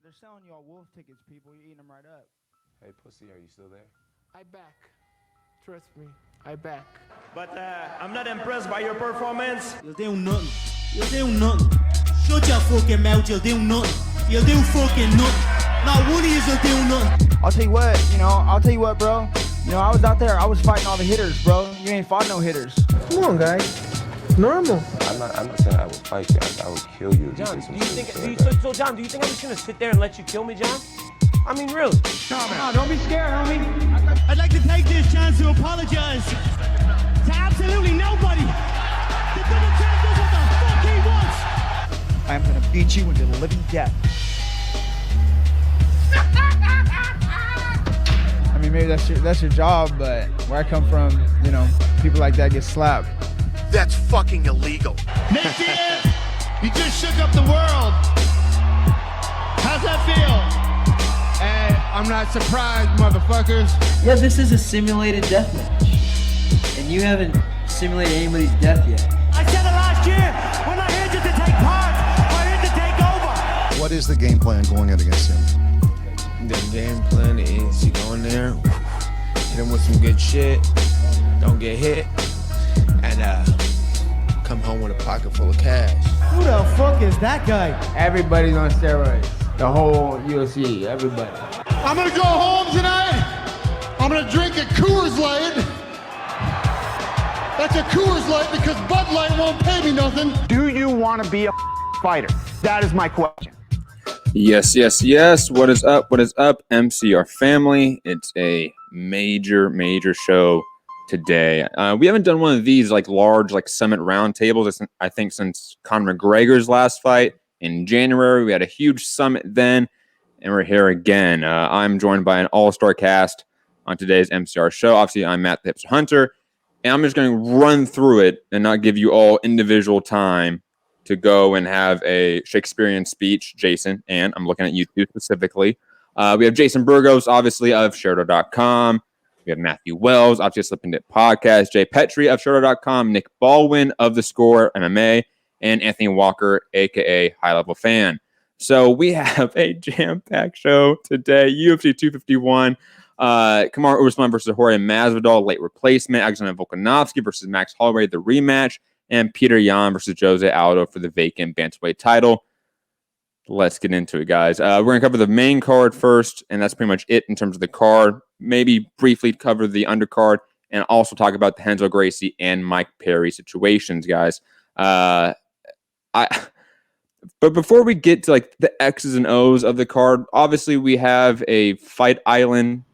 they're selling you all wolf tickets, people. You're eating them right up. Hey, pussy, are you still there? I back. Trust me, I back. But I'm not impressed by your performance. You'll do nothing. You'll do nothing. Shut your fucking mouth, you'll do nothing. You'll do fucking nothing. Not one of you'll do nothing. I'll tell you what, bro. I was out there. I was fighting all the hitters, bro. You ain't fought no hitters. Come on, guys. Normal. I'm not saying I would fight you. I would kill you. John, do you think I'm just gonna sit there and let you kill me, John? I mean, really? No, don't be scared, homie. I'd like to take this chance to apologize to absolutely nobody. The double champ does what the fuck he wants. I'm gonna beat you into the living death. I mean, maybe that's your job, but where I come from, people like that get slapped. That's fucking illegal. Nick Diaz, you just shook up the world. How's that feel? And I'm not surprised, motherfuckers. Yeah, this is a simulated death match. And you haven't simulated anybody's death yet. I said it last year. We're not here just to take part. We're here to take over. What is the game plan going in against him? The game plan is you go in there, hit him with some good shit, don't get hit, and come home with a pocket full of cash. Who the fuck is that guy? Everybody's on steroids. The whole UFC, everybody. I'm gonna go home tonight. I'm gonna drink a Coors Light. That's a Coors Light because Bud Light won't pay me nothing. Do you want to be a fighter? That is my question. Yes. What is up, MCR family? It's a major show today. We haven't done one of these large summit roundtables, I think, since Conor McGregor's last fight in January. We had a huge summit then, and we're here again. I'm joined by an all-star cast on today's MCR show. Obviously, I'm Matt the Hipster Hunter, and I'm just going to run through it and not give you all individual time to go and have a Shakespearean speech, Jason, and I'm looking at you two specifically. We have Jason Burgos, obviously, of Sheridan.com. We have Matthew Wells, obviously, Slipping Dip Podcast. Jay Petrie of Sheridan.com. Nick Baldwin of The Score MMA. And Anthony Walker, a.k.a. High Level Fan. So we have a jam-packed show today. UFC 251. Kamaru Usman versus Jorge Masvidal, late replacement. Alexander Volkanovski versus Max Holloway, the rematch. And Peter Yan versus Jose Aldo for the vacant bantamweight title. Let's get into it, guys. We're going to cover the main card first, and that's pretty much it in terms of the card. Maybe briefly cover the undercard, and also talk about the Renzo Gracie and Mike Perry situations, guys. But before we get to the X's and O's of the card, obviously we have a Fight Island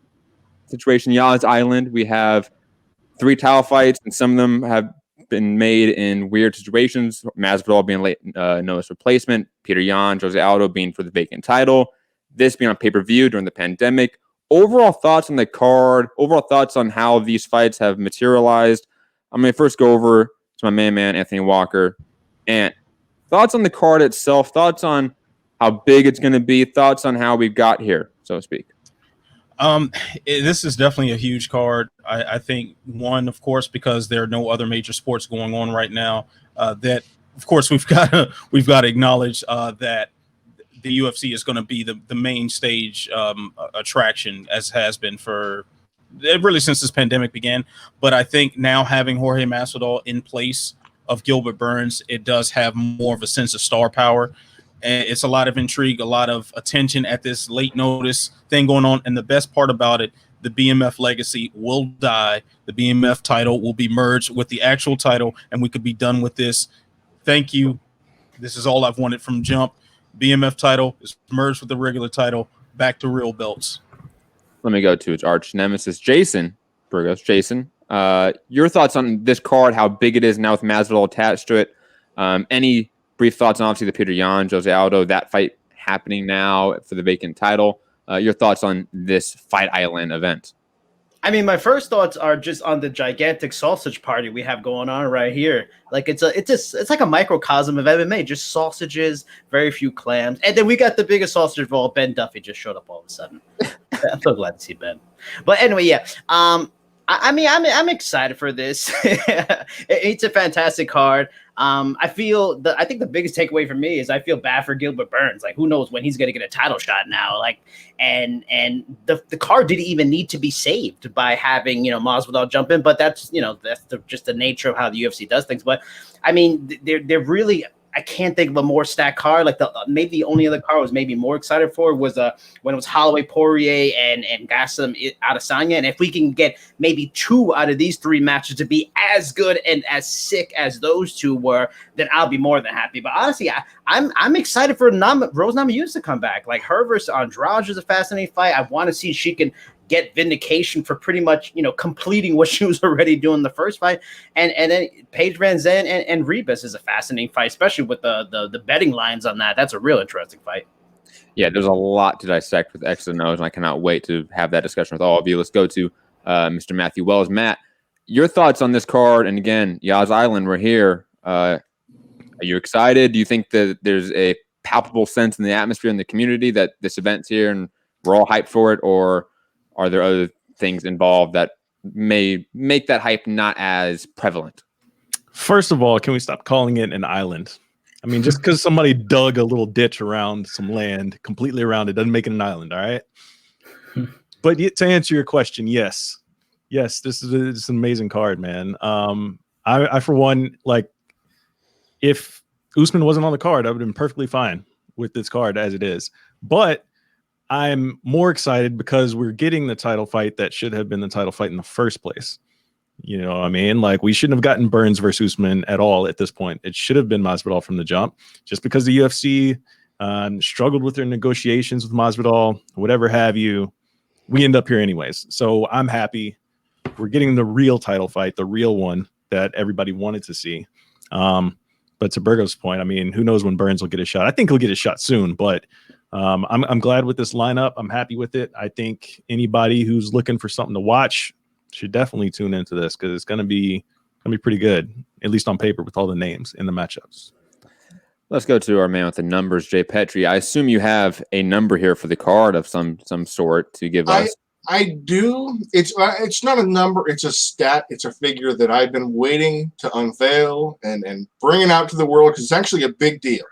situation, Yaz Island. We have 3 title fights, and some of them have been made in weird situations. Masvidal being late notice replacement, Peter Yan, Jose Aldo being for the vacant title, this being on pay-per-view during the pandemic. Overall thoughts on the card, overall thoughts on how these fights have materialized. I'm going to first go over to my main man, Anthony Walker. And thoughts on the card itself, thoughts on how big it's going to be, thoughts on how we got here, so to speak. This is definitely a huge card. I think, one, of course, because there are no other major sports going on right now. That, of course, we've got to acknowledge that the UFC is going to be the main stage attraction, as has been for really since this pandemic began. But I think now having Jorge Masvidal in place of Gilbert Burns, it does have more of a sense of star power. And it's a lot of intrigue, a lot of attention at this late notice thing going on. And the best part about it, the BMF legacy will die. The BMF title will be merged with the actual title, and we could be done with this. Thank you. This is all I've wanted from jump. BMF title is merged with the regular title. Back to real belts. Let me go to its arch nemesis, Jason Burgos. Jason, your thoughts on this card, how big it is now with Masvidal attached to it. Any brief thoughts on, obviously, the Peter Yan, Jose Aldo, that fight happening now for the vacant title. Your thoughts on this Fight Island event? I mean, my first thoughts are just on the gigantic sausage party we have going on right here. It's like a microcosm of MMA, just sausages, very few clams. And then we got the biggest sausage of all. Ben Duffy just showed up all of a sudden. I'm so glad to see Ben. But anyway, yeah. I mean, I'm excited for this. It's a fantastic card. I think the biggest takeaway for me is I feel bad for Gilbert Burns. Like, who knows when he's going to get a title shot now? Like, and the card didn't even need to be saved by having Masvidal jump in, but that's just the nature of how the UFC does things. But I mean, they're really. I can't think of a more stacked card. Like maybe the only other card I was maybe more excited for was when it was Holloway, Poirier, and Gastelum Adesanya. And if we can get maybe 2 out of these 3 matches to be as good and as sick as those 2 were, then I'll be more than happy. But honestly, I'm excited for Rose Namajunas to come back. Like, her versus Andrade is a fascinating fight. I want to see if she can get vindication for pretty much completing what she was already doing the first fight, and then Paige Van Zandt and Rebus is a fascinating fight, especially with the betting lines on that. That's a real interesting fight. Yeah, there's a lot to dissect with X's and O's, and I cannot wait to have that discussion with all of you. Let's go to Mr. Matthew Wells. Matt, your thoughts on this card? And again, Yaz Island, we're here. Are you excited? Do you think that there's a palpable sense in the atmosphere in the community that this event's here and we're all hyped for it, or are there other things involved that may make that hype not as prevalent? First of all, can we stop calling it an island? I mean, just because somebody dug a little ditch around some land completely around it doesn't make it an island, all right? But to answer your question, yes, this is an amazing card, man. I for one, like, if Usman wasn't on the card, I would have been perfectly fine with this card as it is. But I'm more excited because we're getting the title fight that should have been the title fight in the first place. You know what I mean? Like, we shouldn't have gotten Burns versus Usman at all at this point. It should have been Masvidal from the jump. Just because the UFC struggled with their negotiations with Masvidal, whatever have you, we end up here anyways. So I'm happy we're getting the real title fight, the real one that everybody wanted to see. But to Burgo's point, I mean, who knows when Burns will get a shot? I think he'll get a shot soon, but I'm glad with this lineup. I'm happy with it. I think anybody who's looking for something to watch should definitely tune into this because it's gonna be pretty good, at least on paper, with all the names in the matchups. Let's go to our man with the numbers, Jay Petrie. I assume you have a number here for the card of some sort to give us. I do. It's not a number. It's a stat. It's a figure that I've been waiting to unveil and bring it out to the world because it's actually a big deal.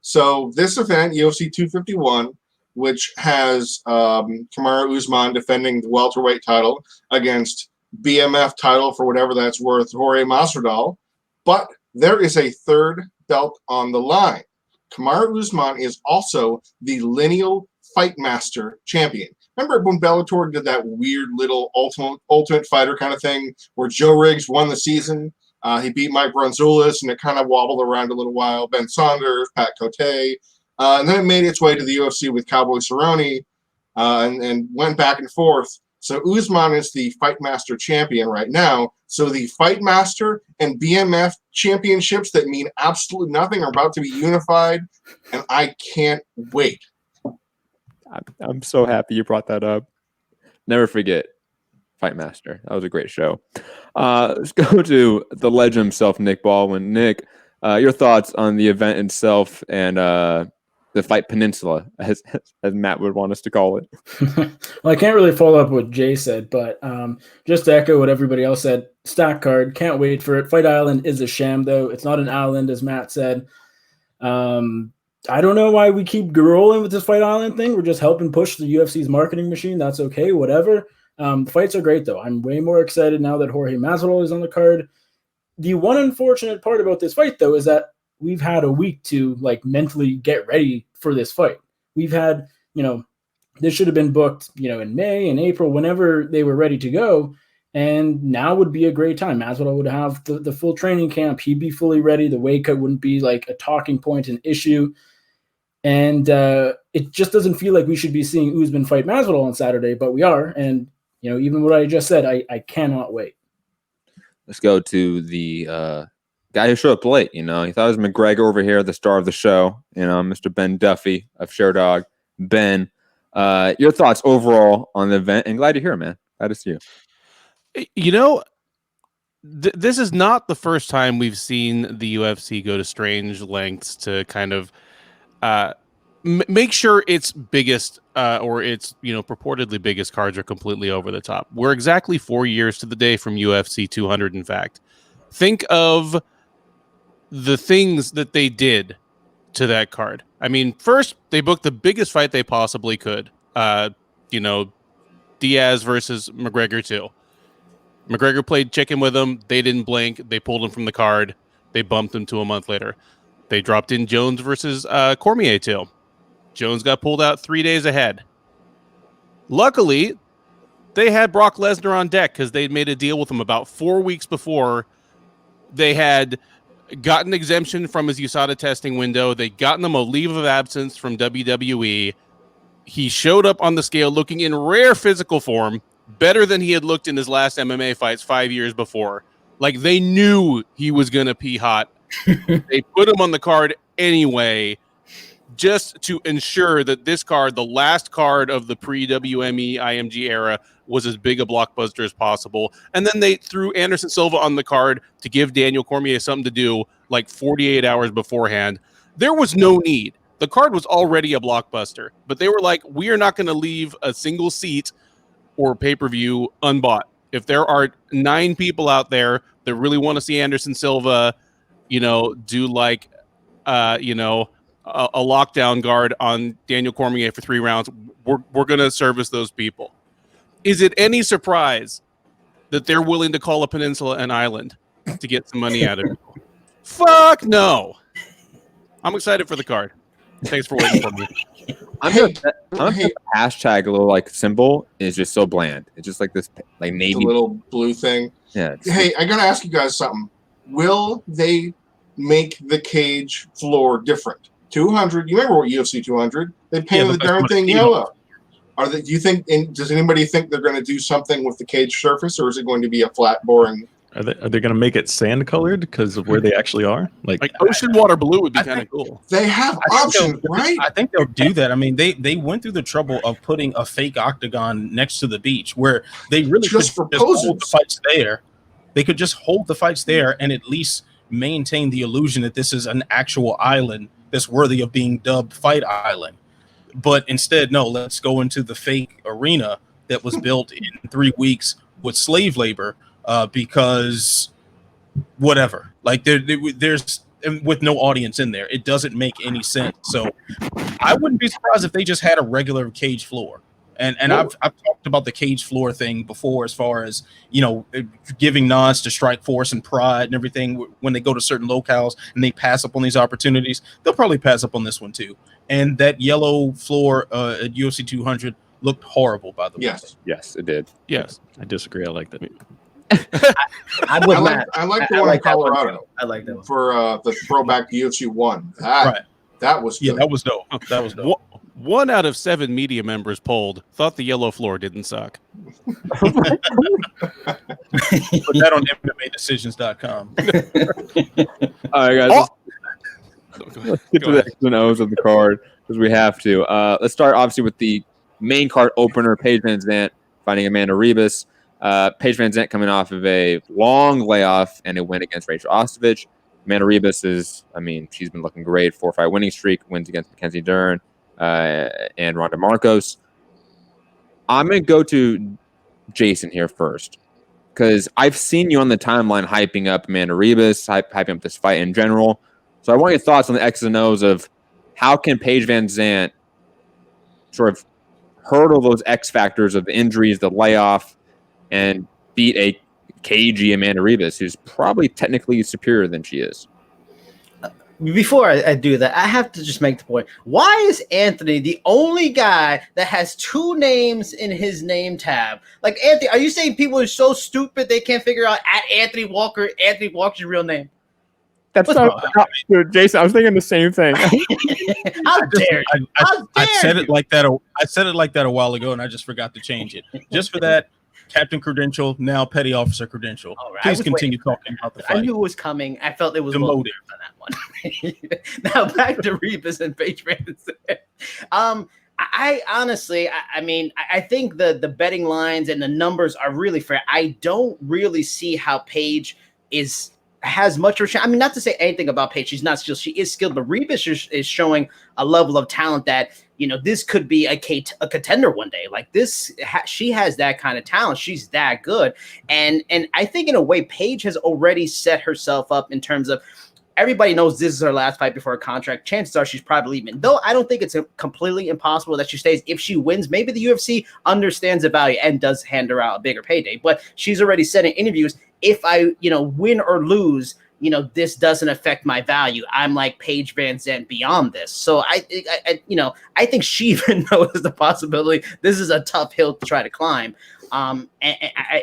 So this event, UFC 251, which has Kamaru Usman defending the welterweight title against BMF title for whatever that's worth, Jorge Masvidal. But there is a third belt on the line. Kamaru Usman is also the lineal Fight Master champion. Remember when Bellator did that weird little ultimate fighter kind of thing where Joe Riggs won the season? He beat Mike Bronzoulis, and it kind of wobbled around a little while. Ben Saunders, Pat Cote. And then it made its way to the UFC with Cowboy Cerrone and went back and forth. So Usman is the Fight Master champion right now. So the Fight Master and BMF championships that mean absolutely nothing are about to be unified, and I can't wait. I'm so happy you brought that up. Never forget Fight Master. That was a great show. Let's go to the legend himself, Nick Baldwin. Nick, your thoughts on the event itself and the Fight Peninsula, as Matt would want us to call it. Well, I can't really follow up what Jay said, but just to echo what everybody else said, stack card, can't wait for it. Fight Island is a sham, though. It's not an island, as Matt said. I don't know why we keep rolling with this Fight Island thing. We're just helping push the UFC's marketing machine. That's okay, whatever. The fights are great, though. I'm way more excited now that Jorge Masvidal is on the card. The one unfortunate part about this fight, though, is that we've had a week to mentally get ready for this fight. We've had, this should have been booked, in May and April, whenever they were ready to go. And now would be a great time. Masvidal would have the full training camp. He'd be fully ready. The weight cut wouldn't be a talking point, an issue. And it just doesn't feel like we should be seeing Usman fight Masvidal on Saturday, but we are. And, even what I just said, I cannot wait. Let's go to the guy who showed up late. He thought it was McGregor over here, the star of the show, Mr. Ben Duffy of Sherdog. Ben, your thoughts overall on the event, and glad to hear it, man. Glad to see you. This is not the first time we've seen the UFC go to strange lengths to kind of make sure its biggest or its purportedly biggest cards are completely over the top. We're exactly 4 years to the day from UFC 200. In fact, think of the things that they did to that card. I mean, first they booked the biggest fight they possibly could. Diaz versus McGregor 2. McGregor played chicken with him. They didn't blink. They pulled him from the card. They bumped him to a month later. They dropped in Jones versus Cormier 2. Jones got pulled out 3 days ahead. Luckily, they had Brock Lesnar on deck because they'd made a deal with him about 4 weeks before. They had gotten exemption from his USADA testing window. They'd gotten him a leave of absence from WWE. He showed up on the scale looking in rare physical form, better than he had looked in his last MMA fights 5 years before. Like, they knew he was going to pee hot. They put him on the card anyway, just to ensure that this card, the last card of the pre-WME IMG era, was as big a blockbuster as possible. And then they threw Anderson Silva on the card to give Daniel Cormier something to do like 48 hours beforehand. There was no need. The card was already a blockbuster, but they were like, we are not going to leave a single seat or pay-per-view unbought. If there are 9 people out there that really want to see Anderson Silva, do like, a lockdown guard on Daniel Cormier for 3 rounds, we're going to service those people. Is it any surprise that they're willing to call a peninsula an island to get some money out of it? Fuck no. I'm excited for the card. Thanks for waiting for me. I'm gonna hashtag a little like symbol is just so bland. It's just like this like navy, the little blue thing. Yeah. Hey, I gotta ask you guys something. Will they make the cage floor different? 200. You remember what UFC 200? They painted the darn thing yellow. Do you think? Does anybody think they're going to do something with the cage surface, or is it going to be a flat, boring? Are they going to make it sand colored because of where they actually are? Like ocean water blue would be kind of cool. They have options, right? I think they'll do that. I mean, they went through the trouble of putting a fake octagon next to the beach where they really could just hold the fights there. They could just hold the fights there and at least maintain the illusion that this is an actual island that's worthy of being dubbed Fight Island. But instead, no, let's go into the fake arena that was built in 3 weeks with slave labor because whatever. Like there's with no audience in there. It doesn't make any sense. So I wouldn't be surprised if they just had a regular cage floor. And I've talked about the cage floor thing before, as far as, giving nods to Strike Force and Pride and everything when they go to certain locales and they pass up on these opportunities. They'll probably pass up on this one too. And that yellow floor at UFC 200 looked horrible, by the way. Yes, it did. Yes, I disagree. I like that. I like the one in Colorado. I like that one for the throwback to UFC 1. That was good. Yeah, that was dope. That was dope. 1 out of 7 media members polled thought the yellow floor didn't suck. Put that on MMADecisions.com. All right, guys. Let's get to the X's and O's of the card because we have to. Let's start, obviously, with the main card opener, Paige Van Zandt fighting Amanda Ribas. Paige Van Zandt coming off of a long layoff and a win against Rachel Ostovich. Amanda Ribas she's been looking great. 4-5 winning streak, wins against Mackenzie Dern and Ronda Marcos. I'm going to go to Jason here first because I've seen you on the timeline hyping up Amanda Ribas, hyping up this fight in general. So I want your thoughts on the X's and O's of how can Paige Van Zandt sort of hurdle those X factors of the injuries, the layoff, and beat a cagey Amanda Ribas, who's probably technically superior than she is. Before I do that, I have to just make the point. Why is Anthony the only guy that has 2 names in his name tab? Like, Anthony, are you saying people are so stupid they can't figure out at Anthony Walker's real name? That's not dude, Jason. I was thinking the same thing. How dare you? I said it like that. I said it like that a while ago, and I just forgot to change it. Just for that, Captain Credential, now Petty Officer Credential. Right, please continue talking about the fight. I knew it was coming. I felt it was demoted for that one. Now back to Ribas and Paige Van Zandt. I honestly, I think the betting lines and the numbers are really fair. I don't really see how Paige has much of a chance. I mean, not to say anything about Paige. She's not skilled. She is skilled, but Ribas is showing a level of talent that, you know, this could be a contender one day. Like this, she has that kind of talent. She's that good. And I think in a way, Paige has already set herself up in terms of, everybody knows this is her last fight before her contract. Chances are she's probably leaving. Though I don't think it's completely impossible that she stays. If she wins, maybe the UFC understands the value and does hand her out a bigger payday. But she's already said in interviews, if I, you know, win or lose, you know, this doesn't affect my value. I'm like Paige Van Zandt beyond this. So I think she even knows the possibility. This is a tough hill to try to climb. And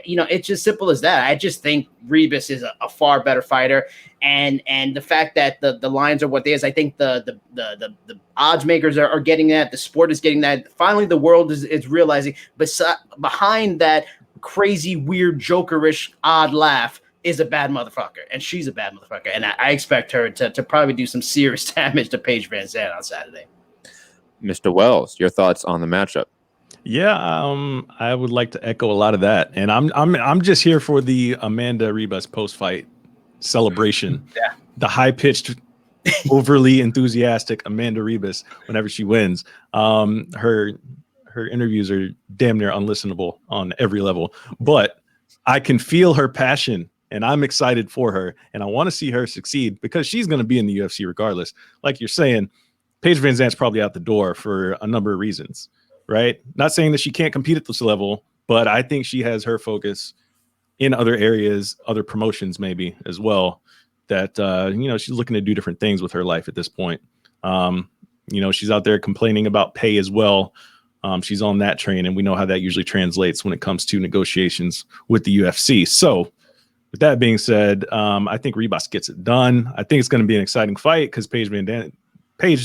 you know, it's just simple as that. I just think Ribas is a far better fighter, and the fact that the lines are what they is, I think the odds makers are getting that. The sport is getting that. Finally, the world is realizing behind that crazy, weird, jokerish, odd laugh is a bad motherfucker, and she's a bad motherfucker, and I expect her to probably do some serious damage to Paige Van Zandt on Saturday. Mr. Wells, your thoughts on the matchup? Yeah, I would like to echo a lot of that, and I'm just here for the Amanda Ribas post-fight celebration. Yeah, the high-pitched, overly enthusiastic Amanda Ribas whenever she wins. Her interviews are damn near unlistenable on every level, but I can feel her passion, and I'm excited for her, and I want to see her succeed because she's going to be in the UFC regardless. Like you're saying, Paige Van Zandt's probably out the door for a number of reasons. Right? Not saying that she can't compete at this level, but I think she has her focus in other areas, other promotions maybe as well, that, you know, she's looking to do different things with her life at this point. You know, she's out there complaining about pay as well. She's on that train, and we know how that usually translates when it comes to negotiations with the UFC. So with that being said, I think Ribas gets it done. I think it's going to be an exciting fight because Paige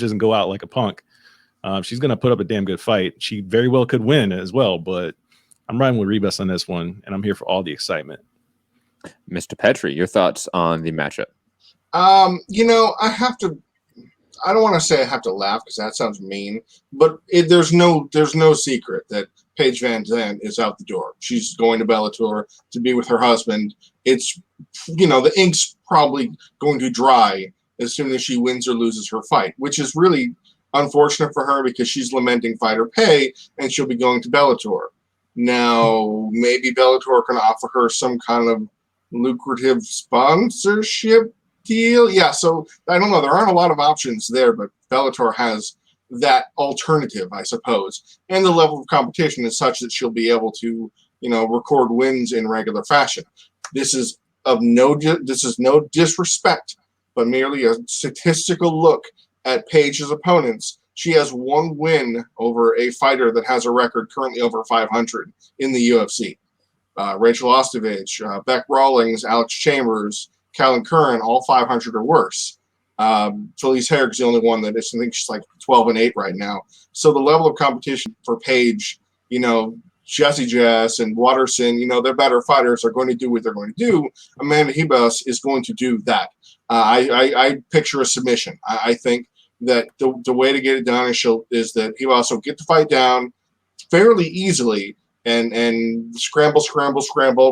doesn't go out like a punk. She's going to put up a damn good fight. She very well could win as well, but I'm riding with Ribas on this one, and I'm here for all the excitement. Mr. Petrie, your thoughts on the matchup? You know, I don't want to say I have to laugh because that sounds mean, but there's no secret that Paige Van Zandt is out the door. She's going to Bellator to be with her husband. It's, you know, the ink's probably going to dry as soon as she wins or loses her fight, which is really unfortunate for her because she's lamenting fighter pay and she'll be going to Bellator. Now, maybe Bellator can offer her some kind of lucrative sponsorship deal. Yeah, so I don't know. There aren't a lot of options there, but Bellator has that alternative, I suppose. And the level of competition is such that she'll be able to, you know, record wins in regular fashion. This is no disrespect, but merely a statistical look at Paige's opponents. She has one win over a fighter that has a record currently over 500 in the UFC. Rachel Ostovich, Beck Rawlings, Alex Chambers, Callum Curran, all 500 or worse. Felice Herrick's the only one that is, I think she's like 12-8 right now. So the level of competition for Paige, you know, Jesse Jess and Watterson, you know, they're better fighters, are going to do what they're going to do. Amanda Ribas is going to do that. I picture a submission. I think that the way to get it done is that he will also get the fight down fairly easily and scramble,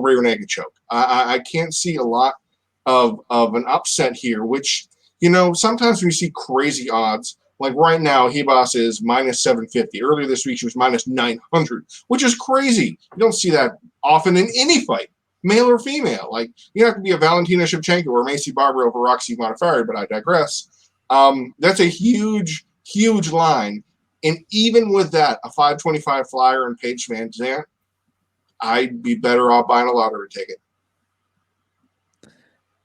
rear naked choke. I can't see a lot of an upset here, which, you know, sometimes we see crazy odds. Like right now, Ribas is minus 750. Earlier this week, she was minus 900, which is crazy. You don't see that often in any fight, male or female. Like, you have to be a Valentina Shevchenko or Macy Barber over Roxy Modafferi, but I digress. That's a huge, huge line. And even with that, a 525 flyer and Paige Van Zandt, I'd be better off buying a lottery ticket.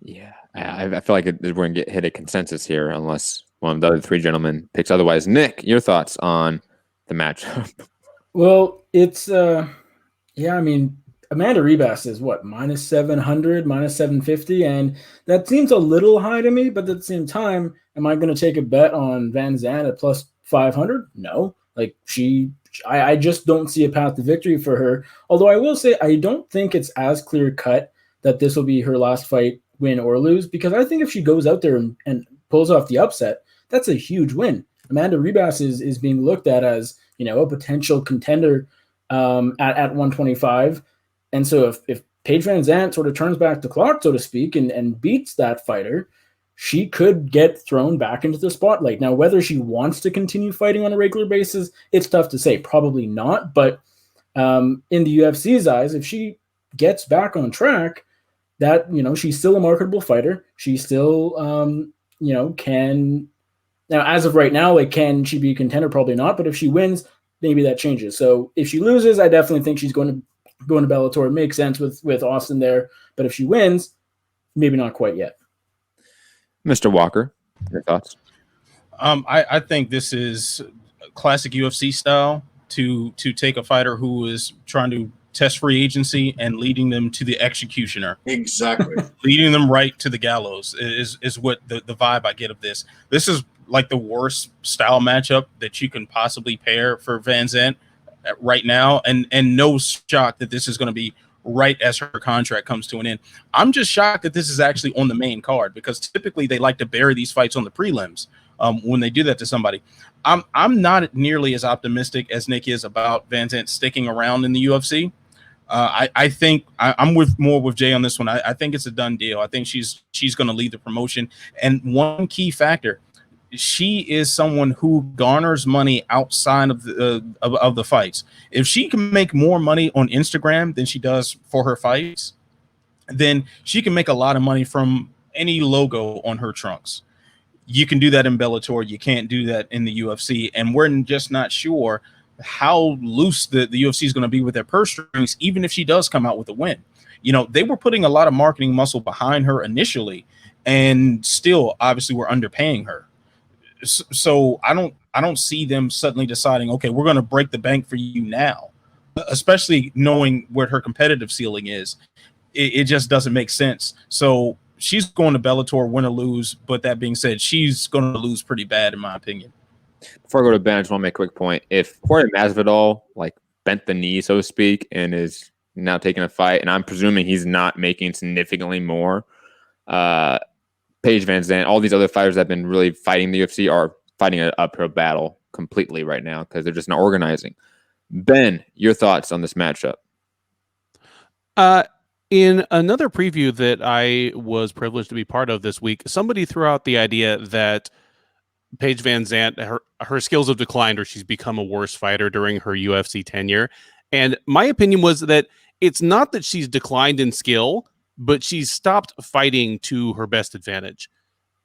Yeah, I feel like we're going to hit a consensus here unless one of the other three gentlemen picks otherwise. Nick, your thoughts on the matchup? Well, it's, yeah, I mean, Amanda Ribas is what, minus 700, minus 750, and that seems a little high to me, but at the same time, am I going to take a bet on Van Zandt at plus 500? No. Like, I just don't see a path to victory for her. Although I will say I don't think it's as clear cut that this will be her last fight, win or lose, because I think if she goes out there and pulls off the upset, that's a huge win. Amanda Ribas is being looked at as, you know, a potential contender at 125. And so if Paige Van Zandt sort of turns back the clock, so to speak, and beats that fighter, she could get thrown back into the spotlight. Now, whether she wants to continue fighting on a regular basis, it's tough to say. Probably not. But in the UFC's eyes, if she gets back on track, that, she's still a marketable fighter. She still, can. Now, as of right now, can she be a contender? Probably not. But if she wins, maybe that changes. So if she loses, I definitely think she's going to go into Bellator. It makes sense with Austin there. But if she wins, maybe not quite yet. Mr. Walker, your thoughts? I think this is classic UFC style to take a fighter who is trying to test free agency and leading them to the executioner. Exactly. Leading them right to the gallows is what the vibe I get of this. This is like the worst style matchup that you can possibly pair for Van Zandt right now. And no shock that this is going to be right as her contract comes to an end. I'm just shocked that this is actually on the main card, because typically they like to bury these fights on the prelims when they do that to somebody. I'm not nearly as optimistic as Nick is about Van Zandt sticking around in the UFC. I think I'm more with Jay on this one. I think it's a done deal. I think she's going to lead the promotion. And one key factor, she is someone who garners money outside of the fights. If she can make more money on Instagram than she does for her fights, then she can make a lot of money from any logo on her trunks. You can do that in Bellator. You can't do that in the UFC. And we're just not sure how loose the UFC is going to be with their purse strings, even if she does come out with a win. They were putting a lot of marketing muscle behind her initially, and still obviously we're underpaying her. So I don't see them suddenly deciding, okay, we're going to break the bank for you now, especially knowing what her competitive ceiling is. It just doesn't make sense. So she's going to Bellator, win or lose. But that being said, she's going to lose pretty bad, in my opinion. Before I go to Ben, I just want to make a quick point. If Jorge Masvidal bent the knee, so to speak, and is now taking a fight, and I'm presuming he's not making significantly more, Paige Van Zandt, all these other fighters that have been really fighting the UFC are fighting an uphill battle completely right now because they're just not organizing. Ben, your thoughts on this matchup? In another preview that I was privileged to be part of this week, somebody threw out the idea that Paige Van Zandt, her skills have declined, or she's become a worse fighter during her UFC tenure. And my opinion was that it's not that she's declined in skill, but she's stopped fighting to her best advantage.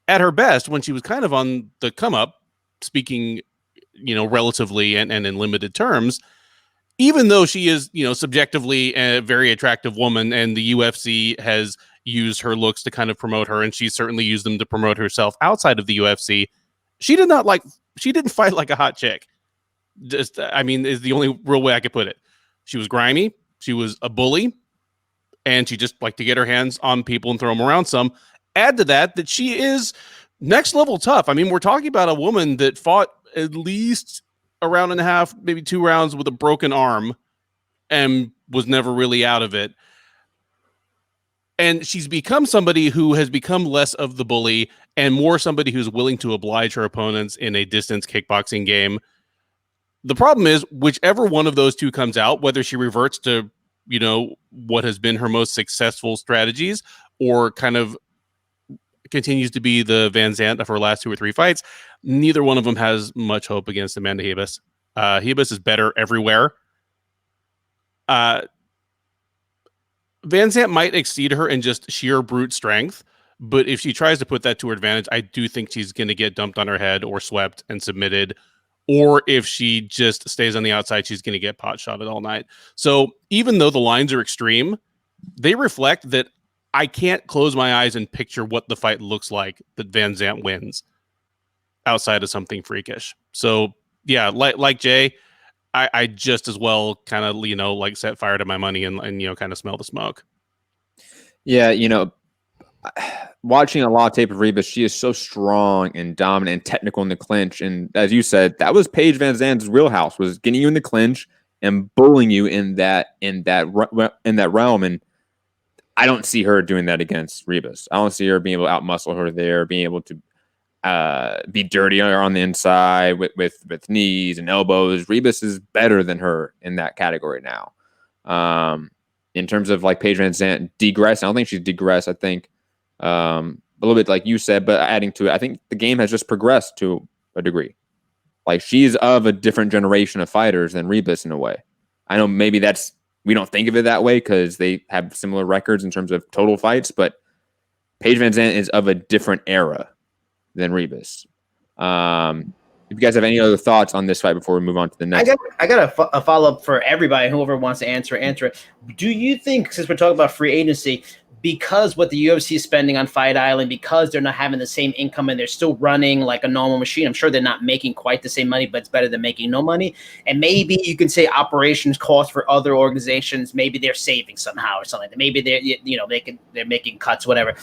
At her best, when she was kind of on the come up, speaking, relatively and in limited terms, even though she is, subjectively a very attractive woman, and the UFC has used her looks to kind of promote her, and she's certainly used them to promote herself outside of the UFC, she didn't fight like a hot chick. Is the only real way I could put it. She was grimy. She was a bully. And she just liked to get her hands on people and throw them around some. Add to that she is next level tough. We're talking about a woman that fought at least a round and a half, maybe 2 rounds with a broken arm and was never really out of it. And she's become somebody who has become less of the bully and more somebody who's willing to oblige her opponents in a distance kickboxing game. The problem is, whichever one of those two comes out, whether she reverts to what has been her most successful strategies, or kind of continues to be the Van Zandt of her last 2 or 3 fights, neither one of them has much hope against Amanda Ribas. Ribas is better everywhere. Van Zandt might exceed her in just sheer brute strength, but if she tries to put that to her advantage, I do think she's going to get dumped on her head or swept and submitted. Or if she just stays on the outside, she's going to get pot shotted all night. So even though the lines are extreme, they reflect that I can't close my eyes and picture what the fight looks like that Van Zandt wins outside of something freakish. So yeah, like Jay, I just as well kind of, set fire to my money and kind of smell the smoke. Yeah, watching a lot of tape of Ribas, she is so strong and dominant and technical in the clinch. And as you said, that was Paige Van Zandt's wheelhouse, was getting you in the clinch and bullying you in that realm. And I don't see her doing that against Ribas. I don't see her being able to outmuscle her there, being able to be dirty on the inside with knees and elbows. Ribas is better than her in that category now. in terms of like Paige Van Zandt degress. I don't think she's degressed. I think a little bit like you said, but adding to it, I think the game has just progressed to a degree. Like she's of a different generation of fighters than Rebus in a way. I know maybe we don't think of it that way because they have similar records in terms of total fights, but Paige Van Zandt is of a different era than Rebus. If you guys have any other thoughts on this fight before we move on to the next, I got a follow up for everybody. Whoever wants to answer it. Do you think, since we're talking about free agency, because what the UFC is spending on Fight Island, because they're not having the same income and they're still running like a normal machine, I'm sure they're not making quite the same money, but it's better than making no money. And maybe you can say operations costs for other organizations, maybe they're saving somehow or something. Maybe they're making cuts, whatever.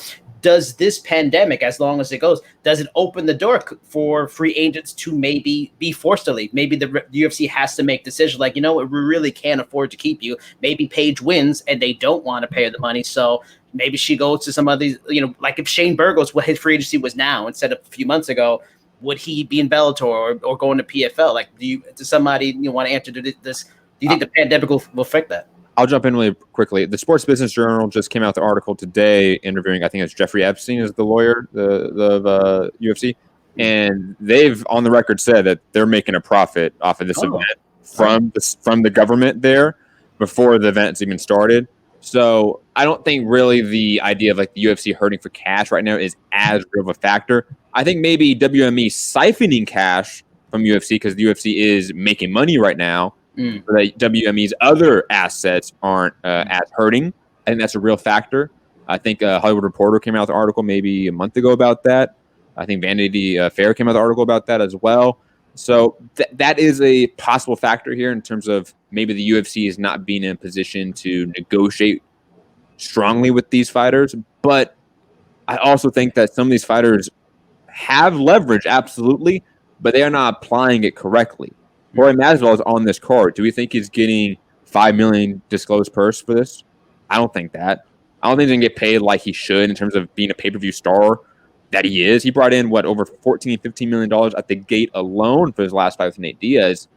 Does this pandemic, as long as it goes, does it open the door for free agents to maybe be forced to leave? Maybe the UFC has to make decisions like, you know what, we really can't afford to keep you. Maybe Paige wins and they don't want to pay her the money, so maybe she goes to some of these, like if Shane Burgos, what his free agency was now instead of a few months ago, would he be in Bellator or going to PFL? Like, does somebody want to answer to this? Do you think the pandemic will affect that? I'll jump in really quickly. The Sports Business Journal just came out the article today interviewing, I think it's Jeffrey Epstein is the lawyer, the UFC. And they've on the record said that they're making a profit off of this event from the government there before the event's even started. So I don't think really the idea of like the UFC hurting for cash right now is as real of a factor. I think maybe WME siphoning cash from UFC because the UFC is making money right now. So that WME's other assets aren't as hurting. I think that's a real factor. I think Hollywood Reporter came out with an article maybe a month ago about that. I think Vanity Fair came out with an article about that as well. So that is a possible factor here in terms of maybe the UFC is not being in a position to negotiate strongly with these fighters. But I also think that some of these fighters have leverage, absolutely, but they are not applying it correctly. Jorge Masvidal is on this card. Do we think he's getting $5 million disclosed purse for this? I don't think that. I don't think he's going to get paid like he should in terms of being a pay-per-view star that he is. He brought in, over $14-15 million at the gate alone for his last fight with Nate Diaz.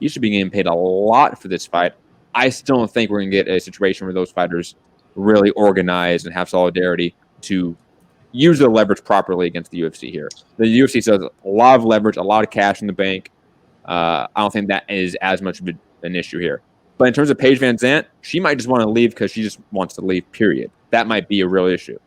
He should be getting paid a lot for this fight. I still don't think we're going to get a situation where those fighters really organize and have solidarity to use their leverage properly against the UFC here. The UFC says a lot of leverage, a lot of cash in the bank. I don't think that is as much of an issue here. But in terms of Paige Van Zandt, she might just want to leave because she just wants to leave, period. That might be a real issue.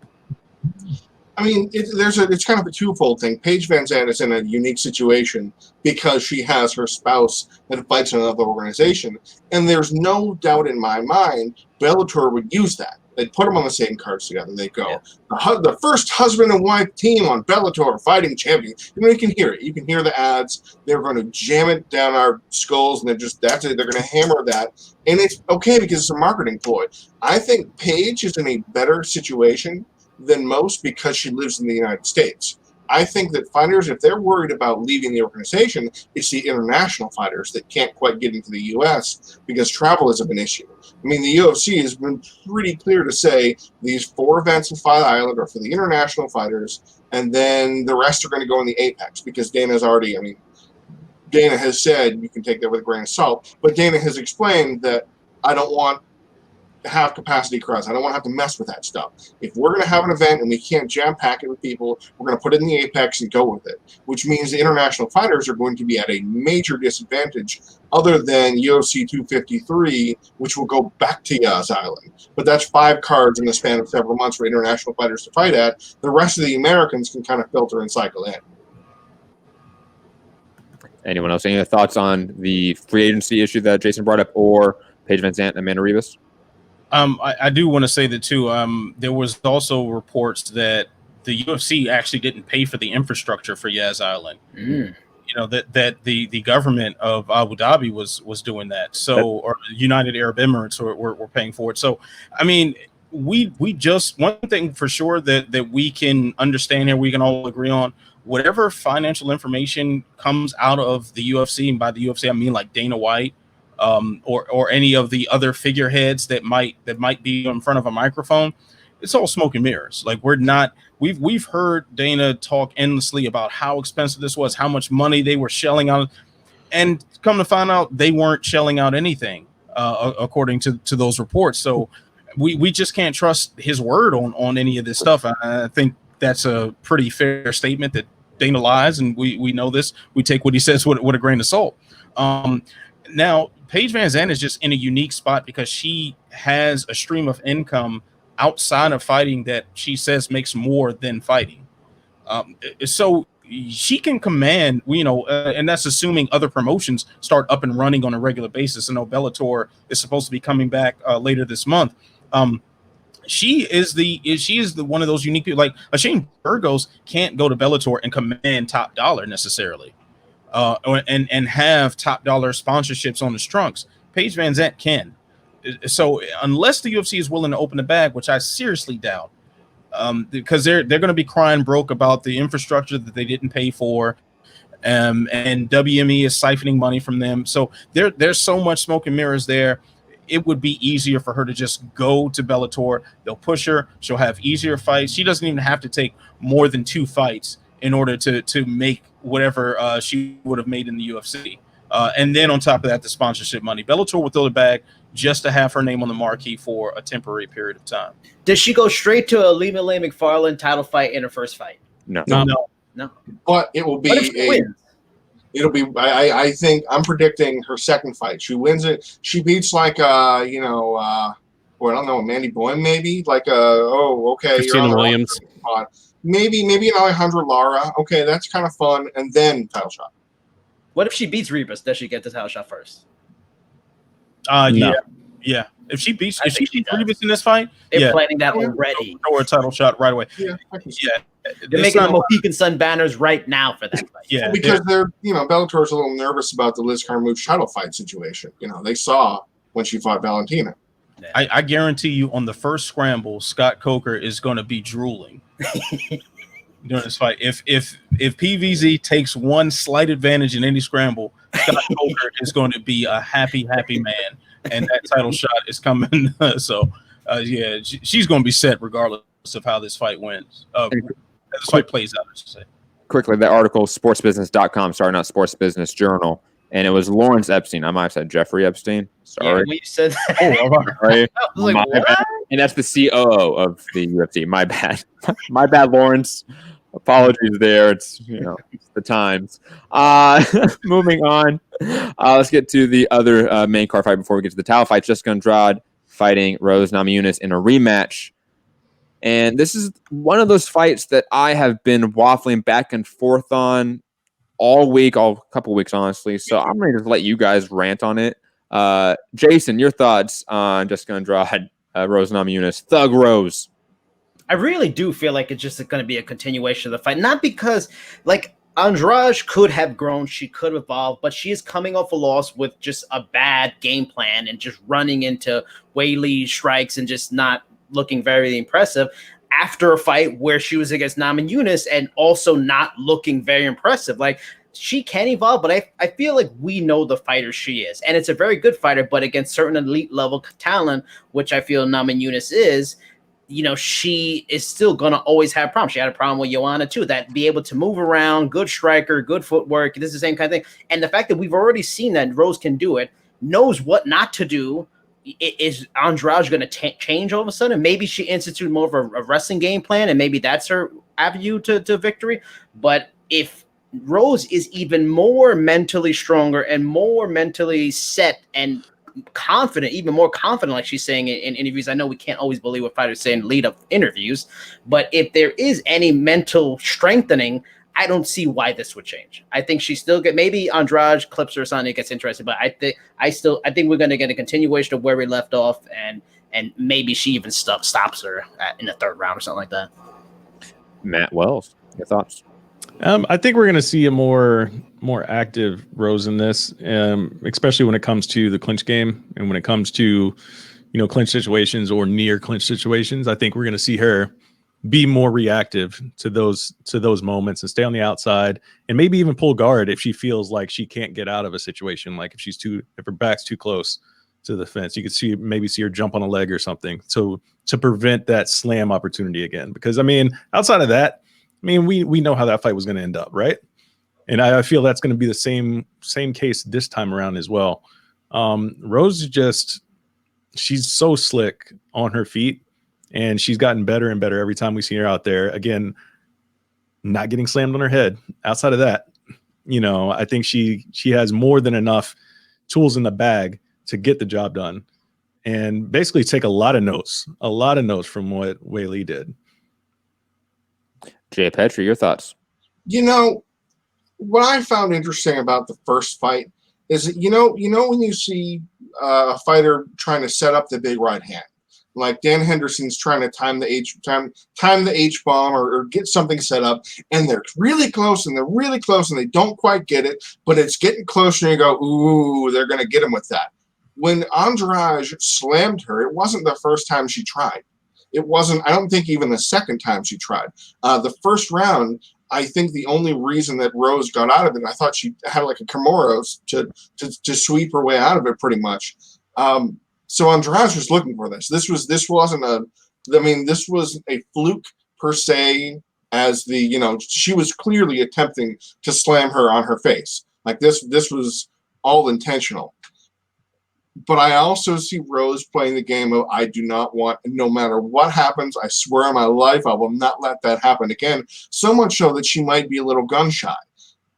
I mean, it's kind of a twofold thing. Paige Van Zandt is in a unique situation because she has her spouse that fights in another organization. And there's no doubt in my mind Bellator would use that. They'd put them on the same cards together. They'd go, the first husband and wife team on Bellator fighting champion. You can hear it. You can hear the ads. They're going to jam it down our skulls, and that's it. They're going to hammer that. And it's okay because it's a marketing ploy. I think Paige is in a better situation than most because she lives in the United States. I think that fighters, if they're worried about leaving the organization, it's the international fighters that can't quite get into the U.S. because travel is an issue. I mean, the UFC has been pretty clear to say these 4 events in Fight Island are for the international fighters, and then the rest are going to go in the Apex because Dana has said, you can take that with a grain of salt, but Dana has explained that I don't want to have capacity crowds. I don't want to have to mess with that stuff. If we're going to have an event and we can't jam pack it with people, we're going to put it in the Apex and go with it, which means the international fighters are going to be at a major disadvantage other than UFC 253, which will go back to Yas Island. But that's 5 cards in the span of several months for international fighters to fight at. The rest of the Americans can kind of filter and cycle in. Anyone else? Any other thoughts on the free agency issue that Jason brought up, or Paige Van Zandt and Amanda Ribas? I do want to say that too. There was also reports that the UFC actually didn't pay for the infrastructure for Yas Island. You know, that the government of Abu Dhabi was doing that. So, or United Arab Emirates were paying for it. So, I mean, we just, one thing for sure that we can understand here, we can all agree on, whatever financial information comes out of the UFC, and by the UFC I mean like Dana White, or any of the other figureheads that might be in front of a microphone, it's all smoke and mirrors. Like, we've heard Dana talk endlessly about how expensive this was, how much money they were shelling out, and come to find out they weren't shelling out anything, according to those reports. So we just can't trust his word on any of this stuff. I think that's a pretty fair statement that Dana lies, and we know this. We take what he says with a grain of salt. Now, Paige Van Zandt is just in a unique spot because she has a stream of income outside of fighting that she says makes more than fighting. So she can command, and that's assuming other promotions start up and running on a regular basis. I know Bellator is supposed to be coming back later this month. She is the one of those unique people. Like Shane Burgos can't go to Bellator and command top dollar necessarily, and have top dollar sponsorships on his trunks. Paige Van Zandt can. So unless the UFC is willing to open the bag, which I seriously doubt, because they're going to be crying broke about the infrastructure that they didn't pay for, and WME is siphoning money from them. So there's so much smoke and mirrors there. It would be easier for her to just go to Bellator. They'll push her. She'll have easier fights. She doesn't even have to take more than 2 fights in order to make whatever she would have made in the UFC. And then on top of that, the sponsorship money. Bellator will throw the bag just to have her name on the marquee for a temporary period of time. Does she go straight to a Lima Lane McFarland title fight in her first fight? No. But it will be What if she wins? It'll be. I think I'm predicting her second fight. She wins it. She beats like well, I don't know, Mandy Boyne maybe. Like okay, Christina Williams. Maybe an Alejandra Lara. Okay, that's kind of fun. And then title shot. What if she beats Rebus? Does she get the title shot first? Yeah. If she beats Rebus in this fight, they're planning that already. Throw her a title shot right away. Yeah. They're making the Mohican Sun banners right now for that fight. Yeah, because they're Bellator's a little nervous about the Liz Carmouche title fight situation. They saw when she fought Valentina. I guarantee you, on the first scramble, Scott Coker is going to be drooling during this fight. If PVZ takes one slight advantage in any scramble, Scott Coker is going to be a happy man, and that title shot is coming. So, she's going to be set regardless of how this fight wins. This fight plays out, I should say. Quickly, the article, sportsbusiness.com, sorry, not Sports Business Journal, and it was Lawrence Epstein. I might have said Jeffrey Epstein. Sorry. Yeah, we said that. Sorry. I was like, My what? bad. And that's the COO of the UFC. My bad. My bad, Lawrence. Apologies there. It's, it's the times. Moving on. Let's get to the other main card fight before we get to the title fight. Jessica Andrade fighting Rose Namajunas in a rematch. And this is one of those fights that I have been waffling back and forth on all week, couple weeks, honestly. So I'm going to just let you guys rant on it. Jason, your thoughts on Jessica Andrade, Rose Namajunas, Thug Rose? I really do feel like it's just going to be a continuation of the fight. Not because, Andrade could have grown, she could have evolved, but she is coming off a loss with just a bad game plan and just running into Weili strikes and just not looking very impressive after a fight where she was against Namajunas and also not looking very impressive. She can evolve, but I feel like we know the fighter she is, and it's a very good fighter, but against certain elite level talent, which I feel Namajunas is, she is still going to always have problems. She had a problem with Joanna too, that be able to move around, good striker, good footwork. This is the same kind of thing. And the fact that we've already seen that Rose can do it, knows what not to do. Is Andrade going to change all of a sudden? Maybe she instituted more of a wrestling game plan, and maybe that's her avenue to victory. But if Rose is even more mentally stronger and more mentally set and confident, even more confident, like she's saying in interviews. I know we can't always believe what fighters say in lead up interviews, but if there is any mental strengthening, I don't see why this would change. I think she still maybe Andrade clips or something, it gets interested, but I think we're going to get a continuation of where we left off, and maybe she even stops her in the third round or something like that. Matt Wells, your thoughts? I think we're going to see a more active Rose in this, especially when it comes to the clinch game and when it comes to, clinch situations or near clinch situations. I think we're going to see her be more reactive to those moments and stay on the outside and maybe even pull guard if she feels like she can't get out of a situation. Like if her back's too close to the fence, you could maybe see her jump on a leg or something. So to prevent that slam opportunity again, because outside of that, we know how that fight was going to end up, right? And I feel that's going to be the same case this time around as well. Rose just, she's so slick on her feet, and she's gotten better and better every time we see her out there. Again, not getting slammed on her head. Outside of that, I think she has more than enough tools in the bag to get the job done, and basically take a lot of notes from what Wei Li did. Jay Petrie, your thoughts? What I found interesting about the first fight is that, when you see a fighter trying to set up the big right hand, like Dan Henderson's trying to time the H bomb or get something set up, and they're really close and they don't quite get it, but it's getting closer, and you go, ooh, they're going to get him with that. When Andrade slammed her, it wasn't the first time she tried. It wasn't, I don't think, even the second time she tried. The first round, I think the only reason that Rose got out of it, I thought she had like a Kamaru to sweep her way out of it pretty much. So Andrade was looking for this. This wasn't this was a fluke per se, as she was clearly attempting to slam her on her face. Like this was all intentional. But I also see Rose playing the game of, I do not want, no matter what happens, I swear on my life, I will not let that happen again. So much so that she might be a little gun shy,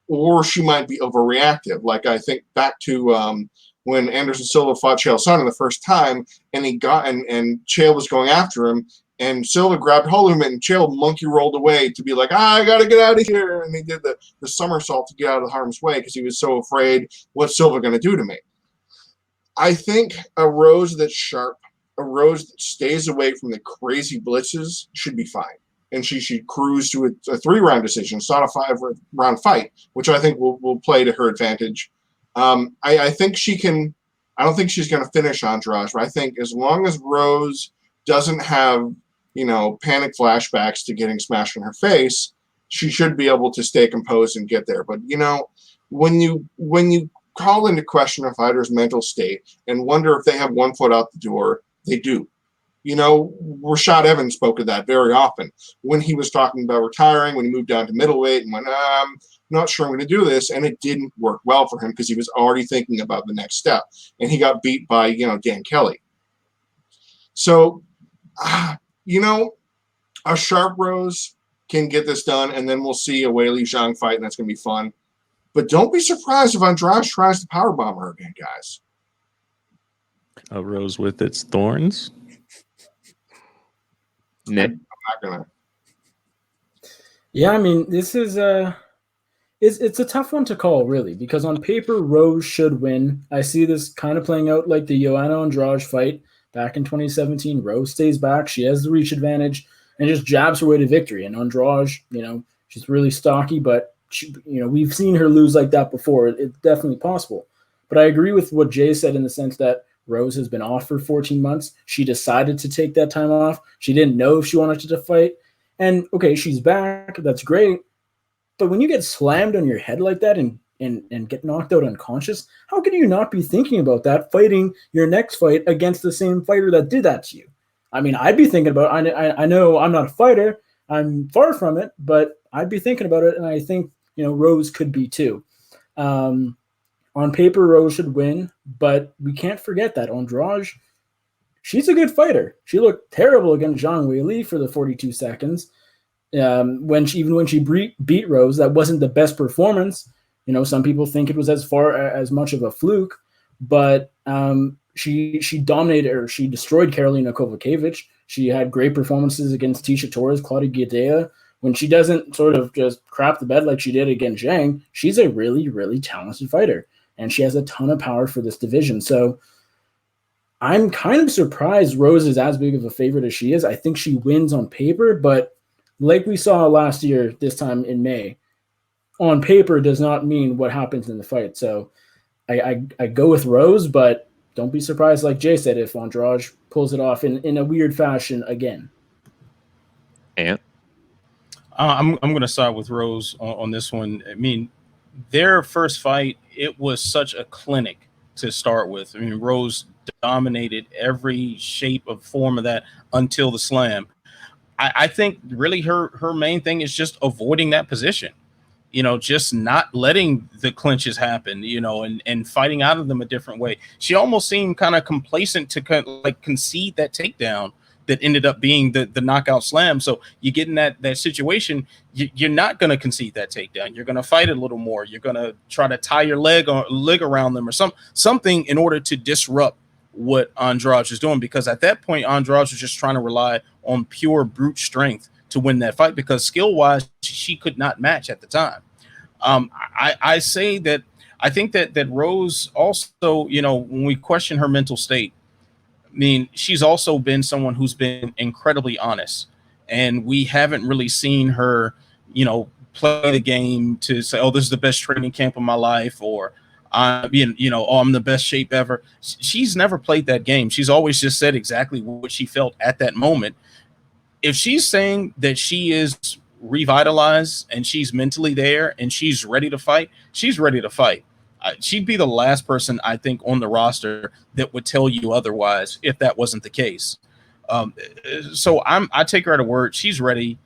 or she might be overreactive. Like I think back to when Anderson Silva fought Chael Sonnen the first time, and and Chael was going after him, and Silva grabbed hold of him, and Chael monkey rolled away to be like, I got to get out of here. And he did the somersault to get out of harm's way because he was so afraid, what's Silva going to do to me? I think a Rose that's sharp, a Rose that stays away from the crazy blitzes should be fine. And she should cruise to a 3-round decision. It's not a 5-round fight, which I think will play to her advantage. I think she can – I don't think she's going to finish Andrade, but I think as long as Rose doesn't have, panic flashbacks to getting smashed in her face, she should be able to stay composed and get there. But, when you call into question a fighter's mental state and wonder if they have one foot out the door, they do. Rashad Evans spoke of that very often when he was talking about retiring, when he moved down to middleweight and went, I'm not sure I'm going to do this. And it didn't work well for him because he was already thinking about the next step. And he got beat by, Dan Kelly. So, a sharp Rose can get this done, and then we'll see a Wei Li Zhang fight, and that's going to be fun. But don't be surprised if Andrade tries to powerbomb her again, guys. A rose with its thorns? Nick? I'm not going to. Yeah, I mean, this is it's a tough one to call, really, because on paper, Rose should win. I see this kind of playing out like the Joanna Andrade fight back in 2017. Rose stays back. She has the reach advantage and just jabs her way to victory. And Andrade, she's really stocky, but we've seen her lose like that before. It's definitely possible. But I agree with what Jay said in the sense that Rose has been off for 14 months. She decided to take that time off. She didn't know if she wanted to fight. And, okay, she's back. That's great. But when you get slammed on your head like that and get knocked out unconscious, how can you not be thinking about that fighting your next fight against the same fighter that did that to you? I mean, I'd be thinking about it. I know I'm not a fighter. I'm far from it, but I'd be thinking about it, and I think Rose could be too. On paper, Rose should win, but we can't forget that Andrade, she's a good fighter. She looked terrible against Zhang Weili for the 42 seconds. When she beat Rose, that wasn't the best performance. Some people think it was as much of a fluke, but she dominated, or she destroyed Karolina Kowalkiewicz. She had great performances against Tisha Torres, Claudia Gadelha. When she doesn't sort of just crap the bed like she did against Zhang, she's a really, really talented fighter, and she has a ton of power for this division. So I'm kind of surprised Rose is as big of a favorite as she is. I think she wins on paper, but like we saw last year, this time in May, on paper does not mean what happens in the fight. So I go with Rose, but don't be surprised, like Jay said, if Andrade pulls it off in a weird fashion again. And I'm going to side with Rose on this one. I mean, their first fight, it was such a clinic to start with. I mean, Rose dominated every shape of form of that until the slam. I think really her main thing is just avoiding that position. just not letting the clinches happen, and fighting out of them a different way. She almost seemed kind of complacent to concede that takedown that ended up being the knockout slam. So you get in that situation, you're not going to concede that takedown. You're going to fight a little more. You're going to try to tie your leg around them or something in order to disrupt what Andrade is doing, because at that point Andrade was just trying to rely on pure brute strength to win that fight, because skill-wise she could not match at the time. I say that I think that Rose also, when we question her mental state, I mean, she's also been someone who's been incredibly honest, and we haven't really seen her, play the game to say, oh, this is the best training camp of my life, or oh, I'm the best shape ever. She's never played that game. She's always just said exactly what she felt at that moment. If she's saying that she is revitalized and she's mentally there and she's ready to fight, she's ready to fight. She'd be the last person, I think, on the roster that would tell you otherwise if that wasn't the case. So I take her at her word. She's ready.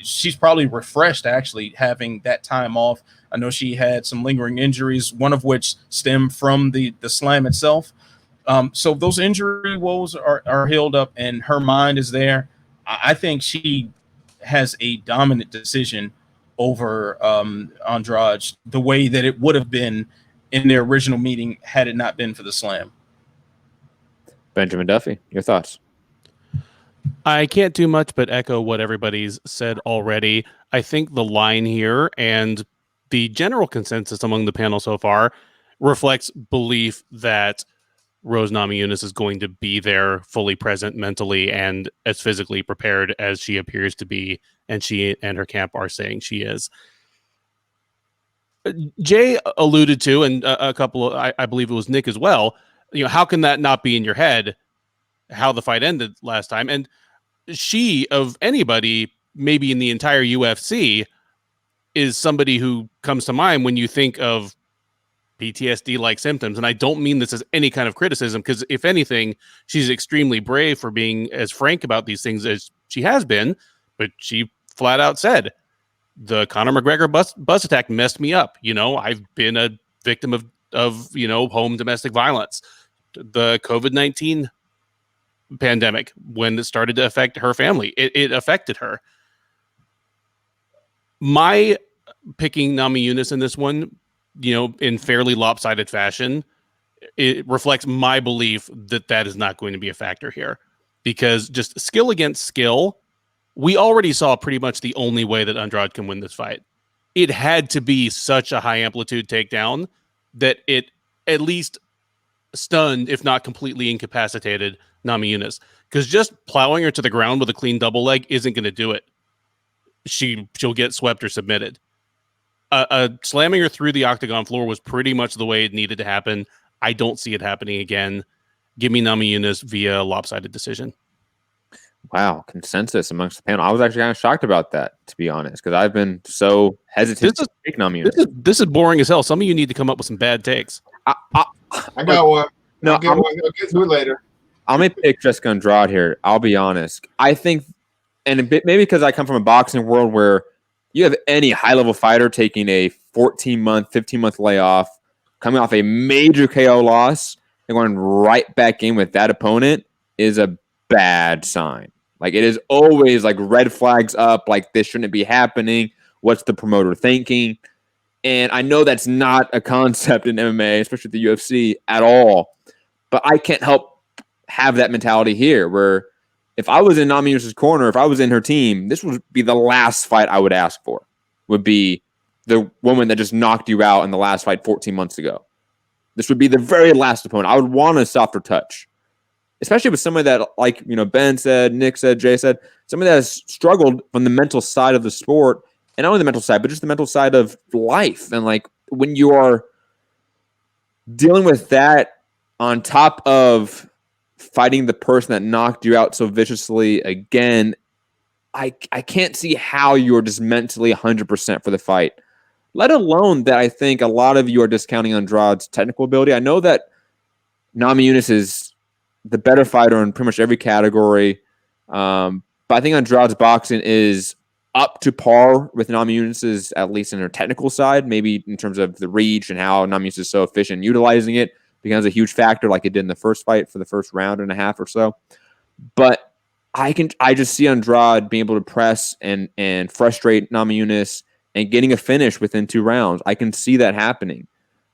She's probably refreshed, actually, having that time off. I know she had some lingering injuries, one of which stemmed from the slam itself. So those injury woes are healed up and her mind is there. I think she has a dominant decision over Andrade, the way that it would have been in their original meeting had it not been for the slam. Benjamin Duffy, your thoughts? I can't do much but echo what everybody's said already. I think the line here and the general consensus among the panel so far reflects belief that Rose Namajunas is going to be there, fully present mentally and as physically prepared as she appears to be, and she and her camp are saying she is. Jay alluded to, and a couple of, I believe it was Nick as well, how can that not be in your head, how the fight ended last time? And she, of anybody, maybe in the entire UFC, is somebody who comes to mind when you think of PTSD-like symptoms. And I don't mean this as any kind of criticism, because if anything, she's extremely brave for being as frank about these things as she has been, but she flat out said, the Conor McGregor bus attack messed me up. I've been a victim of home domestic violence. The COVID-19 pandemic, when it started to affect her family, it affected her. My picking Namajunas in this one, in fairly lopsided fashion, it reflects my belief that is not going to be a factor here, because just skill against skill, we already saw pretty much the only way that Andrade can win this fight. It had to be such a high amplitude takedown that it at least stunned, if not completely incapacitated, Namajunas, because just plowing her to the ground with a clean double leg isn't going to do it. She'll get swept or submitted. Slamming her through the octagon floor was pretty much the way it needed to happen. I don't see it happening again. Give me Namajunas via lopsided decision. Wow, consensus amongst the panel. I was actually kind of shocked about that, to be honest, because I've been so hesitant to take Namajunas. This is boring as hell. Some of you need to come up with some bad takes. I got one. No, I'll get to it later. I'm going to pick Jessica Andrade here. I'll be honest. I think, and maybe because I come from a boxing world where you have any high-level fighter taking a 14-month, 15-month layoff, coming off a major KO loss, and going right back in with that opponent is a bad sign. Like, it is always like red flags up, like this shouldn't be happening. What's the promoter thinking? And I know that's not a concept in MMA, especially the UFC, at all. But I can't help have that mentality here where if I was in Namajunas' corner, if I was in her team, this would be the last fight I would ask for, would be the woman that just knocked you out in the last fight 14 months ago. This would be the very last opponent. I would want a softer touch, especially with somebody that, like, Ben said, Nick said, Jay said, somebody that has struggled from the mental side of the sport, and not only the mental side, but just the mental side of life. And like, when you are dealing with that on top of fighting the person that knocked you out so viciously again, I can't see how you're just mentally 100% for the fight, let alone that I think a lot of you are discounting Andrade's technical ability. I know that Namajunas is the better fighter in pretty much every category, but I think Andrade's boxing is up to par with Namajunas, at least in her technical side, maybe in terms of the reach and how Namajunas is so efficient utilizing it becomes a huge factor like it did in the first fight for the first round and a half or so. But I just see Andrade being able to press and frustrate Namajunas and getting a finish within 2 rounds. I can see that happening.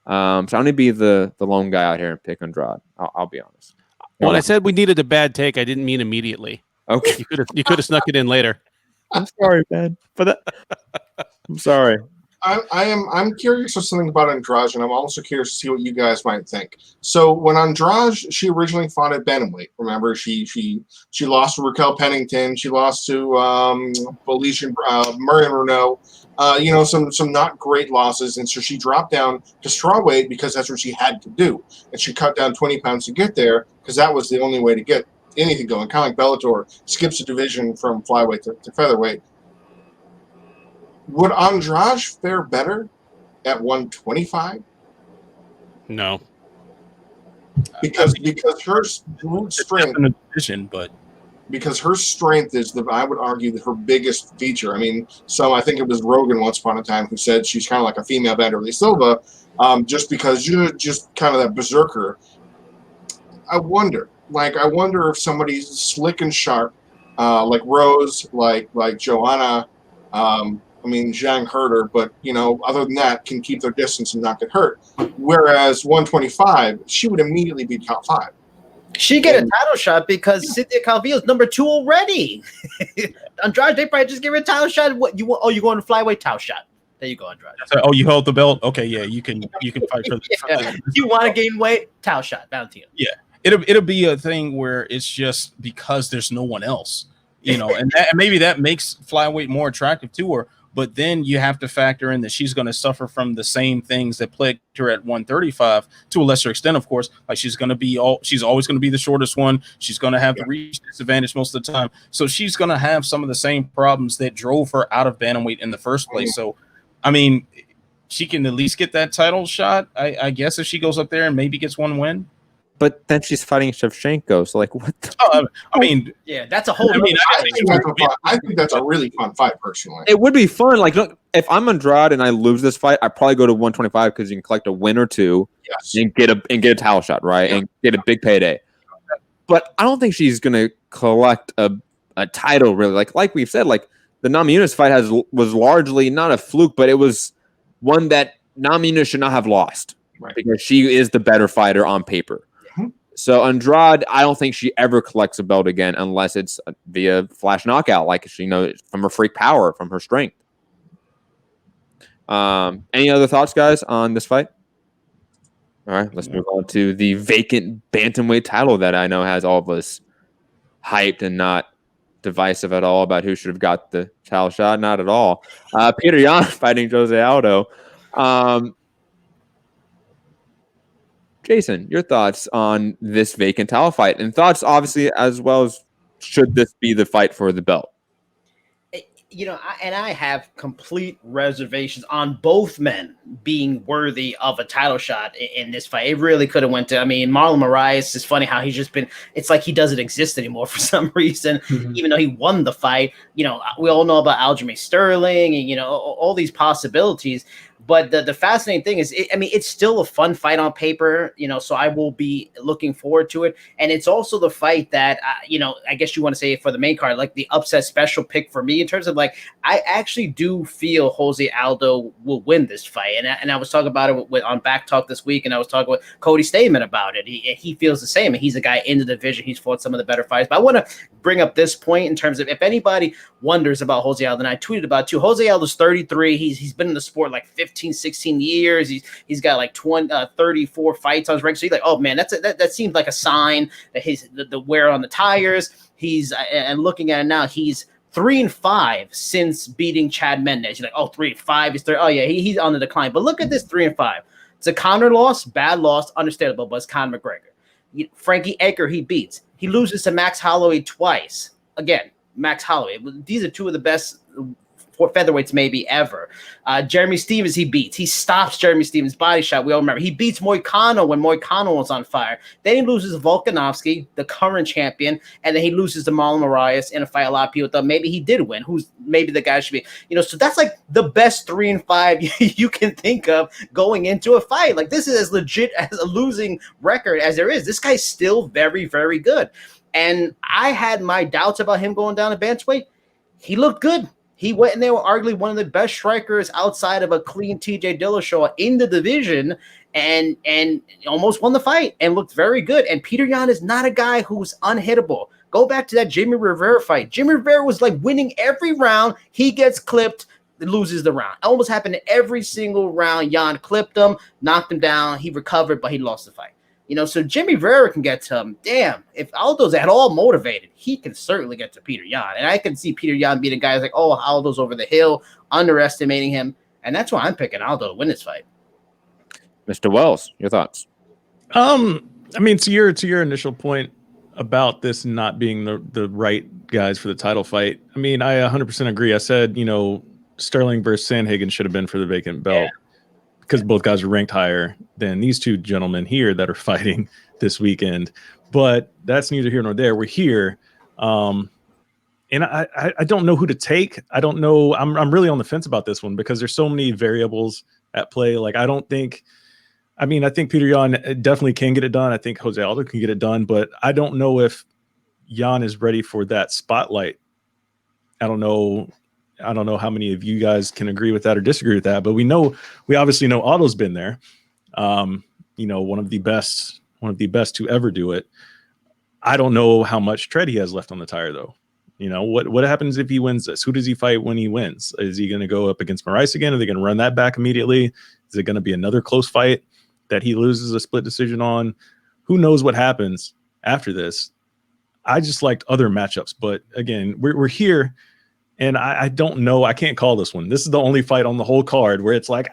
So I'm going to be the lone guy out here and pick Andrade. I'll be honest. When I said we needed a bad take, I didn't mean immediately. Okay. You could have snuck it in later. I'm sorry, man. For that. I'm sorry. I'm curious of something about Andrade, and I'm also curious to see what you guys might think. So when Andrade, she originally fought at bantamweight. Remember, she lost to Raquel Pennington. She lost to Belgian Murray Renault. Some not great losses, and so she dropped down to strawweight because that's what she had to do, and she cut down 20 pounds to get there because that was the only way to get anything going. Kind of like Bellator skips a division from flyweight to featherweight. Would Andrade fare better at 125? No, because her strength in a division, but because her strength is I would argue her biggest feature. I mean, I think it was Rogan once upon a time who said she's kind of like a female Vanderlei Silva, just because you're just kind of that berserker. I wonder if somebody's slick and sharp, like Rose, like Joanna. Zhang hurt her, but other than that, can keep their distance and not get hurt. Whereas 125, she would immediately be top 5. She get a title shot because Cynthia Calvillo is number 2 already. Andrade, they probably just give her a title shot. What you want? Oh, you going to flyweight title shot? There you go, Andrade. Oh, you held the belt? Okay, yeah, you can fight for the You want to gain weight? Title shot, bound to you. Yeah, it'll be a thing where it's just because there's no one else, and maybe that makes flyweight more attractive to her. But then you have to factor in that she's going to suffer from the same things that plagued her at 135 to a lesser extent, of course. Like she's always going to be the shortest one. She's going to have the reach disadvantage most of the time. So she's going to have some of the same problems that drove her out of bantamweight in the first place. So, she can at least get that title shot, I guess, if she goes up there and maybe gets one win. But then she's fighting Shevchenko, so like what? Yeah, that's a whole. I think that's a really fun fight, personally. It would be fun. Like, look, if I'm Andrade and I lose this fight, I probably go to 125 because you can collect a win or two, and get a title shot, right, and get a big payday. But I don't think she's gonna collect a title really. Like we've said, like the Namajunas fight was largely not a fluke, but it was one that Namajunas should not have lost because she is the better fighter on paper. So Andrade, I don't think she ever collects a belt again unless it's via flash knockout, like she knows from her freak power, from her strength. Any other thoughts, guys, on this fight? All right, let's move on to the vacant bantamweight title that I know has all of us hyped and not divisive at all about who should have got the title shot. Not at all. Peter Yan fighting Jose Aldo. Jason, your thoughts on this vacant title fight, and thoughts obviously as well as should this be the fight for the belt? I have complete reservations on both men being worthy of a title shot in this fight. It really could have went to, Marlon Moraes is funny how he's just been, it's like he doesn't exist anymore for some reason, even though he won the fight. We all know about Aljamain Sterling and, all these possibilities. But the fascinating thing is, it's still a fun fight on paper, so I will be looking forward to it. And it's also the fight that, I guess you want to say for the main card, like the upset special pick for me in terms of I actually do feel Jose Aldo will win this fight. And I was talking about it on Back Talk this week, and I was talking with Cody Stamen about it. He feels the same. And he's a guy in the division. He's fought some of the better fights. But I want to bring up this point in terms of if anybody wonders about Jose Aldo, and I tweeted about it too. Jose Aldo's 33. He's been in the sport 16 years. He's got 34 fights on his record. So you're like, oh man, that seems like a sign that the wear on the tires. And looking at it now, he's 3-5 since beating Chad Mendes. You're like, 3-5. He's 3. Oh yeah, he's on the decline. But look at this 3-5. It's a Conor loss, bad loss, understandable, but it's Conor McGregor. Frankie Edgar, he beats. He loses to Max Holloway twice. Again, Max Holloway. These are two of the best featherweights maybe ever. Jeremy Stevens, he beats. He stops Jeremy Stevens' body shot. We all remember. He beats Moicano when Moicano was on fire. Then he loses to Volkanovski, the current champion, and then he loses to Marlon Moraes in a fight a lot of people thought maybe he did win. Who's maybe the guy should be, so that's like the best 3 and 5 you can think of going into a fight. Like, this is as legit as a losing record as there is. This guy's still very, very good. And I had my doubts about him going down to bantamweight. He looked good. He went in there with arguably one of the best strikers outside of a clean TJ Dillashaw in the division and almost won the fight and looked very good. And Peter Yan is not a guy who's unhittable. Go back to that Jimmy Rivera fight. Jimmy Rivera was like winning every round. He gets clipped, loses the round. It almost happened in every single round. Yan clipped him, knocked him down. He recovered, but he lost the fight. So Jimmy Rivera can get to him. Damn, if Aldo's at all motivated, he can certainly get to Peter Yan. And I can see Peter Yan being a guy who's like, oh, Aldo's over the hill, underestimating him. And that's why I'm picking Aldo to win this fight. Mr. Wells, your thoughts? I mean, to your initial point about this not being the right guys for the title fight, I mean, I 100% agree. I said, Sterling versus Sandhagen should have been for the vacant belt. Yeah. Because both guys are ranked higher than these two gentlemen here that are fighting this weekend. But that's neither here nor there. We're here. And I don't know who to take. I don't know. I'm really on the fence about this one because there's so many variables at play. Like, I think Peter Yan definitely can get it done. I think Jose Aldo can get it done. But I don't know if Yan is ready for that spotlight. I don't know how many of you guys can agree with that or disagree with that, but we obviously know Aldo's been there. One of the best to ever do it. I don't know how much tread he has left on the tire though. What happens if he wins this? Who does he fight when he wins? Is he going to go up against Moraes again? Are they going to run that back immediately? Is it going to be another close fight that he loses a split decision on? Who knows what happens after this? I just liked other matchups, but again, we're here. And I don't know. I can't call this one. This is the only fight on the whole card where it's like,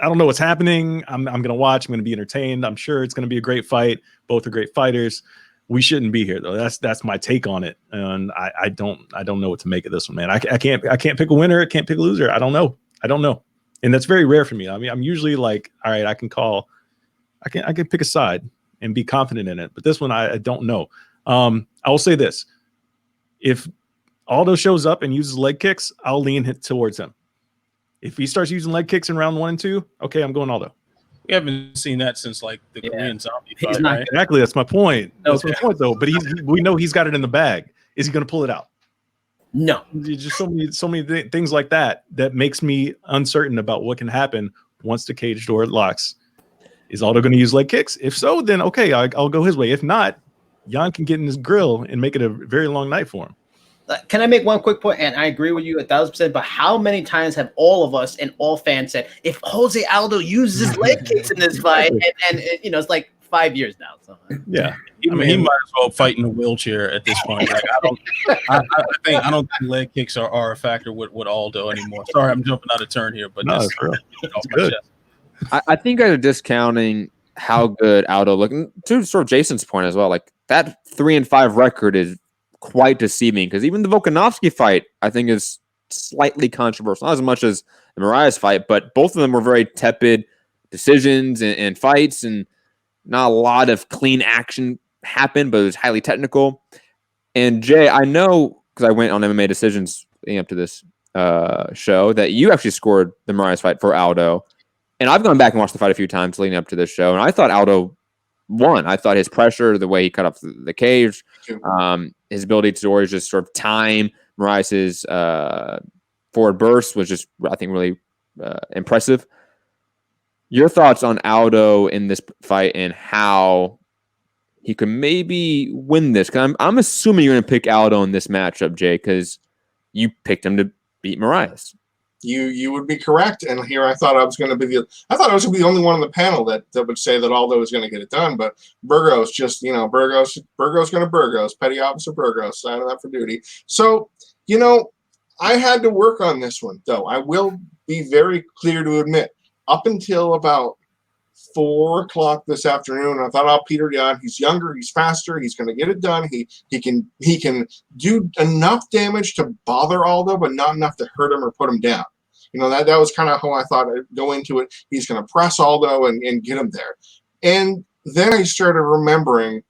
I don't know what's happening. I'm going to watch. I'm going to be entertained. I'm sure it's going to be a great fight. Both are great fighters. We shouldn't be here though. That's my take on it. And I don't know what to make of this one, man. I can't pick a winner. I can't pick a loser. I don't know. And that's very rare for me. I mean, I'm usually like, all right, I can pick a side and be confident in it. But this one, I don't know. I will say this. If Aldo shows up and uses leg kicks, I'll lean towards him. If he starts using leg kicks in round 1 and 2, okay, I'm going Aldo. We haven't seen that since like the Korean Zombie fight, not right? Exactly. That's my point. That's my point, though. But we know he's got it in the bag. Is he going to pull it out? No. There's just so many things like that makes me uncertain about what can happen once the cage door locks. Is Aldo going to use leg kicks? If so, then okay, I'll go his way. If not, Yan can get in his grill and make it a very long night for him. Can I make one quick point? And I agree with you 1,000%. But how many times have all of us and all fans said, if Jose Aldo uses his leg kicks in this fight, and it's like 5 years now. So. Yeah, he might as well fight in a wheelchair at this point. Like, I don't think leg kicks are a factor with Aldo anymore. Sorry, I'm jumping out of turn here, but no, it's real. It's good. I think you guys are discounting how good Aldo looked. To sort of Jason's point as well, like that 3-5 record is quite deceiving because even the Volkanovski fight, I think, is slightly controversial. Not as much as the Moraes fight, but both of them were very tepid decisions and fights, and not a lot of clean action happened, but it was highly technical. And Jay, I know because I went on MMA decisions leading up to this show that you actually scored the Moraes fight for Aldo. And I've gone back and watched the fight a few times leading up to this show, and I thought Aldo won. I thought his pressure, the way he cut off the cage, his ability to always just sort of time Moraes' forward burst was just, I think, really impressive. Your thoughts on Aldo in this fight and how he could maybe win this? Because I'm assuming you're going to pick Aldo in this matchup, Jay, because you picked him to beat Moraes. You would be correct, and here I thought I was going to be the only one on the panel that would say that Aldo was going to get it done, but Burgos just Burgos going to Burgos, Petty Officer Burgos, signing up for duty. So I had to work on this one though. I will be very clear to admit, up until about 4 o'clock this afternoon. And I thought, oh, Peter Yan, he's younger, he's faster, he's going to get it done. He can do enough damage to bother Aldo, but not enough to hurt him or put him down. You know, that was kind of how I thought I'd go into it. He's going to press Aldo and get him there. And then I started remembering,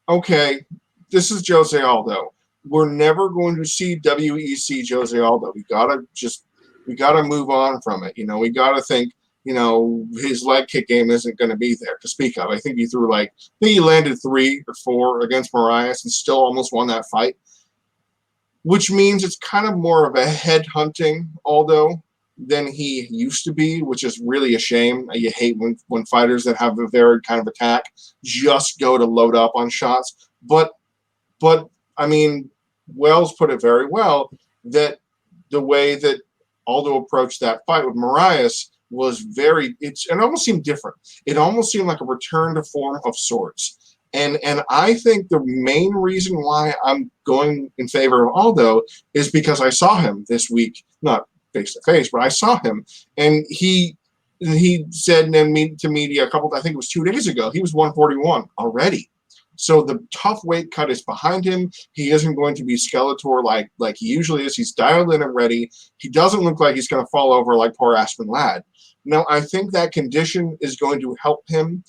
okay, this is Jose Aldo. We're never going to see WEC Jose Aldo. We gotta move on from it. You know, we gotta think, you know, his leg kick game isn't going to be there to speak of. I think he landed 3 or 4 against Marias and still almost won that fight, which means it's kind of more of a head hunting Aldo than he used to be, which is really a shame. You hate when fighters that have a very kind of attack just go to load up on shots. But I mean, Wells put it very well that the way that Aldo approached that fight with Marias was it almost seemed different. It almost seemed like a return to form of sorts. And I think the main reason why I'm going in favor of Aldo is because I saw him this week, not face to face, but I saw him, and he said to media I think it was 2 days ago, he was 141 already. So the tough weight cut is behind him. He isn't going to be Skeletor like he usually is. He's dialed in and ready. He doesn't look like he's going to fall over like poor Aspen Ladd. No, I think that condition is going to help him.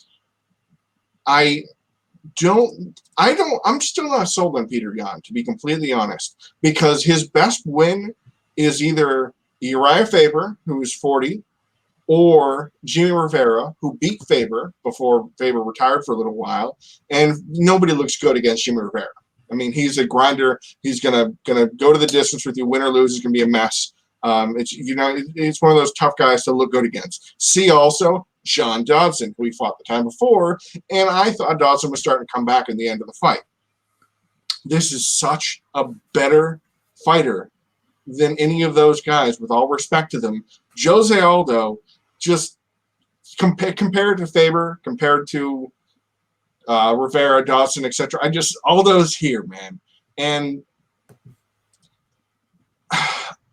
I'm still not sold on Peter Yan, to be completely honest, because his best win is either Uriah Faber, who is 40, or Jimmy Rivera, who beat Faber before Faber retired for a little while, and nobody looks good against Jimmy Rivera. I mean, he's a grinder. He's gonna go to the distance with you. Win or lose, it's gonna be a mess. It's one of those tough guys to look good against. See also John Dodson, who he fought the time before, and I thought Dodson was starting to come back in the end of the fight. This is such a better fighter than any of those guys, with all respect to them. Jose Aldo, just compared to Faber, compared to Rivera, Dawson, etc. Aldo's here, man. And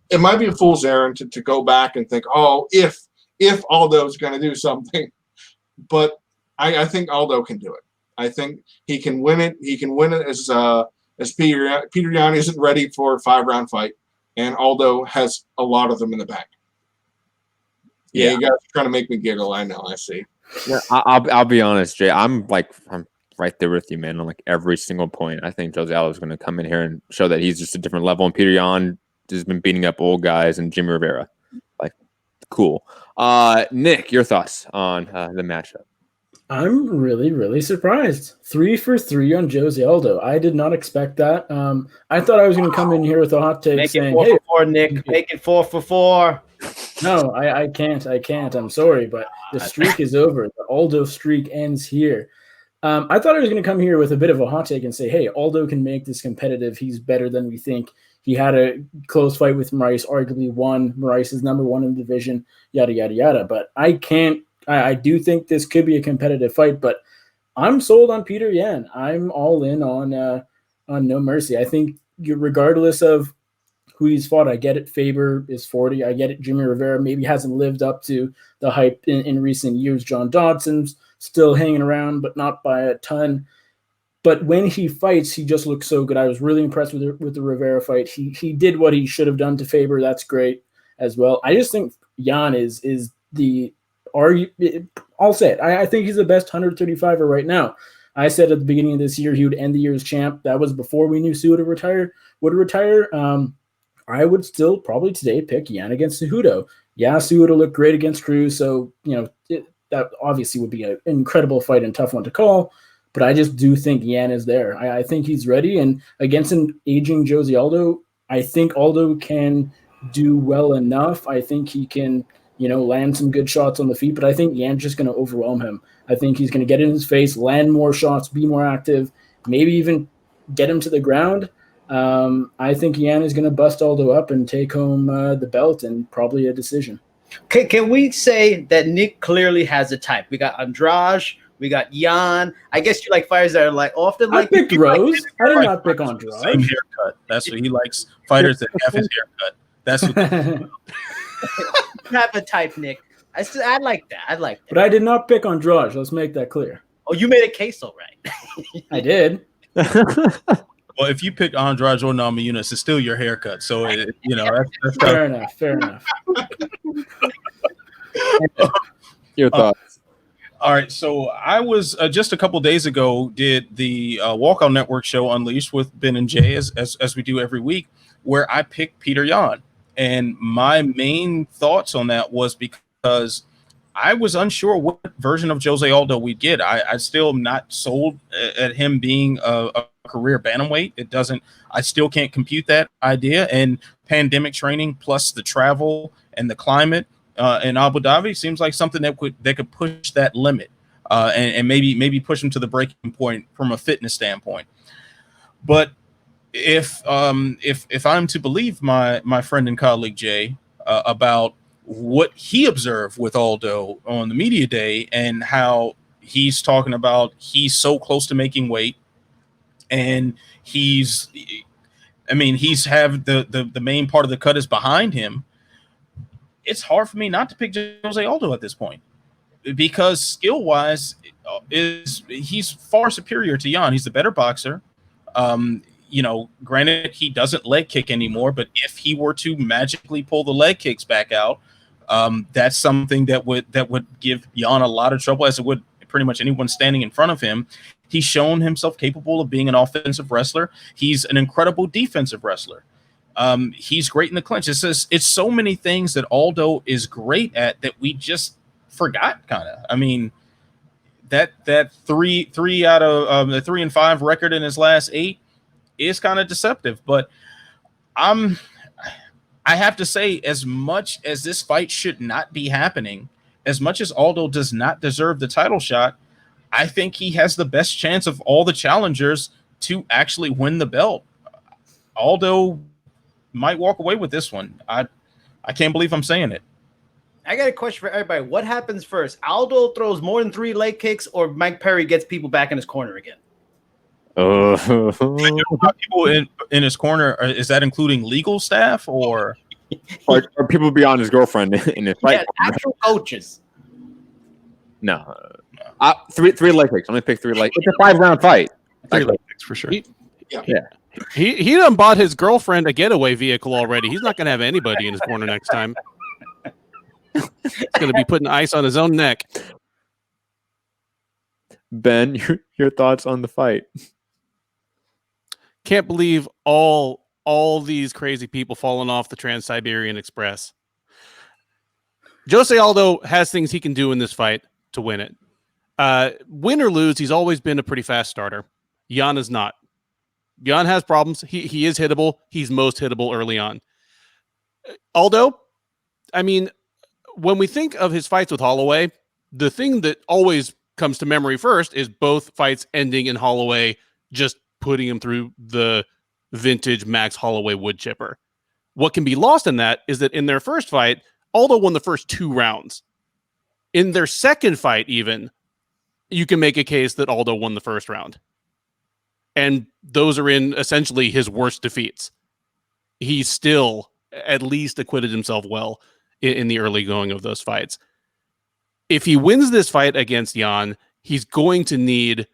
it might be a fool's errand to go back and think, oh, if Aldo's going to do something. But I think Aldo can do it. I think he can win it. He can win it as Peter Yan isn't ready for a 5-round fight, and Aldo has a lot of them in the bank. Yeah, you guys are trying to make me giggle. I know. I see. Yeah, I'll be honest, Jay. I'm right there with you, man. On like every single point. I think Jose Aldo is going to come in here and show that he's just a different level. And Peter Yan has been beating up old guys and Jimmy Rivera. Like, cool. Nick, your thoughts on the matchup? I'm really, really surprised. 3 for 3 on Jose Aldo. I did not expect that. I thought I was going to come in here with a hot take saying, "Make it 4 for 4, Nick. Make it 4 for 4." No, I can't. I'm sorry, but the streak is over. The Aldo streak ends here. I thought I was going to come here with a bit of a hot take and say, hey, Aldo can make this competitive. He's better than we think. He had a close fight with Maurice, arguably won. Maurice is number 1 in the division, yada, yada, yada. But I do think this could be a competitive fight, but I'm sold on Peter Yan. I'm all in on No Mercy. I think regardless of who he's fought, I get it. Faber is 40. I get it. Jimmy Rivera maybe hasn't lived up to the hype in recent years. John Dodson's still hanging around, but not by a ton. But when he fights, he just looks so good. I was really impressed with the Rivera fight. He did what he should have done to Faber. That's great as well. I just think Yan is the I'll say it. I think he's the best 135er right now. I said at the beginning of this year he would end the year as champ. That was before we knew Cejudo would retire. I would still probably today pick Yan against Cejudo. Yeah, Cejudo looked great against Cruz, so that obviously would be an incredible fight and tough one to call. But I just do think Yan is there. I think he's ready, and against an aging Jose Aldo, I think Aldo can do well enough. I think he can land some good shots on the feet, but I think Yan's just going to overwhelm him. I think he's going to get in his face, land more shots, be more active, maybe even get him to the ground. I think Yan is going to bust Aldo up and take home the belt and probably a decision. Can we say that Nick clearly has a type? We got Andrade, we got Yan. I guess you like fighters that are like often I picked Rose. I did not pick Andrade. Same haircut. That's what he likes. Fighters that have his haircut. That's what you have a type, Nick. I like that. I like that. But I did not pick Andrade. Let's make that clear. Oh, you made a case all right. I did. Well, if you pick Andrade or Namajunas, it's still your haircut. So, that's fair enough. Fair enough. Your thoughts? All right. So I was just a couple days ago did the Walkout Network show Unleashed with Ben and Jay as we do every week, where I picked Peter Yan. And my main thoughts on that was because I was unsure what version of Jose Aldo we'd get. I still am not sold at him being a career bantamweight. I still can't compute that idea. And pandemic training plus the travel and the climate in Abu Dhabi seems like something that could push that limit and maybe push him to the breaking point from a fitness standpoint. But if I'm to believe my friend and colleague Jay about what he observed with Aldo on the media day and how he's talking about he's so close to making weight, and he's have the main part of the cut is behind him. It's hard for me not to pick Jose Aldo at this point because skill wise he's far superior to Yan. He's the better boxer. Granted, he doesn't leg kick anymore, but if he were to magically pull the leg kicks back out, that's something that would give Yan a lot of trouble, as it would pretty much anyone standing in front of him. He's shown himself capable of being an offensive wrestler. He's an incredible defensive wrestler. He's great in the clinch. It's so many things that Aldo is great at that we just forgot, kind of. I mean, that three out of the 3-5 record in his last 8 is kind of deceptive. But I have to say, as much as this fight should not be happening, as much as Aldo does not deserve the title shot, I think he has the best chance of all the challengers to actually win the belt. Aldo might walk away with this one. I can't believe I'm saying it. I got a question for everybody. What happens first? Aldo throws more than 3 leg kicks, or Mike Perry gets people back in his corner again? People in his corner, is that including legal staff or people beyond his girlfriend in his fight? Yeah, actual coaches. No. Three leg kicks. I'm gonna pick 3 leg. It's a 5-round fight. 3 leg kicks for sure. He done bought his girlfriend a getaway vehicle already. He's not gonna have anybody in his corner next time. He's gonna be putting ice on his own neck. Ben, your thoughts on the fight? Can't believe all these crazy people falling off the Trans-Siberian Express. Jose Aldo has things he can do in this fight to win it. Win or lose, he's always been a pretty fast starter. Yan is not. Yan has problems. He is hittable. He's most hittable early on. Aldo, I mean, when we think of his fights with Holloway, the thing that always comes to memory first is both fights ending in Holloway just putting him through the vintage Max Holloway wood chipper. What can be lost in that is that in their first fight, Aldo won the first 2 rounds. In their second fight, even, you can make a case that Aldo won the first round. And those are in essentially his worst defeats. He still at least acquitted himself well in the early going of those fights. If he wins this fight against Yan, he's going to need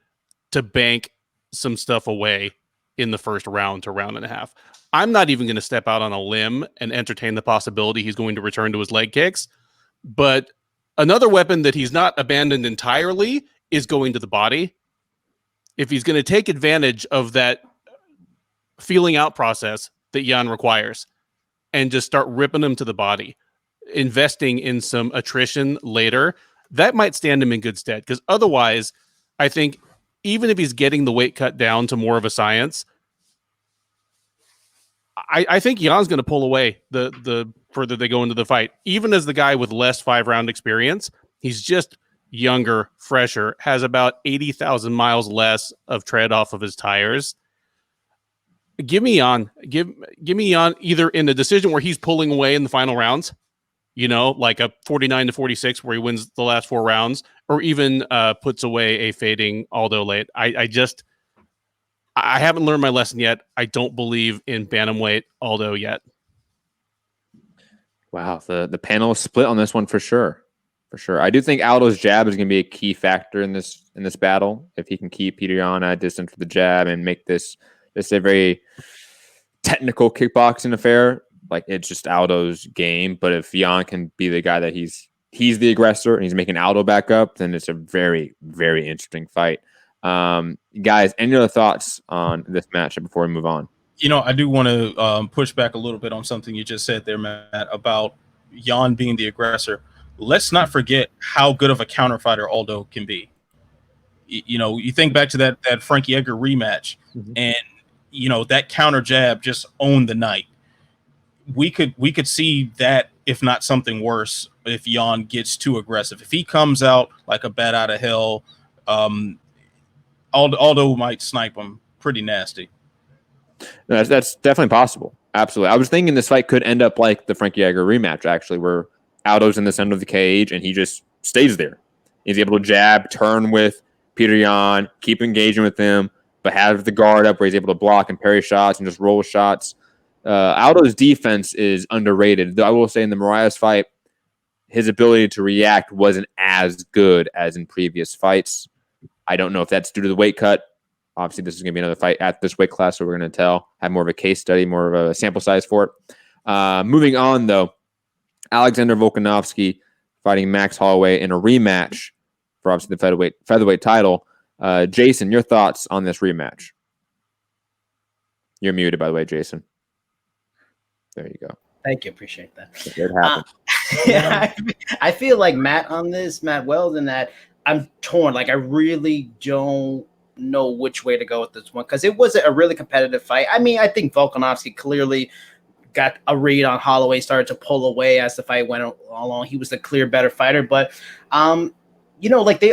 to bank some stuff away in the first round to round and a half. I'm not even going to step out on a limb and entertain the possibility he's going to return to his leg kicks. But another weapon that he's not abandoned entirely is going to the body. If he's going to take advantage of that feeling out process that Yan requires and just start ripping him to the body, investing in some attrition later, that might stand him in good stead. Because otherwise, I think even if he's getting the weight cut down to more of a science, I think Jan's going to pull away the further they go into the fight. Even as the guy with less 5-round experience, he's just younger, fresher, has about 80,000 miles less of tread off of his tires. Give me Yan. Give me Yan either in a decision where he's pulling away in the final rounds, like a 49-46 where he wins the last 4 rounds, or even puts away a fading Aldo late. I haven't learned my lesson yet. I don't believe in bantamweight Aldo yet. Wow, the panel is split on this one for sure. For sure. I do think Aldo's jab is going to be a key factor in this battle. If he can keep Peter Yan at distance with the jab and make this a very technical kickboxing affair, like it's just Aldo's game. But if Yan can be the guy that he's the aggressor and he's making Aldo back up, then it's a very, very interesting fight. Guys, any other thoughts on this matchup before we move on? You know, I do want to push back a little bit on something you just said there, Matt, about Yan being the aggressor. Let's not forget how good of a counterfighter Aldo can be. You know, you think back to that Frankie Edgar rematch, and you know that counter jab just owned the night. We could see that, if not something worse, if Yan gets too aggressive. If he comes out like a bat out of hell, Aldo might snipe him pretty nasty. That's definitely possible. Absolutely. I was thinking this fight could end up like the Frankie Edgar rematch, actually, where Aldo's in the center of the cage and he just stays there. He's able to jab, turn with Peter Yan, keep engaging with him, but have the guard up where he's able to block and parry shots and just roll shots. Aldo's defense is underrated. Though I will say in the Moraes fight, his ability to react wasn't as good as in previous fights. I don't know if that's due to the weight cut. Obviously, this is going to be another fight at this weight class, so we're going to have more of a case study, more of a sample size for it. Moving on, though, Alexander Volkanovski fighting Max Holloway in a rematch for obviously the featherweight title. Jason, your thoughts on this rematch? You're muted, by the way, Jason. There you go. Thank you. Appreciate that. It happened. Yeah, I feel like Matt Wells, in that I'm torn. Like, I really don't know which way to go with this one because it was a really competitive fight. I mean, I think Volkanovski clearly got a read on Holloway, started to pull away as the fight went along. He was the clear better fighter, but you know, like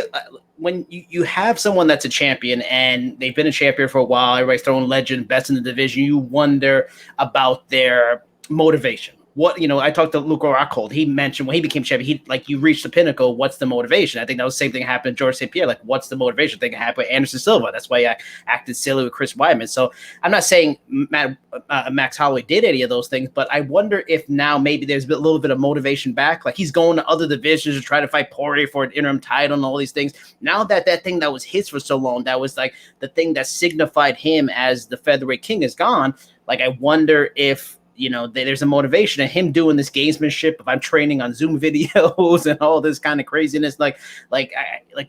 when you have someone that's a champion and they've been a champion for a while, everybody's throwing legend, best in the division, you wonder about their motivation. What, you know, I talked to Luke Rockhold. He mentioned when he became champion, you reached the pinnacle. What's the motivation? I think that was the same thing happened to George St. Pierre. Like, what's the motivation? I think it happened with Anderson Silva. That's why I acted silly with Chris Weidman. So I'm not saying Max Holloway did any of those things, but I wonder if now maybe there's a little bit of motivation back. Like, he's going to other divisions to try to fight Poirier for an interim title and all these things. Now that thing that was his for so long, that was like the thing that signified him as the featherweight king is gone. Like, I wonder if, you know, there's a motivation of him doing this gamesmanship. If I'm training on Zoom videos and all this kind of craziness, like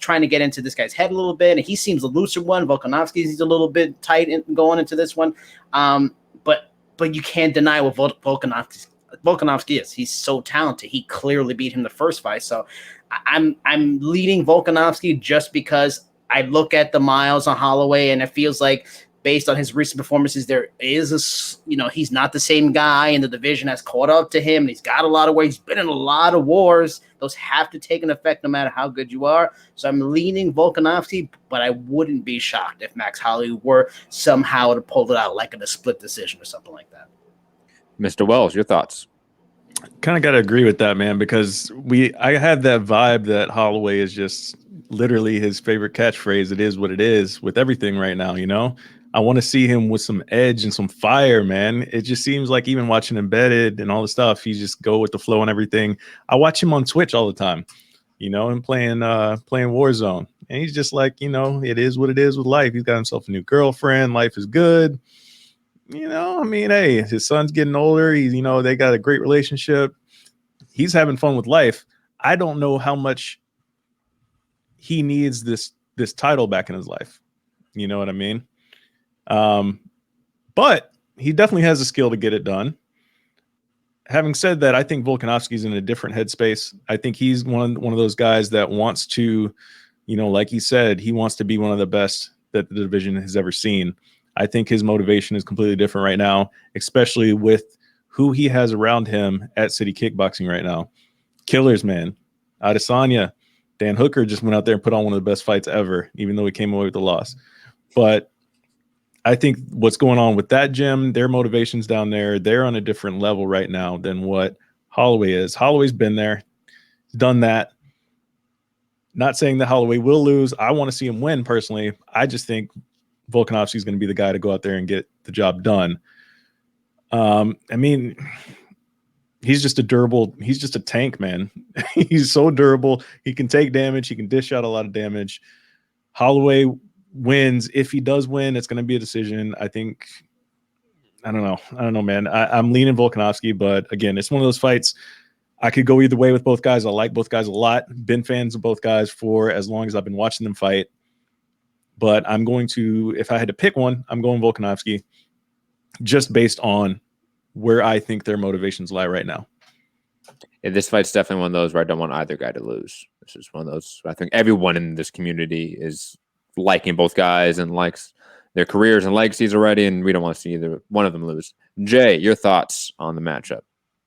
trying to get into this guy's head a little bit. And he seems a looser one. Volkanovski's a little bit tight going into this one. But you can't deny what Volkanovski is. He's so talented. He clearly beat him the first fight. So I'm leading Volkanovski just because I look at the miles on Holloway and it feels like, based on his recent performances, there is he's not the same guy, and the division has caught up to him, and he's got a lot of weight. He's been in a lot of wars. Those have to take an effect no matter how good you are. So I'm leaning Volkanovski, but I wouldn't be shocked if Max Holloway were somehow to pull it out, like in a split decision or something like that. Mr. Wells, your thoughts? Kind of got to agree with that, man, because I had that vibe that Holloway is just literally his favorite catchphrase. It is what it is with everything right now, you know? I want to see him with some edge and some fire, man. It just seems like even watching Embedded and all the stuff, he just go with the flow and everything. I watch him on Twitch all the time, you know, and playing Warzone. And he's just like, you know, it is what it is with life. He's got himself a new girlfriend. Life is good. You know, I mean, hey, his son's getting older. He's, you know, they got a great relationship. He's having fun with life. I don't know how much he needs this title back in his life. You know what I mean? But he definitely has the skill to get it done. Having said that, I think Volkanovski's in a different headspace. I think he's one of those guys that wants to, you know, like he said, he wants to be one of the best that the division has ever seen. I think his motivation is completely different right now, especially with who he has around him at City Kickboxing right now. Killers, man. Adesanya. Dan Hooker just went out there and put on one of the best fights ever, even though he came away with the loss. But I think what's going on with that gym, their motivations down there, they're on a different level right now than what Holloway is. Holloway's been there, done that. Not saying that Holloway will lose. I want to see him win personally. I just think Volkanovski is going to be the guy to go out there and get the job done. I mean, he's just a tank, man. He's so durable. He can take damage. He can dish out a lot of damage. Holloway wins. If he does win, it's going to be a decision. I think, I don't know, man. I'm leaning Volkanovski, but again, it's one of those fights. I could go either way with both guys. I like both guys a lot. Been fans of both guys for as long as I've been watching them fight. But I'm going to, if I had to pick one, I'm going Volkanovski just based on where I think their motivations lie right now. Yeah, this fight's definitely one of those where I don't want either guy to lose. This is one of those. I think everyone in this community is liking both guys and likes their careers and legacies already, and we don't want to see either one of them lose. Jay, your thoughts on the matchup?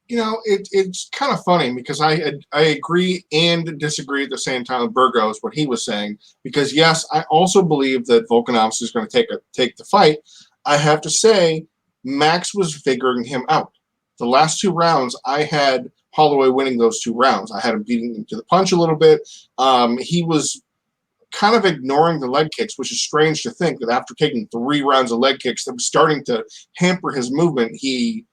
You know, it's kind of funny because I agree and disagree at the same time with Burgos, what he was saying, because yes, I also believe that Volkanovski is going to take the fight. I have to say, Max was figuring him out. The last 2 rounds, I had Holloway winning those 2 rounds. I had him beating him to the punch a little bit. He was kind of ignoring the leg kicks, which is strange to think that after taking 3 rounds of leg kicks that was starting to hamper his movement, he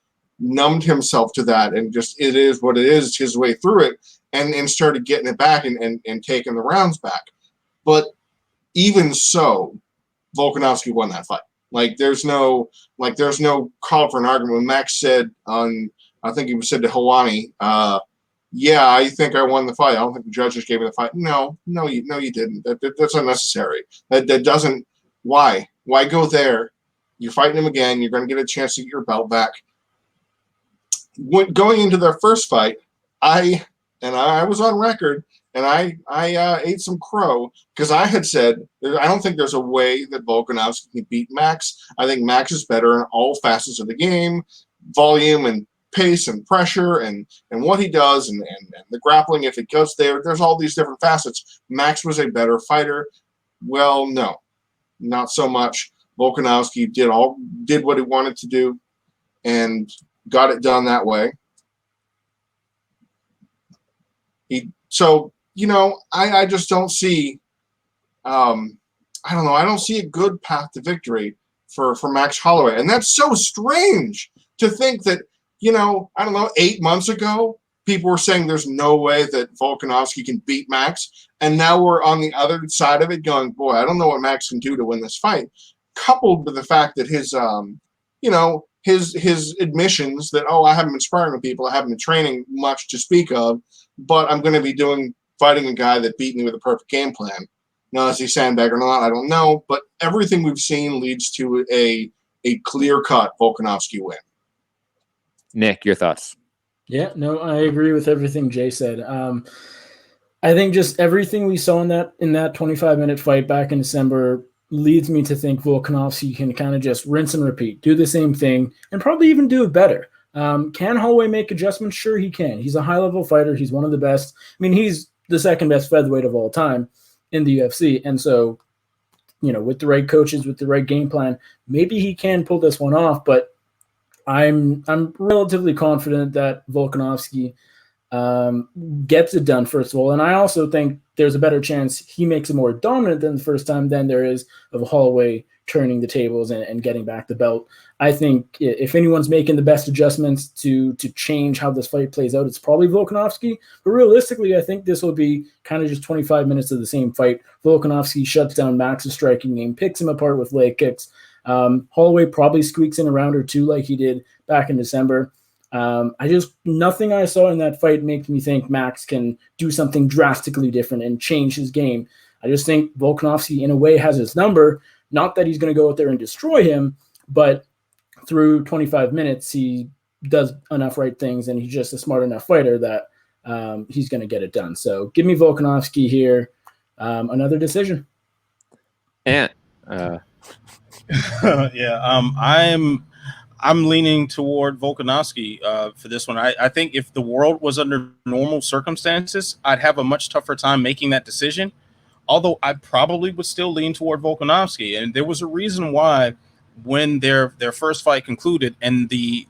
numbed himself to that and just, it is what it is, his way through it, and started getting it back and taking the rounds back. But even so, Volkanovski won that fight. Like there's no call for an argument. When Max said on, I think he said to Helwani, yeah, I think I won the fight. I don't think the judges gave me the fight. No, you didn't. That's unnecessary. That doesn't. Why go there? You're fighting him again. You're going to get a chance to get your belt back. Going into their first fight, I was on record, and I ate some crow because I had said I don't think there's a way that Volkanovski can beat Max. I think Max is better in all facets of the game, volume and pace and pressure and what he does and the grappling. If it goes there's all these different facets. Max was a better fighter. Well, no, not so much. Volkanovski did what he wanted to do and got it done that way. I just don't see I don't see a good path to victory for Max Holloway. And that's so strange to think that, 8 months ago, people were saying there's no way that Volkanovski can beat Max. And now we're on the other side of it going, boy, I don't know what Max can do to win this fight. Coupled with the fact that his admissions that, I haven't been sparring with people, I haven't been training much to speak of, but I'm going to be fighting a guy that beat me with a perfect game plan. Now, is he sandbag or not? I don't know, but everything we've seen leads to a clear-cut Volkanovski win. Nick, your thoughts? Yeah, no, I agree with everything Jay said. I think just everything we saw in that 25-minute fight back in December leads me to think Volkanovski can kind of just rinse and repeat, do the same thing, and probably even do it better. Can Holloway make adjustments? Sure, he can. He's a high-level fighter. He's one of the best. I mean, he's the second best featherweight of all time in the UFC. And so, with the right coaches, with the right game plan, maybe he can pull this one off. But I'm relatively confident that Volkanovski gets it done, first of all. And I also think there's a better chance he makes it more dominant than the first time than there is of Holloway turning the tables and getting back the belt. I think if anyone's making the best adjustments to change how this fight plays out, it's probably Volkanovski. But realistically, I think this will be kind of just 25 minutes of the same fight. Volkanovski shuts down Max's striking game, picks him apart with leg kicks. Holloway probably squeaks in a round or two like he did back in December. Nothing I saw in that fight makes me think Max can do something drastically different and change his game. I just think Volkanovski, in a way, has his number. Not that he's going to go out there and destroy him, but through 25 minutes, he does enough right things, and he's just a smart enough fighter that he's going to get it done. So give me Volkanovski here. Another decision. And I'm leaning toward Volkanovski for this one. I think if the world was under normal circumstances, I'd have a much tougher time making that decision. Although I probably would still lean toward Volkanovski, and there was a reason why when their first fight concluded and the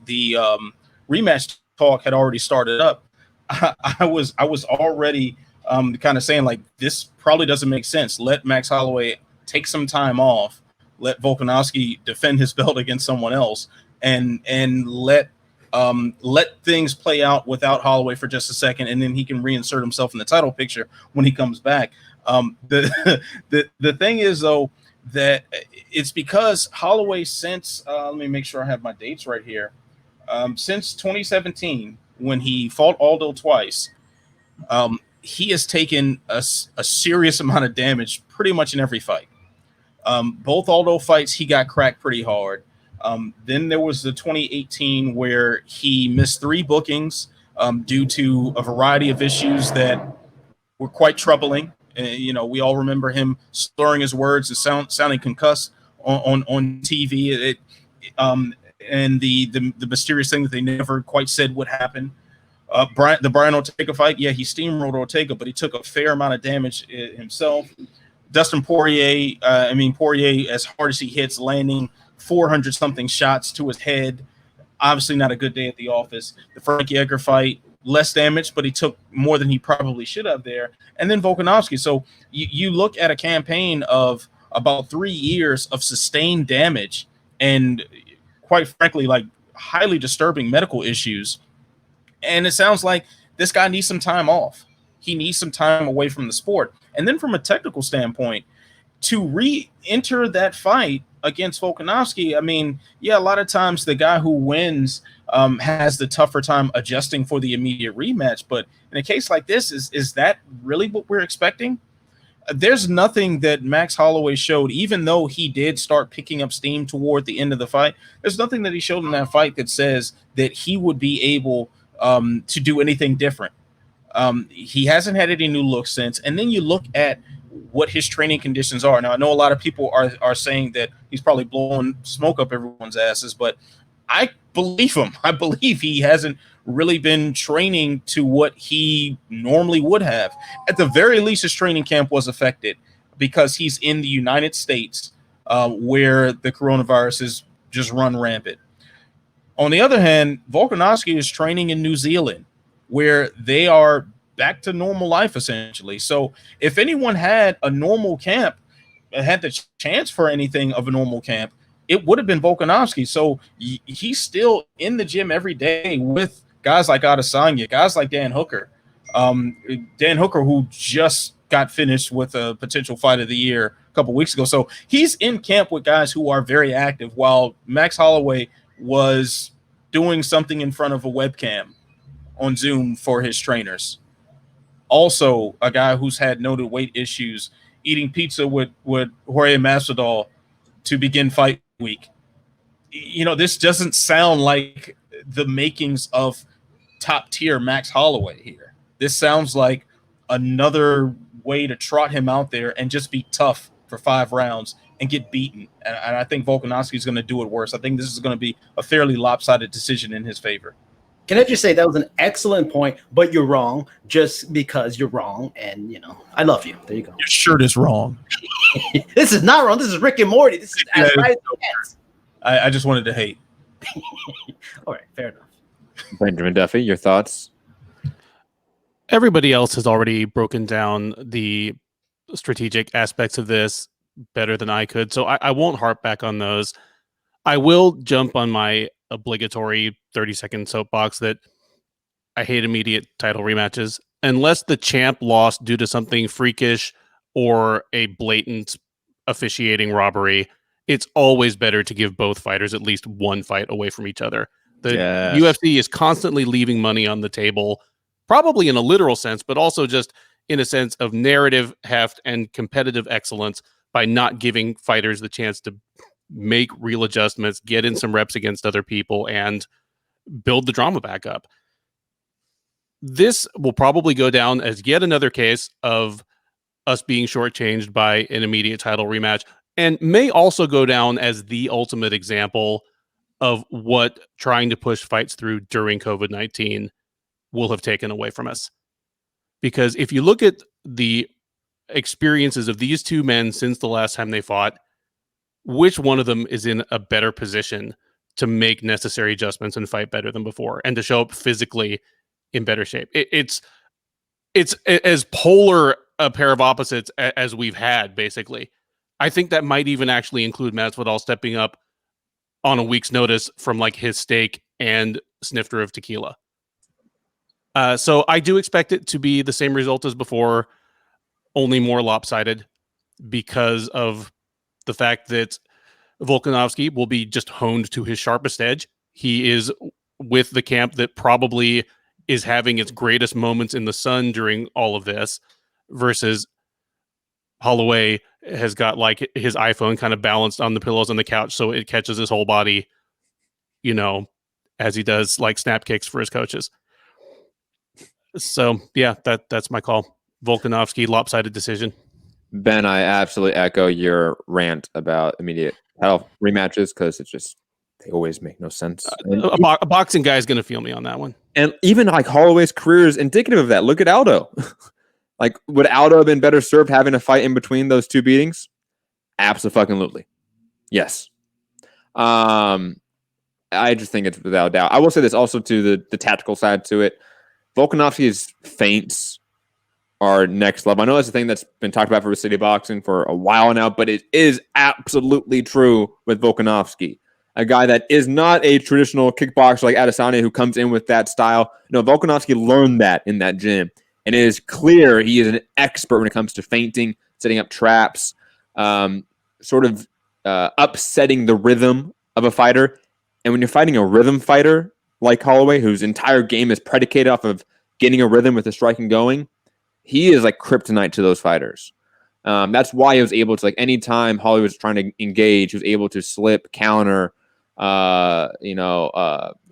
rematch talk had already started up, I was already kind of saying, like, this probably doesn't make sense. Let Max Holloway take some time off. Let Volkanovski defend his belt against someone else, and let let things play out without Holloway for just a second, and then he can reinsert himself in the title picture when he comes back. The thing is, though, that it's because Holloway since let me make sure I have my dates right here. Since 2017, when he fought Aldo twice, he has taken a serious amount of damage pretty much in every fight. Both Aldo fights, he got cracked pretty hard. Then there was the 2018 where he missed 3 bookings due to a variety of issues that were quite troubling. We all remember him slurring his words and sounding concussed on TV. And the mysterious thing that they never quite said what happened. The Brian Ortega fight, yeah, he steamrolled Ortega, but he took a fair amount of damage himself. Dustin Poirier, Poirier, as hard as he hits, landing 400-something shots to his head. Obviously not a good day at the office. The Frankie Edgar fight, less damage, but he took more than he probably should have there. And then Volkanovski. So you look at a campaign of about 3 years of sustained damage and, quite frankly, like highly disturbing medical issues. And it sounds like this guy needs some time off. He needs some time away from the sport. And then from a technical standpoint, to re-enter that fight against Volkanovski, a lot of times the guy who wins has the tougher time adjusting for the immediate rematch. But in a case like this, is that really what we're expecting? There's nothing that Max Holloway showed, even though he did start picking up steam toward the end of the fight. There's nothing that he showed in that fight that says that he would be able to do anything different. He hasn't had any new looks since. And then you look at what his training conditions are. Now, I know a lot of people are saying that he's probably blowing smoke up everyone's asses, but I believe him. I believe he hasn't really been training to what he normally would have. At the very least, his training camp was affected because he's in the United States where the coronavirus is just run rampant. On the other hand, Volkanovski is training in New Zealand where they are back to normal life, essentially. So if anyone had a normal camp, had the chance for anything of a normal camp, it would have been Volkanovski. So he's still in the gym every day with guys like Adesanya, guys like Dan Hooker. Dan Hooker, who just got finished with a potential fight of the year a couple weeks ago. So he's in camp with guys who are very active, while Max Holloway was doing something in front of a webcam on Zoom for his trainers. Also, a guy who's had noted weight issues, eating pizza with Jorge Masvidal to begin fight week. This doesn't sound like the makings of top tier Max Holloway here. This sounds like another way to trot him out there and just be tough for 5 rounds and get beaten. And I think Volkanovski is going to do it worse. I think this is going to be a fairly lopsided decision in his favor. Can I just say that was an excellent point, but you're wrong just because you're wrong. And, I love you. There you go. Your shirt is wrong. This is not wrong. This is Rick and Morty. This is as right as it gets. I just wanted to hate. All right. Fair enough. Benjamin Duffy, your thoughts? Everybody else has already broken down the strategic aspects of this better than I could, so I won't harp back on those. I will jump on my obligatory 30-second soapbox that I hate immediate title rematches unless the champ lost due to something freakish or a blatant officiating robbery. It's always better to give both fighters at least one fight away from each other. The UFC is constantly leaving money on the table, probably in a literal sense, but also just in a sense of narrative heft and competitive excellence by not giving fighters the chance to make real adjustments, get in some reps against other people, and build the drama back up. This will probably go down as yet another case of us being shortchanged by an immediate title rematch, and may also go down as the ultimate example of what trying to push fights through during COVID-19 will have taken away from us. Because if you look at the experiences of these two men since the last time they fought, which one of them is in a better position to make necessary adjustments and fight better than before and to show up physically in better shape? It's as polar a pair of opposites as we've had, basically. I think that might even actually include Masvidal stepping up on a week's notice from like his stake and snifter of tequila. So I do expect it to be the same result as before, only more lopsided, because of the fact that Volkanovski will be just honed to his sharpest edge. He is with the camp that probably is having its greatest moments in the sun during all of this, versus Holloway has got like his iPhone kind of balanced on the pillows on the couch so it catches his whole body, as he does like snap kicks for his coaches. So yeah, that's my call. Volkanovski, lopsided decision. Ben, I absolutely echo your rant about immediate title rematches because it's just they always make no sense. A boxing guy is going to feel me on that one. And even like Holloway's career is indicative of that. Look at Aldo. Like, would Aldo have been better served having a fight in between those two beatings? Absolutely. Yes. I just think it's without doubt. I will say this also to the tactical side to it. Volkanovski's feints are next level. I know that's a thing that's been talked about for city boxing for a while now, but it is absolutely true with Volkanovski. A guy that is not a traditional kickboxer like Adesanya who comes in with that style. No, Volkanovski learned that in that gym. And it is clear he is an expert when it comes to feinting, setting up traps, upsetting the rhythm of a fighter. And when you're fighting a rhythm fighter like Holloway, whose entire game is predicated off of getting a rhythm with the striking going, he is like kryptonite to those fighters. That's why he was able to, like, anytime Holloway was trying to engage, he was able to slip, counter,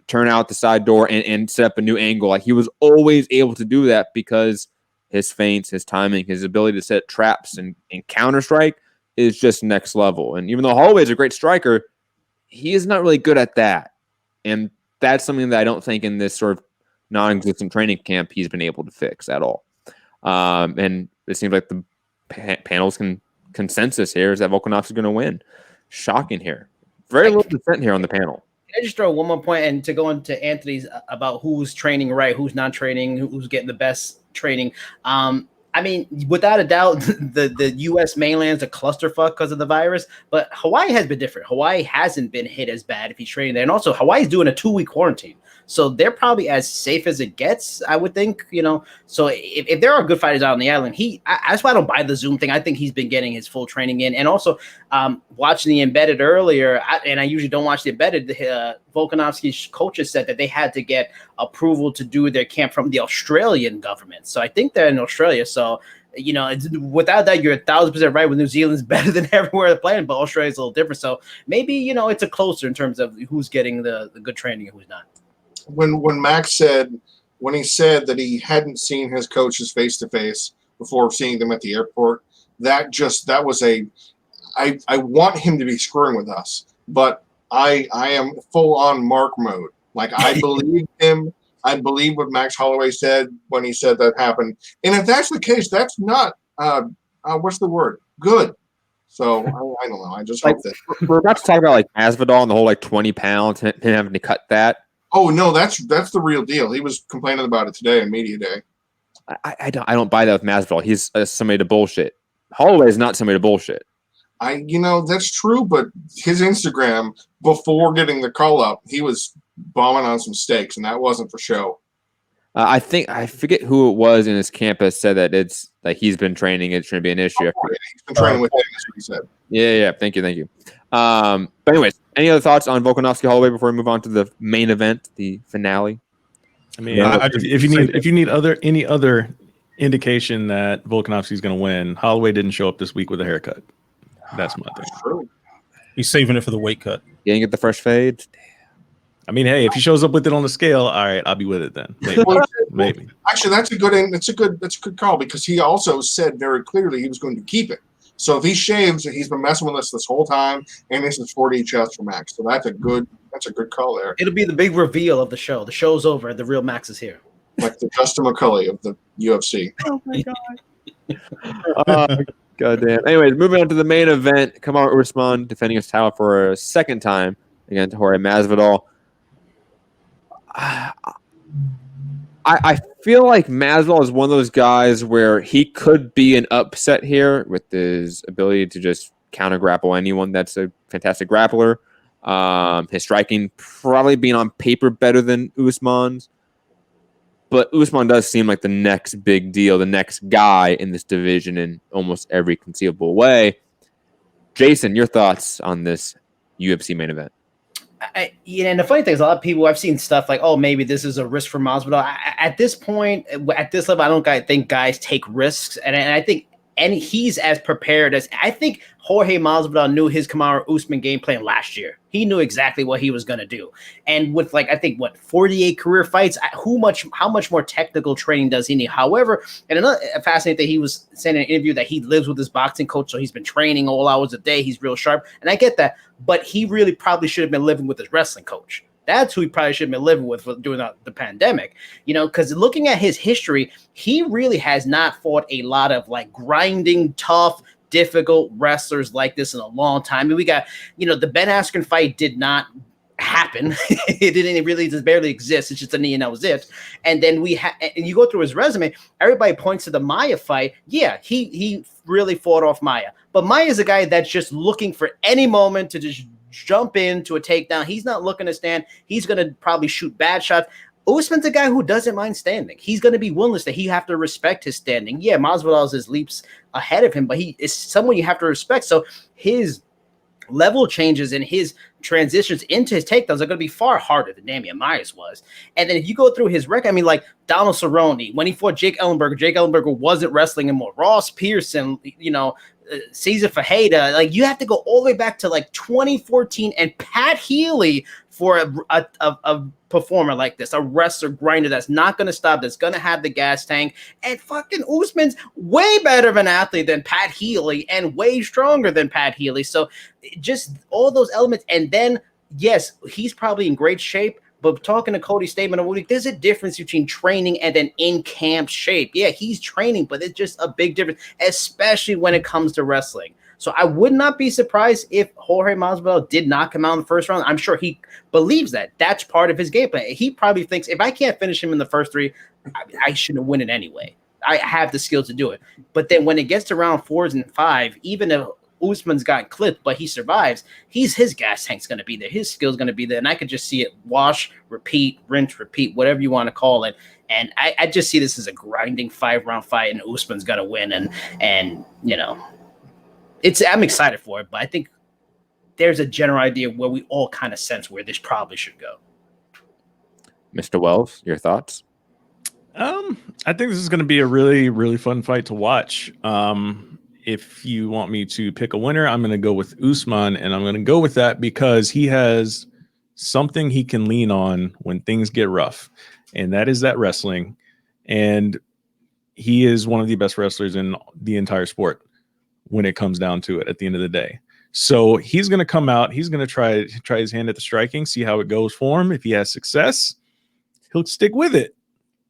turn out the side door and set up a new angle. Like, he was always able to do that because his feints, his timing, his ability to set traps and counter strike is just next level. And even though Holloway is a great striker, he is not really good at that. And that's something that I don't think in this sort of non-existent training camp he's been able to fix at all. And it seems like the panel's consensus here is that Volkanovski is going to win. Shocking here. Very little dissent here on the panel. Can I just throw one more point and to go into Anthony's about who's training right, who's not training, who's getting the best training. I mean, without a doubt, the U.S. mainland's a clusterfuck because of the virus, but Hawaii has been different. Hawaii hasn't been hit as bad if he's training there. And also, Hawaii's doing a 2-week quarantine. So they're probably as safe as it gets, I would think, So if there are good fighters out on the island, that's why I don't buy the Zoom thing. I think he's been getting his full training in. And also, watching the embedded earlier, I usually don't watch the embedded, Volkanovski's coaches said that they had to get approval to do their camp from the Australian government. So I think they're in Australia. So, without that, you're 1,000% right. With New Zealand's better than everywhere they're playing, but Australia's a little different. So maybe, it's a closer in terms of who's getting the good training and who's not. When Max said that he hadn't seen his coaches face to face before seeing them at the airport, I want him to be screwing with us, but I am full on Mark mode. Like, I believe him. I believe what Max Holloway said when he said that happened. And if that's the case, that's not what's the word? Good. So I don't know. I just hope that we're about to talk about like Masvidal and the whole 20 pounds and having to cut that. Oh no, that's the real deal. He was complaining about it today in media day. I don't buy that with Masvidal. He's somebody to bullshit. Holloway is not somebody to bullshit. That's true, but his Instagram before getting the call up, he was bombing on some steaks, and that wasn't for show. I forget who it was in his campus said that it's like he's been training. It shouldn't be an issue. He's been training with him. That's what he said. Yeah. Thank you. But anyways, any other thoughts on Volkanovski Holloway before we move on to the main event, the finale? I mean, if you need any other indication that Volkanovski is going to win, Holloway didn't show up this week with a haircut. That's my thing. True. He's saving it for the weight cut. You didn't get the fresh fade. I mean, hey, if he shows up with it on the scale, all right, I'll be with it then. Maybe. Actually, that's a good call because he also said very clearly he was going to keep it. So if he shaves, he's been messing with us this whole time, and this is 40 chest for Max. So that's a good call there. It'll be the big reveal of the show. The show's over. The real Max is here. Like the Justin McCulley of the UFC. Oh my god. God damn. Anyways, moving on to the main event. Kamaru Usman defending his title for a second time against Jorge Masvidal. I feel like Masvidal is one of those guys where he could be an upset here with his ability to just counter grapple anyone that's a fantastic grappler. His striking probably being on paper better than Usman's. But Usman does seem like the next big deal, the next guy in this division in almost every conceivable way. Jason, your thoughts on this UFC main event? And the funny thing is, a lot of people, I've seen stuff like, oh, maybe this is a risk for Masvidal. At this point, at this level, I don't think guys take risks. And I think he's as prepared as, I think Jorge Masvidal knew his Kamaru Usman game plan last year. He knew exactly what he was going to do. And with 48 career fights, how much more technical training does he need? However, and another fascinating thing, he was saying in an interview that he lives with his boxing coach, so he's been training all hours a day. He's real sharp. And I get that, but he really probably should have been living with his wrestling coach. That's who he probably should have been living with during the pandemic, because looking at his history, he really has not fought a lot of grinding, tough, difficult wrestlers like this in a long time. I mean, we got, the Ben Askren fight did not happen. It really just barely exist. It's just a knee and that was it. And then and you go through his resume, everybody points to the Maia fight. Yeah, he really fought off Maia. But Maia is a guy that's just looking for any moment to just jump into a takedown. He's not looking to stand. He's going to probably shoot bad shots. Usman's a guy who doesn't mind standing. He's going to be willing to stay. You have to respect his standing. Yeah, Masvidal is leaps ahead of him, but he is someone you have to respect. So his level changes and his transitions into his takedowns are going to be far harder than Damian Maia's was. And then if you go through his record, I mean, Donald Cerrone, when he fought Jake Ellenberger wasn't wrestling anymore. Ross Pearson, Cesar Fajeda, you have to go all the way back to 2014 and Pat Healy for a performer like this, a wrestler grinder that's not going to stop, that's going to have the gas tank. And fucking Usman's way better of an athlete than Pat Healy and way stronger than Pat Healy. So just all those elements. And then, yes, he's probably in great shape. But talking to Cody's statement of the week, there's a difference between training and an in-camp shape. Yeah, he's training, but it's just a big difference, especially when it comes to wrestling. So I would not be surprised if Jorge Masvidal did not come out in the first round. I'm sure he believes that. That's part of his game plan. He probably thinks, if I can't finish him in the first three, I shouldn't win it anyway. I have the skill to do it. But then when it gets to round 4 and 5, even if Usman's got clipped, but he survives, his gas tank's going to be there. His skill's going to be there. And I could just see it wash, repeat, rinse, repeat, whatever you want to call it. And I just see this as a grinding 5-round fight, and Usman's going to win. And I'm excited for it, but I think there's a general idea where we all kind of sense where this probably should go. Mr. Wells, your thoughts? I think this is going to be a really, really fun fight to watch. If you want me to pick a winner, I'm going to go with Usman, and I'm going to go with that because he has something he can lean on when things get rough, and that is that wrestling. And he is one of the best wrestlers in the entire sport when it comes down to it at the end of the day. So he's going to come out. He's going to try his hand at the striking, see how it goes for him. If he has success, he'll stick with it.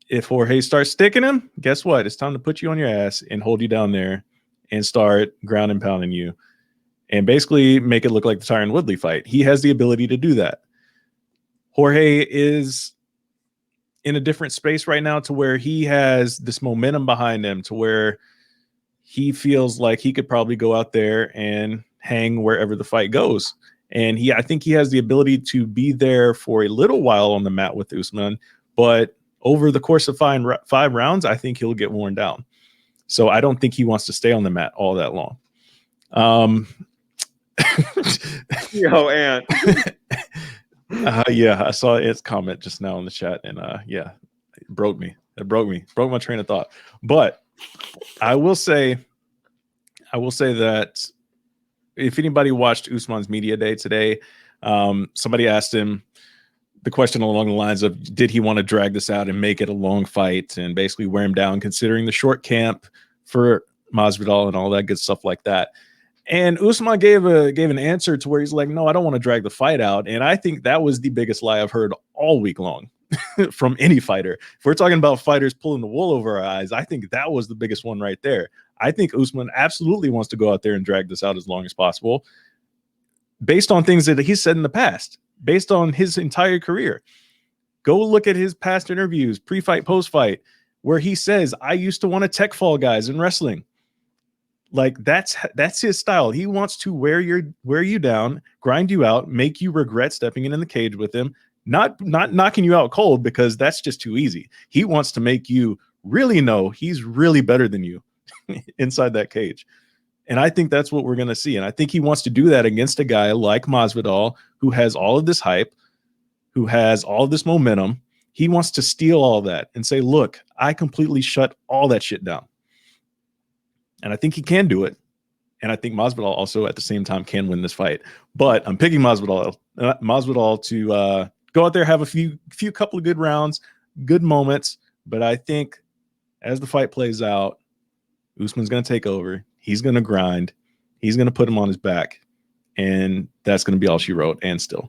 If Jorge starts sticking him, guess what? It's time to put you on your ass and hold you down there and start ground and pounding you and basically make it look like the Tyron Woodley fight. He has the ability to do that. Jorge is in a different space right now to where he has this momentum behind him to where he feels like he could probably go out there and hang wherever the fight goes. And I think he has the ability to be there for a little while on the mat with Usman, but over the course of 5 rounds, I think he'll get worn down. So I don't think he wants to stay on the mat all that long. Yo, Ant. Yeah, I saw Ant's comment just now in the chat, and yeah, it broke me. Broke my train of thought. But I will say that if anybody watched Usman's media day today, somebody asked him the question along the lines of, did he want to drag this out and make it a long fight and basically wear him down, considering the short camp for Masvidal and all that good stuff like that. And Usman gave an answer to where he's like, no, I don't want to drag the fight out. And I think that was the biggest lie I've heard all week long from any fighter. If we're talking about fighters pulling the wool over our eyes, I think that was the biggest one right there. I think Usman absolutely wants to go out there and drag this out as long as possible based on things that he's said in the past, based on his entire career. Go look at his past interviews, pre-fight, post-fight, where he says, I used to want to tech fall guys in wrestling. Like that's his style. He wants to wear you down, grind you out, make you regret stepping in the cage with him, not knocking you out cold, because that's just too easy. He wants to make you really know he's really better than you inside that cage. And I think that's what we're going to see. And I think he wants to do that against a guy like Masvidal, who has all of this hype, who has all of this momentum. He wants to steal all that and say, look, I completely shut all that shit down. And I think he can do it. And I think Masvidal also at the same time can win this fight. But I'm picking Masvidal to go out there, have a few couple of good rounds, good moments. But I think as the fight plays out, Usman's going to take over. He's going to grind. He's going to put him on his back. And that's going to be all she wrote, and still.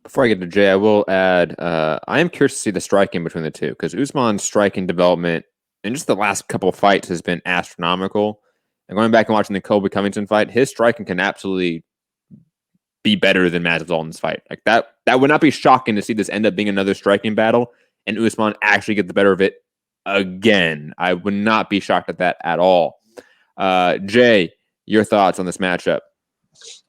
Before I get to Jay, I will add, I am curious to see the striking between the two, because Usman's striking development in just the last couple of fights has been astronomical. And going back and watching the Colby Covington fight, his striking can absolutely be better than Masvidal in this fight. Like that would not be shocking to see this end up being another striking battle and Usman actually get the better of it again. I would not be shocked at that at all. Jay, your thoughts on this matchup?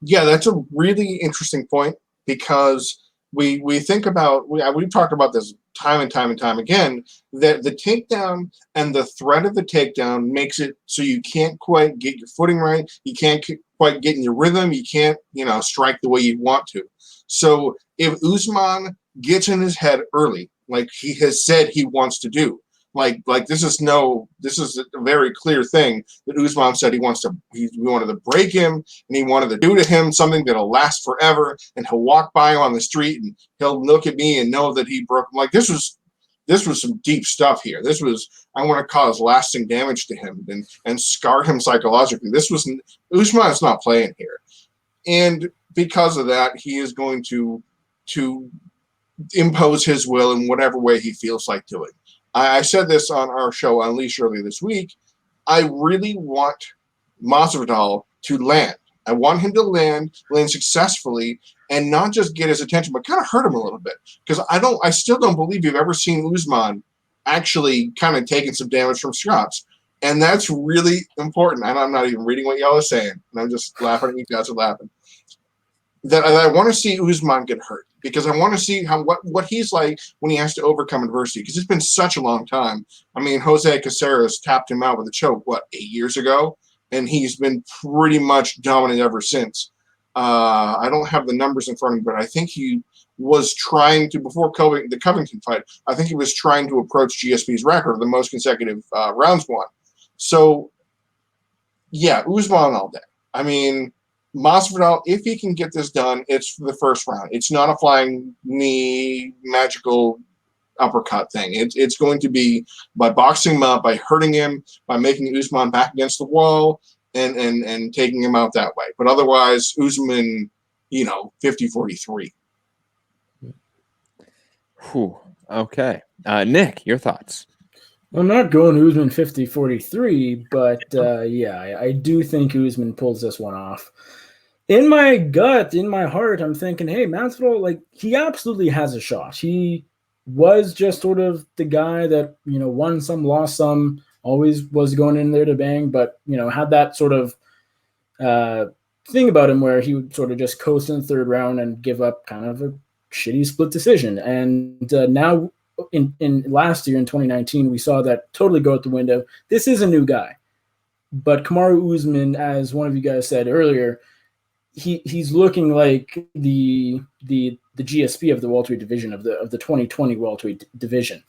Yeah, that's a really interesting point, because we think about, we've talked about this time and time again, that the takedown and the threat of the takedown makes it so you can't quite get your footing right. You can't quite get in your rhythm. You can't, strike the way you want to. So if Usman gets in his head early, like he has said he wants to do, like this is a very clear thing that Usman said he wanted to break him, and he wanted to do to him something that'll last forever, and he'll walk by him on the street and he'll look at me and know that he broke him. Like this was some deep stuff here. This was, I want to cause lasting damage to him and scar him psychologically. Usman's not playing here. And because of that, he is going to impose his will in whatever way he feels like doing. I said this on our show Unleashed earlier this week. I really want Masvidal to land. I want him to land successfully, and not just get his attention, but kind of hurt him a little bit. Because I still don't believe you've ever seen Usman actually kind of taking some damage from shots. And that's really important. And I'm not even reading what y'all are saying. And I'm just laughing at you guys are laughing. That I want to see Usman get hurt, because I want to see what he's like when he has to overcome adversity, because it's been such a long time. I mean, Jose Caceres tapped him out with a choke, 8 years ago? And he's been pretty much dominant ever since. I don't have the numbers in front of me, but I think he was trying to, before the Covington fight, I think he was trying to approach GSP's record of the most consecutive rounds won. So, yeah, Usman all day. I mean, Masvidal, if he can get this done, it's the first round. It's not a flying knee, magical uppercut thing. It's going to be by boxing him up, by hurting him, by making Usman back against the wall, and taking him out that way. But otherwise, Usman, 50-43. Whew. Okay. Nick, your thoughts? I'm not going Usman 50-43, but I do think Usman pulls this one off. In my gut, in my heart, I'm thinking, hey, Masvidal, he absolutely has a shot. He was just sort of the guy that, won some, lost some, always was going in there to bang, but, had that sort of thing about him where he would sort of just coast in the third round and give up kind of a shitty split decision. And now in last year, in 2019, we saw that totally go out the window. This is a new guy. But Kamaru Usman, as one of you guys said earlier, he's looking like the GSP of the welterweight division, of the 2020 welterweight division.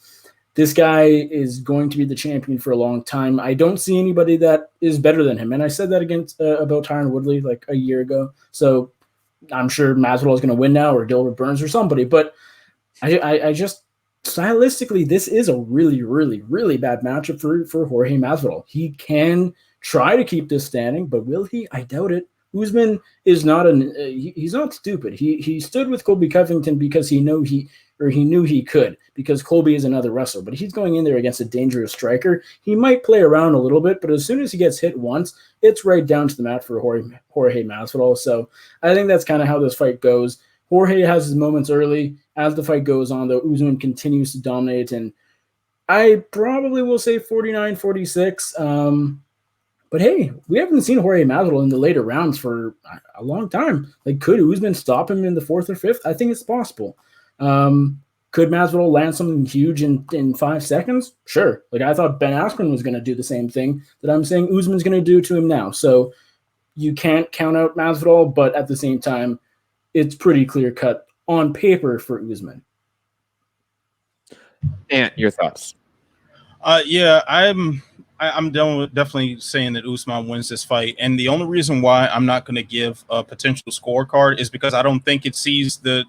This guy is going to be the champion for a long time. I don't see anybody that is better than him. And I said that about Tyron Woodley a year ago. So I'm sure Masvidal is going to win now, or Gilbert Burns or somebody. But I just stylistically, this is a really, really, really bad matchup for Jorge Masvidal. He can try to keep this standing, but will he? I doubt it. Usman is not he's not stupid. He stood with Colby Covington because he knew he could, because Colby is another wrestler, but he's going in there against a dangerous striker. He might play around a little bit, but as soon as he gets hit once, it's right down to the mat for Jorge Masvidal. So I think that's kind of how this fight goes. Jorge has his moments early. As the fight goes on, though, Usman continues to dominate, and I probably will say 49-46. But hey, we haven't seen Jorge Masvidal in the later rounds for a long time. Like, could Usman stop him in the 4th or 5th? I think it's possible. Could Masvidal land something huge in 5 seconds? Sure. Like, I thought Ben Askren was going to do the same thing that I'm saying Usman's going to do to him now. So you can't count out Masvidal, but at the same time, it's pretty clear cut on paper for Usman. And your thoughts? Yeah, I'm definitely saying that Usman wins this fight, and the only reason why I'm not going to give a potential scorecard is because I don't think it sees the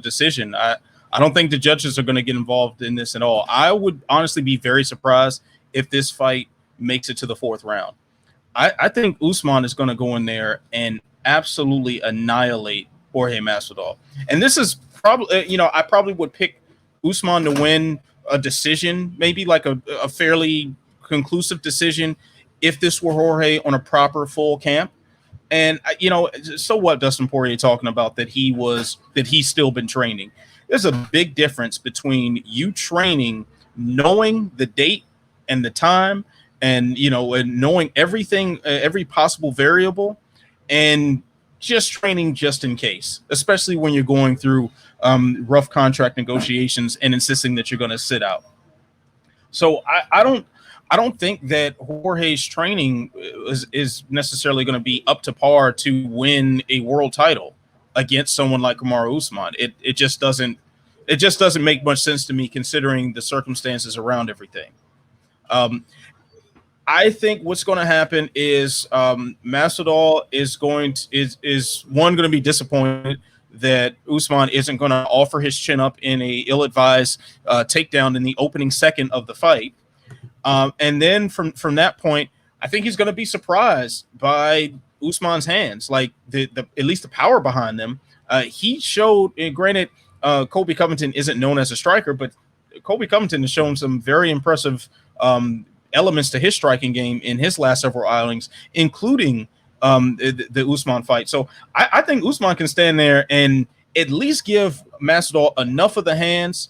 decision. I don't think the judges are going to get involved in this at all. I would honestly be very surprised if this fight makes it to the 4th round. I think Usman is going to go in there and absolutely annihilate Jorge Masvidal, and this is probably I probably would pick Usman to win a decision, maybe like a fairly conclusive decision, if this were Jorge on a proper full camp. And so what, Dustin Poirier talking about that he's still been training. There's a big difference between you training, knowing the date and the time, and and knowing everything, every possible variable, and just training just in case, especially when you're going through rough contract negotiations and insisting that you're going to sit out. So I don't think that Jorge's training is necessarily going to be up to par to win a world title against someone like Kamaru Usman. It just doesn't make much sense to me considering the circumstances around everything. I think what's going to happen is Masvidal is going to be disappointed that Usman isn't going to offer his chin up in a ill-advised takedown in the opening second of the fight. And then from that point, I think he's going to be surprised by Usman's hands, like at least the power behind them. He showed, and granted, Colby Covington isn't known as a striker, but Colby Covington has shown some very impressive elements to his striking game in his last several outings, including the Usman fight. So I think Usman can stand there and at least give Masvidal enough of the hands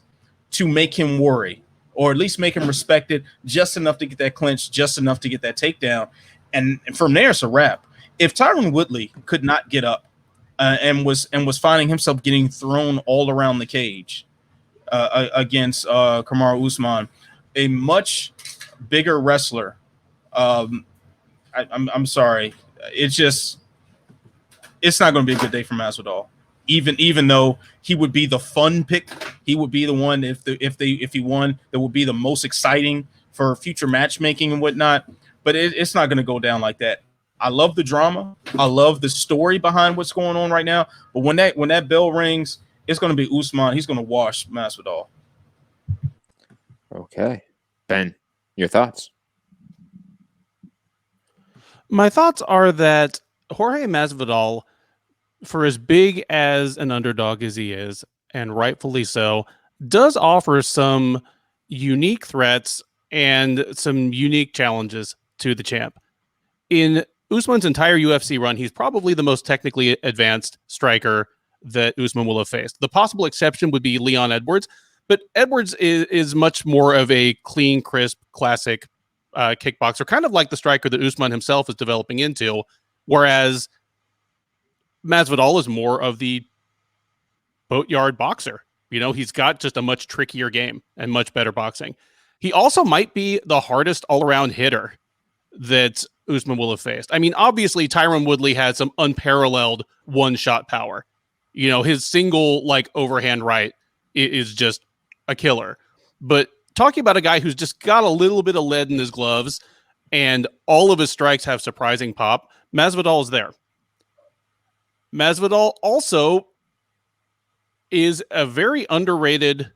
to make him worry, or at least make him respect it just enough to get that clinch, just enough to get that takedown. And from there, it's a wrap. If Tyron Woodley could not get up and was finding himself getting thrown all around the cage against Kamaru Usman, a much bigger wrestler, I'm sorry, it's not going to be a good day for Masvidal. Even though he would be the fun pick, he would be the one if he won that would be the most exciting for future matchmaking and whatnot. But it's not going to go down like that. I love the drama. I love the story behind what's going on right now. But when that bell rings, it's going to be Usman. He's going to wash Masvidal. Okay, Ben, your thoughts? My thoughts are that Jorge Masvidal, for as big as an underdog as he is, and rightfully so, does offer some unique threats and some unique challenges to the champ. In Usman's entire UFC run, he's probably the most technically advanced striker that Usman will have faced. The possible exception would be Leon Edwards, but Edwards is much more of a clean, crisp, classic kickboxer, kind of like the striker that Usman himself is developing into, whereas Masvidal is more of the boatyard boxer. He's got just a much trickier game and much better boxing. He also might be the hardest all-around hitter that Usman will have faced. I mean, obviously, Tyron Woodley had some unparalleled one-shot power. His single, overhand right is just a killer. But talking about a guy who's just got a little bit of lead in his gloves and all of his strikes have surprising pop, Masvidal is there. Masvidal also is a very underrated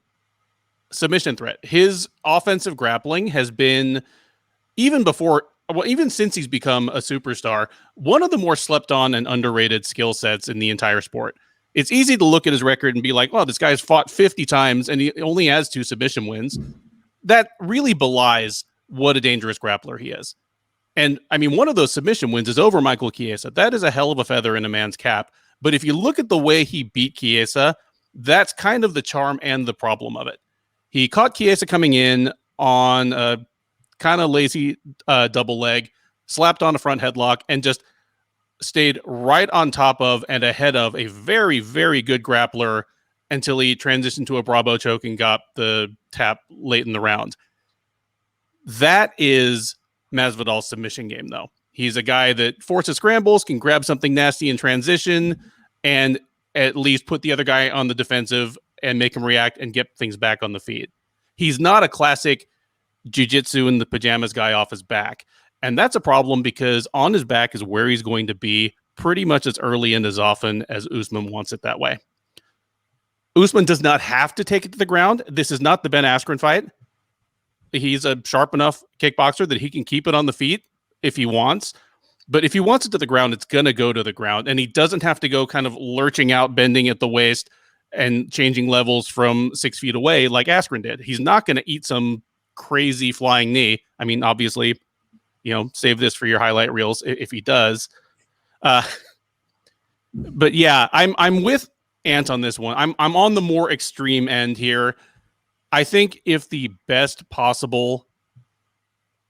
submission threat. His offensive grappling has been, even since he's become a superstar, one of the more slept on and underrated skill sets in the entire sport. It's easy to look at his record and be like, well, this guy's fought 50 times and he only has 2 submission wins. That really belies what a dangerous grappler he is. And I mean, one of those submission wins is over Michael Chiesa. That is a hell of a feather in a man's cap. But if you look at the way he beat Chiesa, that's kind of the charm and the problem of it. He caught Chiesa coming in on a kind of lazy double leg, slapped on a front headlock, and just stayed right on top of and ahead of a very, very good grappler until he transitioned to a Bravo choke and got the tap late in the round. That is Masvidal's submission game, though. He's a guy that forces scrambles, can grab something nasty in transition, and at least put the other guy on the defensive and make him react and get things back on the feet. He's not a classic jiu-jitsu in the pajamas guy off his back. And that's a problem because on his back is where he's going to be pretty much as early and as often as Usman wants it that way. Usman does not have to take it to the ground. This is not the Ben Askren fight. He's a sharp enough kickboxer that he can keep it on the feet if he wants. But if he wants it to the ground, it's going to go to the ground. And he doesn't have to go kind of lurching out, bending at the waist, and changing levels from 6 feet away like Askren did. He's not going to eat some crazy flying knee. I mean, obviously, save this for your highlight reels if he does. But yeah, I'm with Ant on this one. I'm on the more extreme end here. I think if the best possible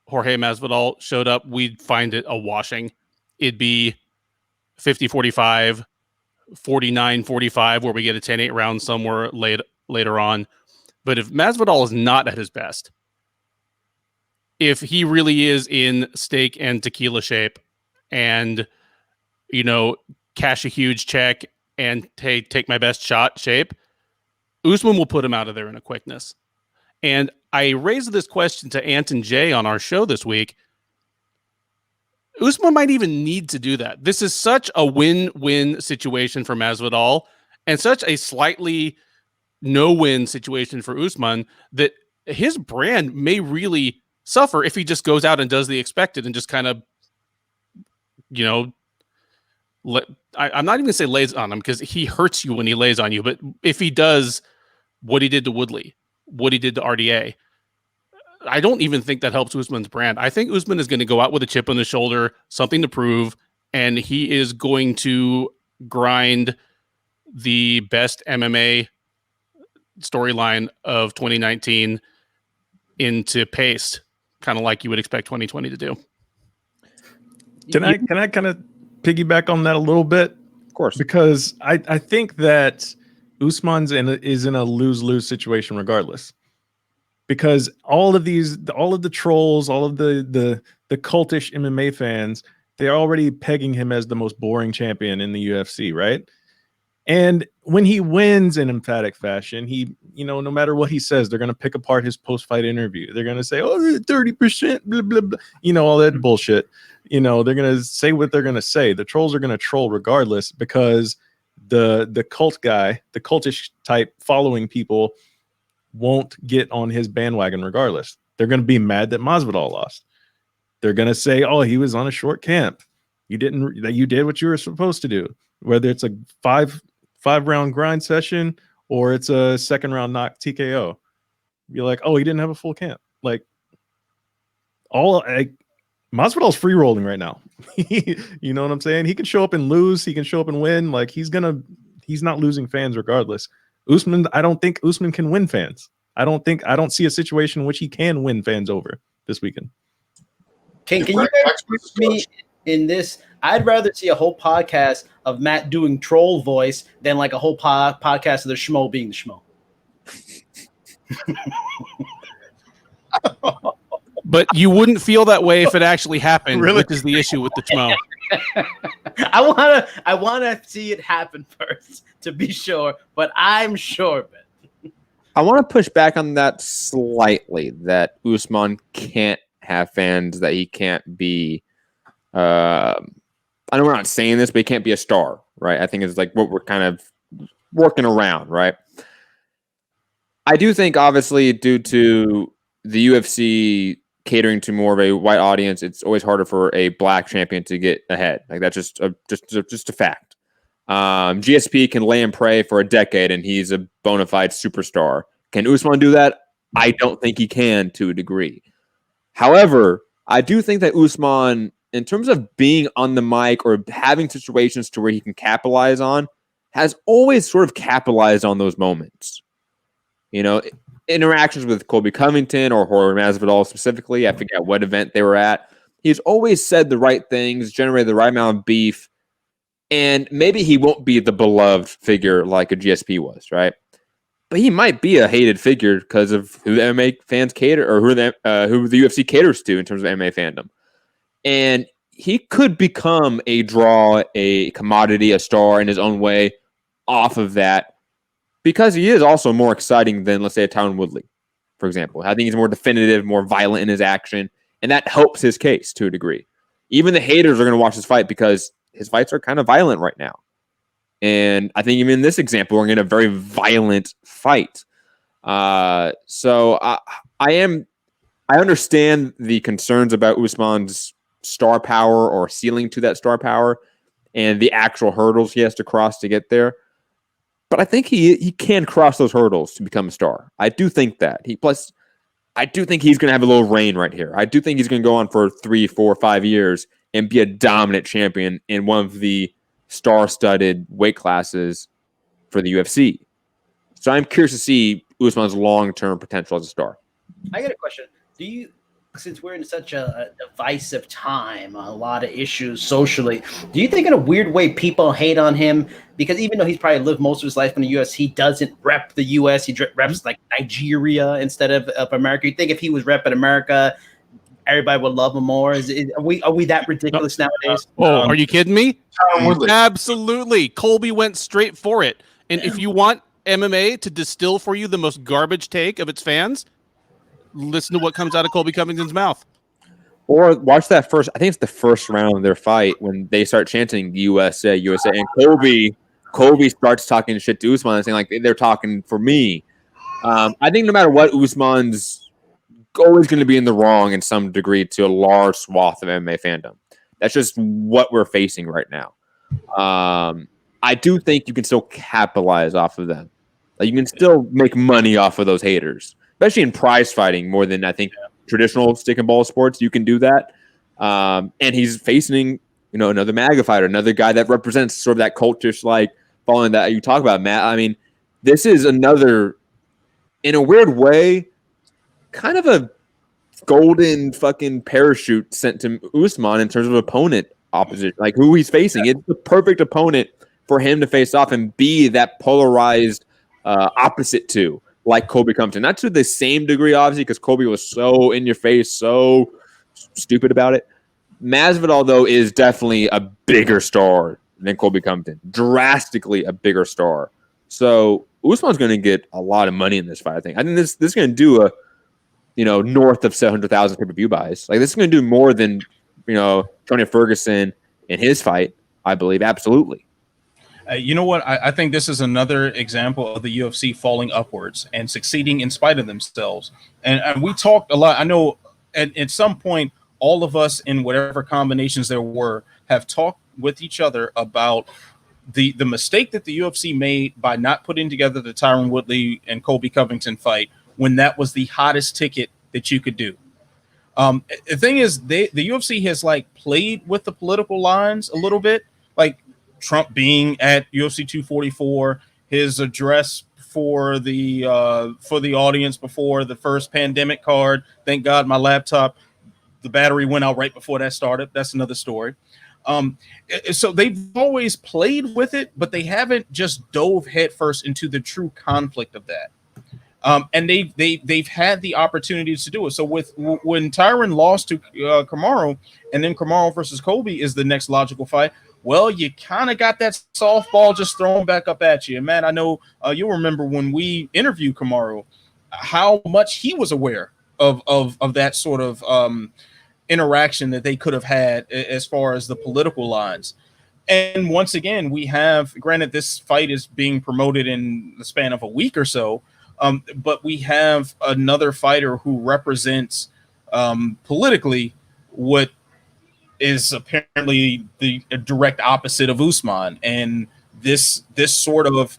Jorge Masvidal showed up, we'd find it a washing. It'd be 50-45, 49-45, where we get a 10-8 round somewhere later on. But if Masvidal is not at his best, if he really is in steak and tequila shape and, cash a huge check and take my best shot shape, Usman will put him out of there in a quickness. And I raised this question to Ant and Jay on our show this week. Usman might even need to do that. This is such a win-win situation for Masvidal and such a slightly no-win situation for Usman that his brand may really suffer if he just goes out and does the expected and just kind of, I'm not even going to say lays on him because he hurts you when he lays on you. But if he does what he did to Woodley, what he did to RDA, I don't even think that helps Usman's brand. I think Usman is going to go out with a chip on his shoulder, something to prove, and he is going to grind the best MMA storyline of 2019 into paste, kind of like you would expect 2020 to do. Can I kind of piggyback on that a little bit? Of course. Because I think that Usman's is in a lose-lose situation regardless. Because all of the trolls, all of the cultish MMA fans, they're already pegging him as the most boring champion in the UFC, right? And when he wins in emphatic fashion, he, no matter what he says, they're going to pick apart his post-fight interview. They're going to say, 30%, blah, blah, blah, all that bullshit. They're going to say what they're going to say. The trolls are going to troll regardless because the cult guy, the cultish type following people won't get on his bandwagon regardless. They're going to be mad that Masvidal lost. They're going to say, oh, he was on a short camp. You did what you were supposed to do. Whether it's a five round grind session or it's a second round knock TKO. You're like, oh, he didn't have a full camp. Like Masvidal's free rolling right now. You know what I'm saying? He can show up and lose. He can show up and win. Like he's not losing fans regardless. Usman, I don't think Usman can win fans. I don't see a situation in which he can win fans over this weekend. Can you guys put me in this? I'd rather see a whole podcast of Matt doing troll voice than like a whole podcast of the schmo being the schmo. But you wouldn't feel that way if it actually happened, really? Which is the issue with the schmo. I wanna see it happen first to be sure, but I'm sure of it. I want to push back on that slightly, that Usman can't have fans, that he can't be I know we're not saying this, but he can't be a star, right? I think it's like what we're kind of working around, right? I do think, obviously, due to the UFC catering to more of a white audience, it's always harder for a black champion to get ahead. Like that's just a fact. GSP can lay and pray for a decade, and he's a bona fide superstar. Can Usman do that? I don't think he can to a degree. However, I do think that Usman, in terms of being on the mic or having situations to where he can capitalize on, has always sort of capitalized on those moments. Interactions with Colby Covington or Jorge Masvidal specifically, I forget what event they were at. He's always said the right things, generated the right amount of beef, and maybe he won't be the beloved figure like a GSP was, right? But he might be a hated figure because of who the MMA fans cater, or who the UFC caters to in terms of MMA fandom. And he could become a draw, a commodity, a star in his own way off of that, because he is also more exciting than, let's say, a Tyron Woodley, for example. I think he's more definitive, more violent in his action, and that helps his case to a degree. Even the haters are going to watch this fight because his fights are kind of violent right now. And I think even in this example, we're going to have a very violent fight. So I understand the concerns about Usman's star power or ceiling to that star power and the actual hurdles he has to cross to get there. But I think he can cross those hurdles to become a star. I do think that. I do think he's going to have a little reign right here. I do think he's going to go on for 3, 4, 5 years and be a dominant champion in one of the star-studded weight classes for the UFC. So I'm curious to see Usman's long-term potential as a star. I got a question. Do you, since we're in such a divisive time, a lot of issues socially, do you think in a weird way people hate on him because even though he's probably lived most of his life in the US, he doesn't rep the US, he reps like Nigeria instead of America? You think if he was repping America, everybody would love him more? Are we that ridiculous nowadays? Are you kidding me? Absolutely. Colby went straight for it. And if you want MMA to distill for you the most garbage take of its fans, listen to what comes out of Colby Covington's mouth. Or watch that first, I think it's the first round of their fight when they start chanting USA, USA. And Colby starts talking shit to Usman and saying, like, they're talking for me. I think no matter what, Usman's always going to be in the wrong in some degree to a large swath of MMA fandom. That's just what we're facing right now. I do think you can still capitalize off of them. Like, you can still make money off of those haters, especially in prize fighting more than I think traditional stick and ball sports. You can do that. And he's facing, another MAGA fighter, another guy that represents sort of that cultish like following that you talk about, Matt. I mean, this is another, in a weird way, kind of a golden fucking parachute sent to Usman in terms of opponent opposition, like who he's facing. It's the perfect opponent for him to face off and be that polarized opposite to, like Colby Covington. Not to the same degree, obviously, because Colby was so in your face, so stupid about it. Masvidal, though, is definitely a bigger star than Colby Covington. Drastically a bigger star. So Usman's going to get a lot of money in this fight, I think. I think this is going to do a north of 700,000 pay-per-view buys. Like, this is going to do more than, Tony Ferguson in his fight, I believe. Absolutely. You know what? I think this is another example of the UFC falling upwards and succeeding in spite of themselves. And we talked a lot. I know at some point, all of us in whatever combinations there were have talked with each other about the mistake that the UFC made by not putting together the Tyron Woodley and Colby Covington fight when that was the hottest ticket that you could do. The thing is, the UFC has like played with the political lines a little bit, like Trump being at UFC 244, his address for the audience before the first pandemic card. Thank God my laptop, the battery went out right before that started. That's another story. So they've always played with it, but they haven't just dove headfirst into the true conflict of that. And they've had the opportunities to do it. So when Tyron lost to Kamaru, and then Kamaru versus Colby is the next logical fight, well, you kind of got that softball just thrown back up at you. And man, I know you'll remember when we interviewed Kamaru, how much he was aware of that sort of interaction that they could have had as far as the political lines. And once again, we have, granted, this fight is being promoted in the span of a week or so, but we have another fighter who represents politically what is apparently the direct opposite of Usman, and this sort of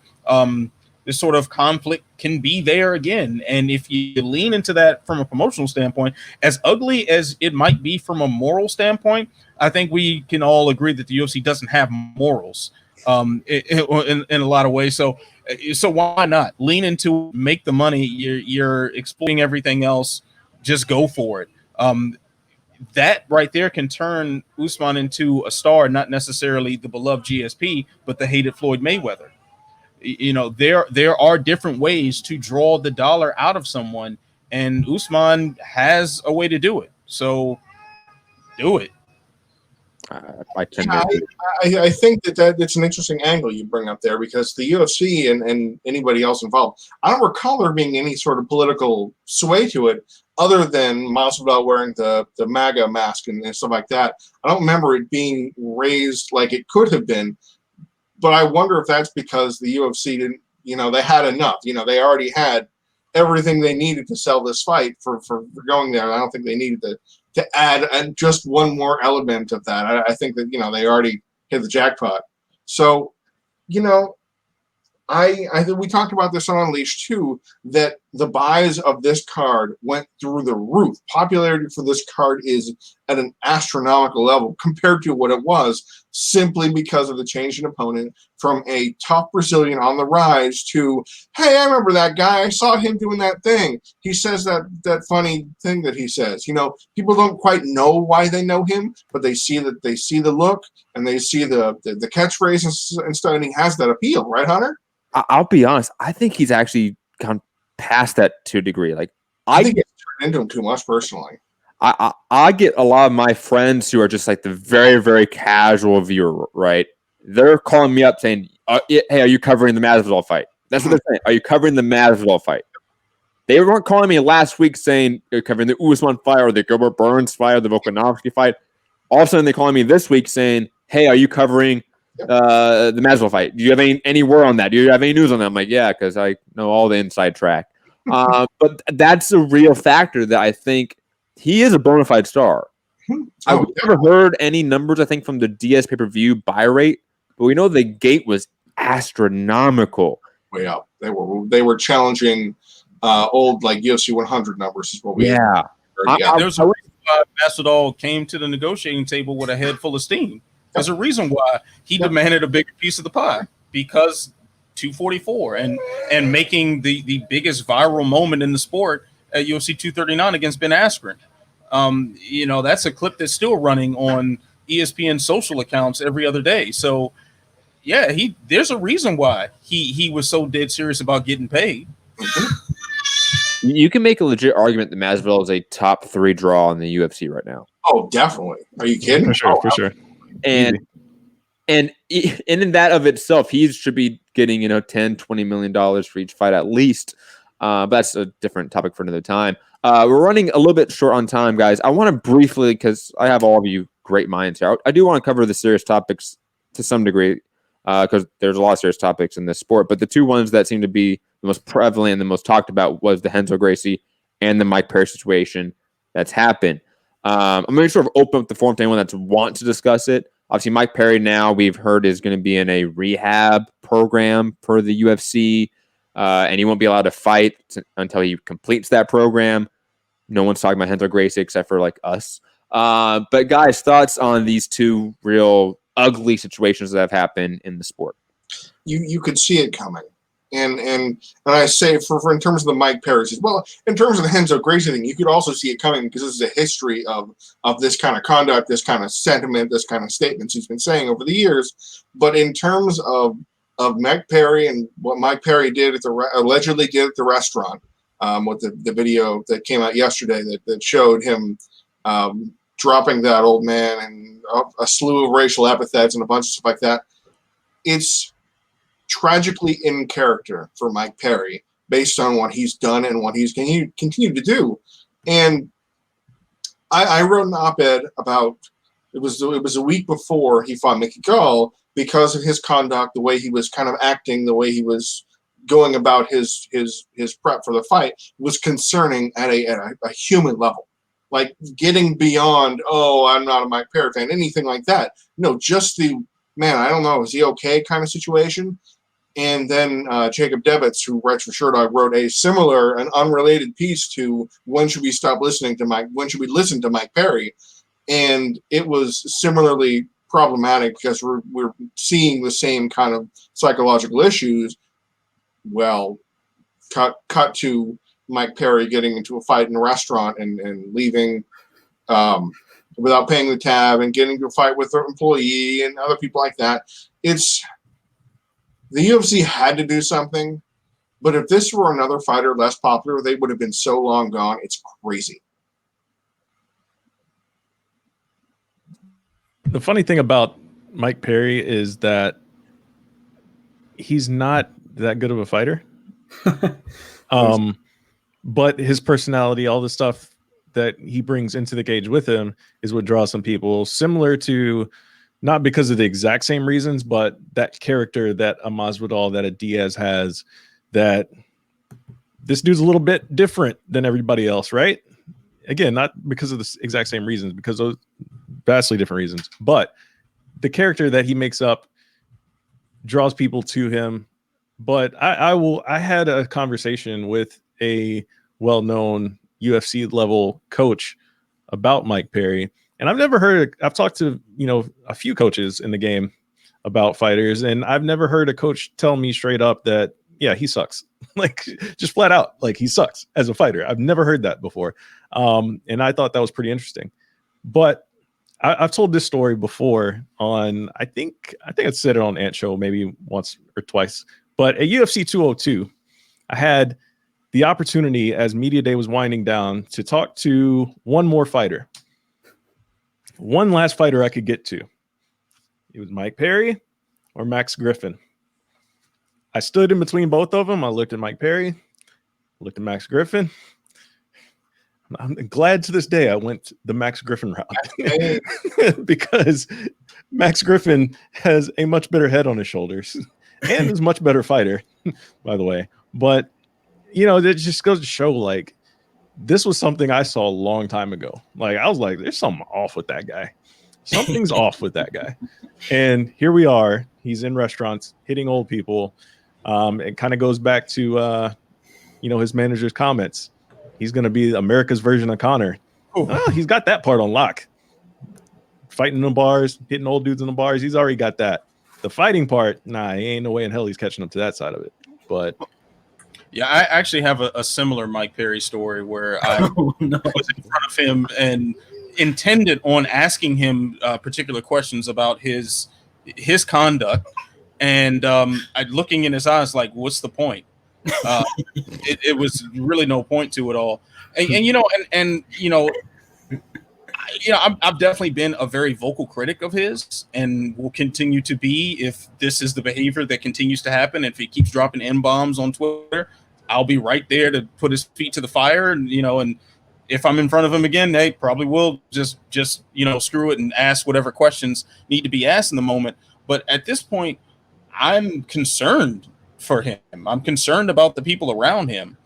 conflict can be there again. And if you lean into that from a promotional standpoint, as ugly as it might be from a moral standpoint, I think we can all agree that the UFC doesn't have morals in a lot of ways. So why not lean into, make the money? You're exploiting everything else. Just go for it. that right there can turn Usman into a star, not necessarily the beloved GSP, but the hated Floyd Mayweather. You know, there are different ways to draw the dollar out of someone, and Usman has a way to do it. So do it. I tend to agree. I think that's an interesting angle you bring up there, because the UFC and anybody else involved, I don't recall there being any sort of political sway to it other than Masvidal wearing the MAGA mask and stuff like that. I don't remember it being raised like it could have been, but I wonder if that's because the UFC didn't, they had enough. They already had everything they needed to sell this fight for going there. I don't think they needed to add just one more element of that. I think that, they already hit the jackpot. So, I think we talked about this on Unleashed too, that the buys of this card went through the roof. Popularity for this card is at an astronomical level compared to what it was, simply because of the change in opponent from a tough Brazilian on the rise to, hey, I remember that guy. I saw him doing that thing. He says that funny thing that he says. People don't quite know why they know him, but they see the look and they see the catchphrase and stuff, and he has that appeal, right, Hunter? I'll be honest. I think he's actually gone past that to a degree. Like I think it's turned into him too much personally. I get a lot of my friends who are just like the very, very casual viewer, right? They're calling me up saying, hey, are you covering the Masvidal fight? That's what they're saying. Are you covering the Masvidal fight? They weren't calling me last week saying you're covering the Usman fight or the Gilbert Burns fight or the Volkanovski fight. All of a sudden, they're calling me this week saying, hey, are you covering the Masvidal fight? Do you have any word on that? Do you have any news on that? I'm like, yeah, because I know all the inside track. But that's a real factor that I think he is a bona fide star. I've never heard any numbers, I think, from the DS pay-per-view buy rate, but we know the gate was astronomical. Way up. They were challenging old like UFC 100 numbers is what we heard. There's a reason why Masvidal came to the negotiating table with a head full of steam. There's a reason why he demanded a bigger piece of the pie, because 244 and making the biggest viral moment in the sport at UFC 239 against Ben Askren. That's a clip that's still running on ESPN social accounts every other day. So yeah, there's a reason why he was so dead serious about getting paid. You can make a legit argument that Masvidal is a top 3 draw in the UFC right now. Oh, definitely. Are you kidding? For sure. And in that of itself, he should be getting, $10-20 million for each fight at least. But that's a different topic for another time. We're running a little bit short on time, guys. I want to briefly, because I have all of you great minds here, I do want to cover the serious topics to some degree, because there's a lot of serious topics in this sport. But the two ones that seem to be the most prevalent and the most talked about was the Renzo Gracie and the Mike Perry situation that's happened. I'm going to sort of open up the forum to anyone that wants to discuss it. Obviously, Mike Perry now we've heard is going to be in a rehab program for the UFC, and he won't be allowed to fight until he completes that program. No one's talking about Renzo Gracie except for like us. But guys, thoughts on these two real ugly situations that have happened in the sport? You could see it coming. And I say for in terms of the Mike Perry's, well, in terms of the Renzo Gracie thing, you could also see it coming because this is a history of this kind of conduct, this kind of sentiment, this kind of statements he's been saying over the years. But in terms of Mike Perry and what Mike Perry did allegedly did at the restaurant, with the video that came out yesterday that showed him dropping that old man and a slew of racial epithets and a bunch of stuff like that, it's tragically in character for Mike Perry based on what he's done and what he's continued to do. And I wrote an op-ed about it was a week before he fought Mickey Gall, because of his conduct, the way he was kind of acting, the way he was going about his prep for the fight was concerning at a human level. Like getting beyond, oh, I'm not a Mike Perry fan, anything like that. No, just the, man, I don't know, is he okay kind of situation. And then Jacob Debitz, who writes for Sherdog, wrote a similar and unrelated piece to when should we stop listening to Mike, when should we listen to Mike Perry? And it was similarly problematic because we're seeing the same kind of psychological issues. Well, cut to Mike Perry getting into a fight in a restaurant and leaving without paying the tab and getting to a fight with their employee and other people like that. It's the UFC had to do something, but if this were another fighter less popular, they would have been so long gone. It's crazy. The funny thing about Mike Perry is that he's not that good of a fighter. But his personality, all the stuff that he brings into the cage with him is what draws some people, similar to, not because of the exact same reasons, but that character that a Masvidal, that a Diaz has, that this dude's a little bit different than everybody else, right? Again, not because of the exact same reasons, because those vastly different reasons, but the character that he makes up draws people to him. But I had a conversation with a well-known UFC level coach about Mike Perry, and I've talked to, a few coaches in the game about fighters, and I've never heard a coach tell me straight up that, yeah, he sucks. Like, just flat out, like, he sucks as a fighter. I've never heard that before. And I thought that was pretty interesting. But I've told this story before on, I think I said it on Ant Show maybe once or twice, but at UFC 202, I had the opportunity, as Media Day was winding down, to talk to one more fighter. One last fighter I could get to. It was Mike Perry or Max Griffin. I stood in between both of them. I looked at Mike Perry, looked at Max Griffin. I'm glad to this day I went the Max Griffin route because Max Griffin has a much better head on his shoulders and is a much better fighter, by the way. But, it just goes to show, like, this was something I saw a long time ago. Like, I was like, there's something off with that guy. Something's off with that guy. And here we are. He's in restaurants hitting old people. It kind of goes back to, his manager's comments. He's going to be America's version of Conor. Oh, he's got that part on lock. Fighting in the bars, hitting old dudes in the bars. He's already got that. The fighting part, nah, he ain't no way in hell he's catching up to that side of it. But yeah, I actually have a similar Mike Perry story where I was in front of him and intended on asking him particular questions about his conduct. And looking in his eyes, like, what's the point? It was really no point to it all. I've definitely been a very vocal critic of his and will continue to be if this is the behavior that continues to happen. If he keeps dropping N-bombs on Twitter, I'll be right there to put his feet to the fire. And if I'm in front of him again, they probably will just screw it and ask whatever questions need to be asked in the moment. But at this point, I'm concerned for him. I'm concerned about the people around him.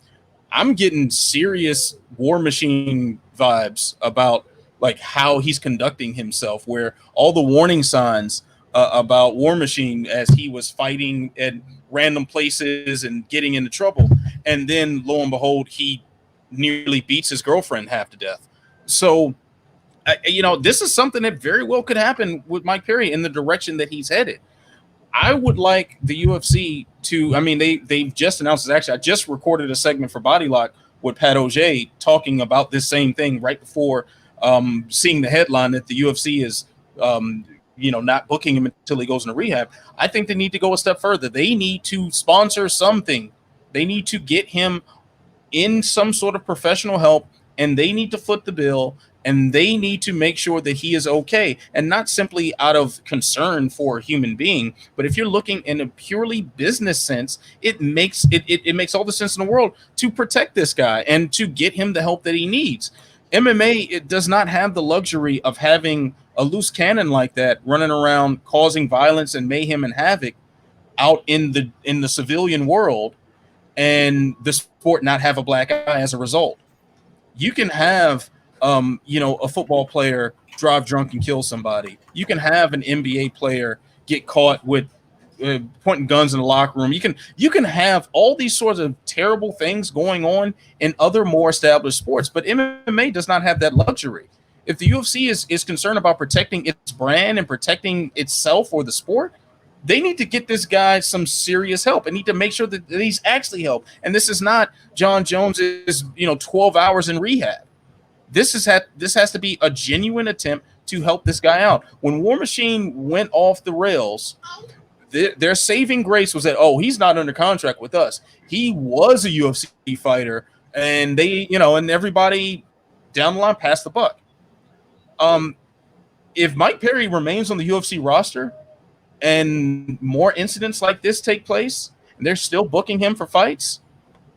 I'm getting serious War Machine vibes about, like, how he's conducting himself, where all the warning signs about War Machine as he was fighting at random places and getting into trouble. And then lo and behold, he nearly beats his girlfriend half to death. So, this is something that very well could happen with Mike Perry in the direction that he's headed. I would like the UFC to, they've just announced this. Actually, I just recorded a segment for Body Lock with Pat Auger talking about this same thing right before seeing the headline that the UFC is, not booking him until he goes into rehab. I think they need to go a step further. They need to sponsor something. They need to get him in some sort of professional help, and they need to foot the bill, and they need to make sure that he is okay, and not simply out of concern for a human being. But if you're looking in a purely business sense, it makes all the sense in the world to protect this guy and to get him the help that he needs. MMA, it does not have the luxury of having a loose cannon like that running around causing violence and mayhem and havoc out in the civilian world, and the sport not have a black eye as a result. You can have a football player drive drunk and kill somebody. You can have an NBA player get caught with pointing guns in the locker room. You can have all these sorts of terrible things going on in other more established sports, but MMA does not have that luxury. If the UFC is concerned about protecting its brand and protecting itself or the sport, they need to get this guy some serious help and need to make sure that he's actually helped. And this is not John Jones is 12 hours in rehab. this has to be a genuine attempt to help this guy out. When War Machine went off the rails, their saving grace was that, oh, he's not under contract with us. He was a UFC fighter, and they, and everybody down the line passed the buck. If Mike Perry remains on the UFC roster and more incidents like this take place, and they're still booking him for fights,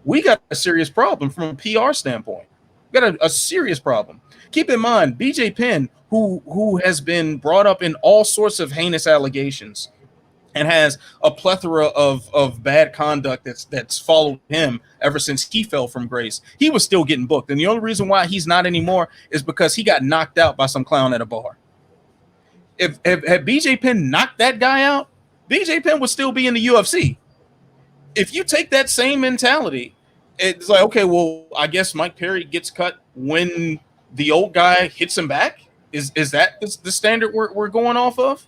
we got a serious problem from a PR standpoint. We got a serious problem. Keep in mind, BJ Penn, who has been brought up in all sorts of heinous allegations and has a plethora of bad conduct that's followed him ever since he fell from grace, he was still getting booked. And the only reason why he's not anymore is because he got knocked out by some clown at a bar. If BJ Penn knocked that guy out, BJ Penn would still be in the UFC. If you take that same mentality, it's like, okay, well, I guess Mike Perry gets cut when the old guy hits him back. Is that the standard we're going off of?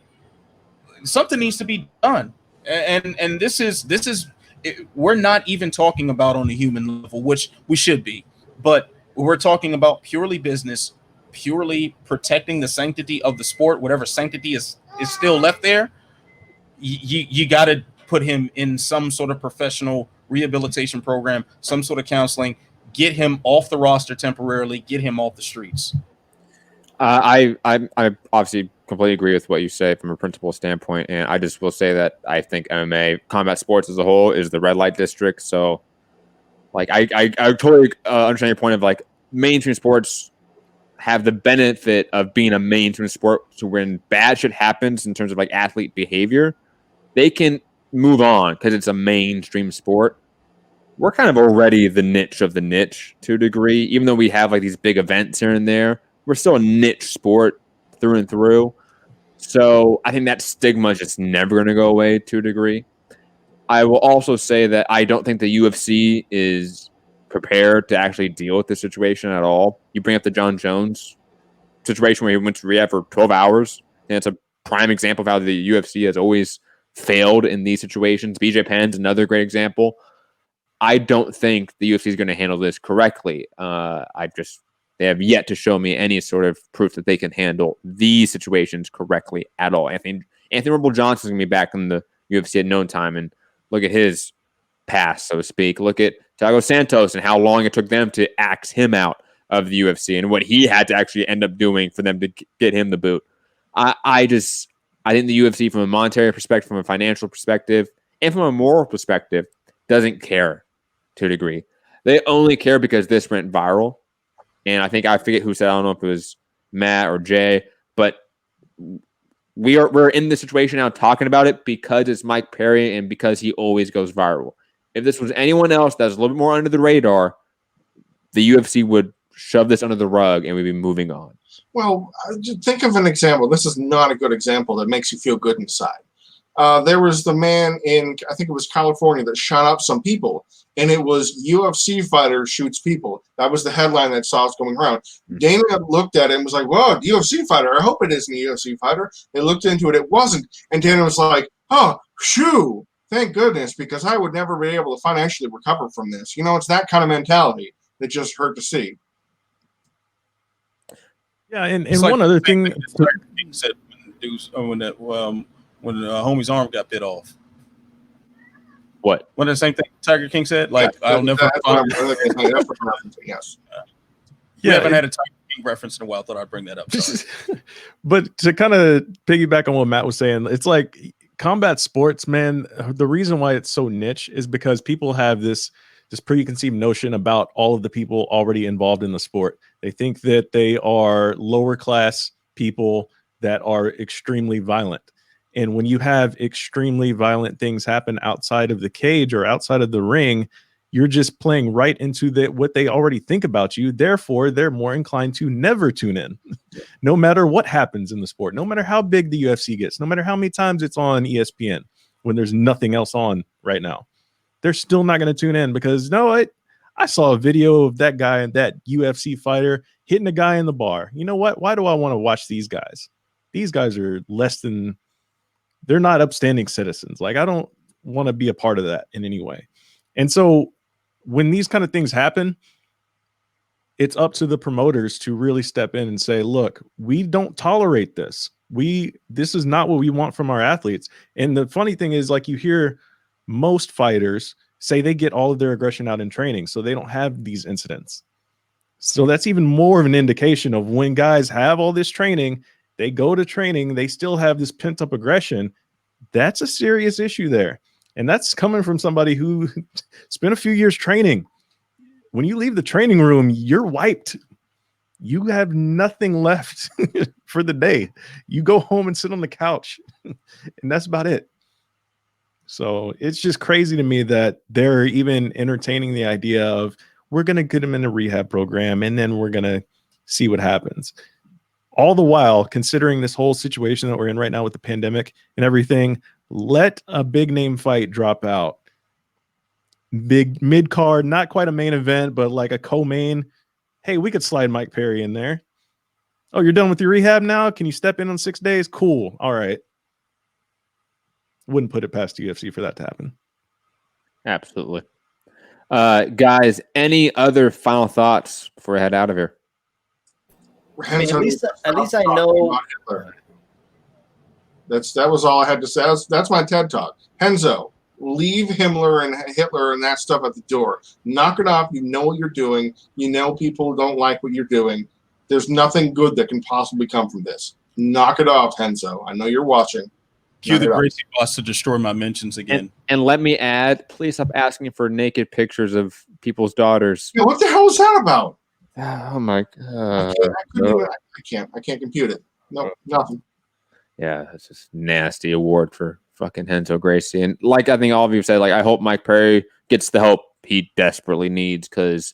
Something needs to be done, and this is we're not even talking about on the human level, which we should be, but we're talking about purely business, purely protecting the sanctity of the sport, whatever sanctity is still left there. You got to put him in some sort of professional rehabilitation program, some sort of counseling, get him off the roster temporarily, get him off the streets. I obviously completely agree with what you say from a principle standpoint, and I just will say that I think MMA, combat sports as a whole, is the red light district. So, like, I totally understand your point of, like, mainstream sports have the benefit of being a mainstream sport, so when bad shit happens in terms of, like, athlete behavior, they can move on because it's a mainstream sport. We're kind of already the niche of the niche to a degree, even though we have, like, these big events here and there. We're still a niche sport through and through. So I think that stigma is just never going to go away to a degree. I will also say that I don't think the UFC is prepared to actually deal with this situation at all. You bring up the John Jones situation where he went to rehab for 12 hours, and it's a prime example of how the UFC has always failed in these situations. BJ Penn's another great example. I don't think the UFC is going to handle this correctly. They have yet to show me any sort of proof that they can handle these situations correctly at all. Anthony Rumble Johnson's going to be back in the UFC at no time, and look at his past, so to speak. Look at Thiago Santos and how long it took them to axe him out of the UFC and what he had to actually end up doing for them to get him the boot. I think the UFC, from a monetary perspective, from a financial perspective, and from a moral perspective, doesn't care to a degree. They only care because this went viral. And I forget who said, I don't know if it was Matt or Jay, but we're in this situation now talking about it because it's Mike Perry and because he always goes viral. If this was anyone else that's a little bit more under the radar, the UFC would shove this under the rug and we'd be moving on. Well, just think of an example. This is not a good example that makes you feel good inside. There was the man in, I think it was California, that shot up some people, and it was UFC fighter shoots people. That was the headline that saw us going around. Dana looked at it and was like, "Whoa, UFC fighter! I hope it isn't a UFC fighter." They looked into it; it wasn't. And Dana was like, "Oh, shoo! Thank goodness, because I would never be able to financially recover from this." You know, it's that kind of mentality that just hurt to see. Yeah, and one other thing said when the homie's arm got bit off. What? When the same thing Tiger King said? Like, yeah, I'll never find. Yes. We haven't had a Tiger King reference in a while. I thought I'd bring that up. But to kind of piggyback on what Matt was saying, it's like combat sports, man. The reason why it's so niche is because people have this preconceived notion about all of the people already involved in the sport. They think that they are lower class people that are extremely violent. And when you have extremely violent things happen outside of the cage or outside of the ring, you're just playing right into what they already think about you. Therefore, they're more inclined to never tune in, no matter what happens in the sport, no matter how big the UFC gets, no matter how many times it's on ESPN when there's nothing else on right now. They're still not going to tune in because, I saw a video of that guy and that UFC fighter hitting a guy in the bar. You know what? Why do I want to watch these guys? These guys are they're not upstanding citizens. Like, I don't want to be a part of that in any way. And so when these kind of things happen, it's up to the promoters to really step in and say, look, we don't tolerate this. This is not what we want from our athletes. And the funny thing is, like, you hear most fighters say they get all of their aggression out in training, so they don't have these incidents. So that's even more of an indication of when guys have all this training, they go to training, they still have this pent up aggression. That's a serious issue there. And that's coming from somebody who spent a few years training. When you leave the training room, you're wiped. You have nothing left for the day. You go home and sit on the couch, and that's about it. So it's just crazy to me that they're even entertaining the idea of, we're going to get him in a rehab program and then we're going to see what happens. All the while, considering this whole situation that we're in right now with the pandemic and everything, let a big name fight drop out. Big mid card, not quite a main event, but like a co-main. Hey, we could slide Mike Perry in there. Oh, you're done with your rehab now? Can you step in on 6 days? Cool. All right. Wouldn't put it past UFC for that to happen. Absolutely. Guys, any other final thoughts before I head out of here? I mean, at least I know. That was all I had to say. That's my TED talk. Henzo, leave Himmler and Hitler and that stuff at the door. Knock it off. You know what you're doing. You know people don't like what you're doing. There's nothing good that can possibly come from this. Knock it off, Henzo. I know you're watching. Cue the Gracie boss to destroy my mentions again. And let me add, please stop asking for naked pictures of people's daughters. Yeah, what the hell is that about? Oh my god! I can't compute it. No, nothing. Yeah, that's just nasty award for fucking Henzo Gracie. And like I think all of you said, like, I hope Mike Perry gets the help he desperately needs, because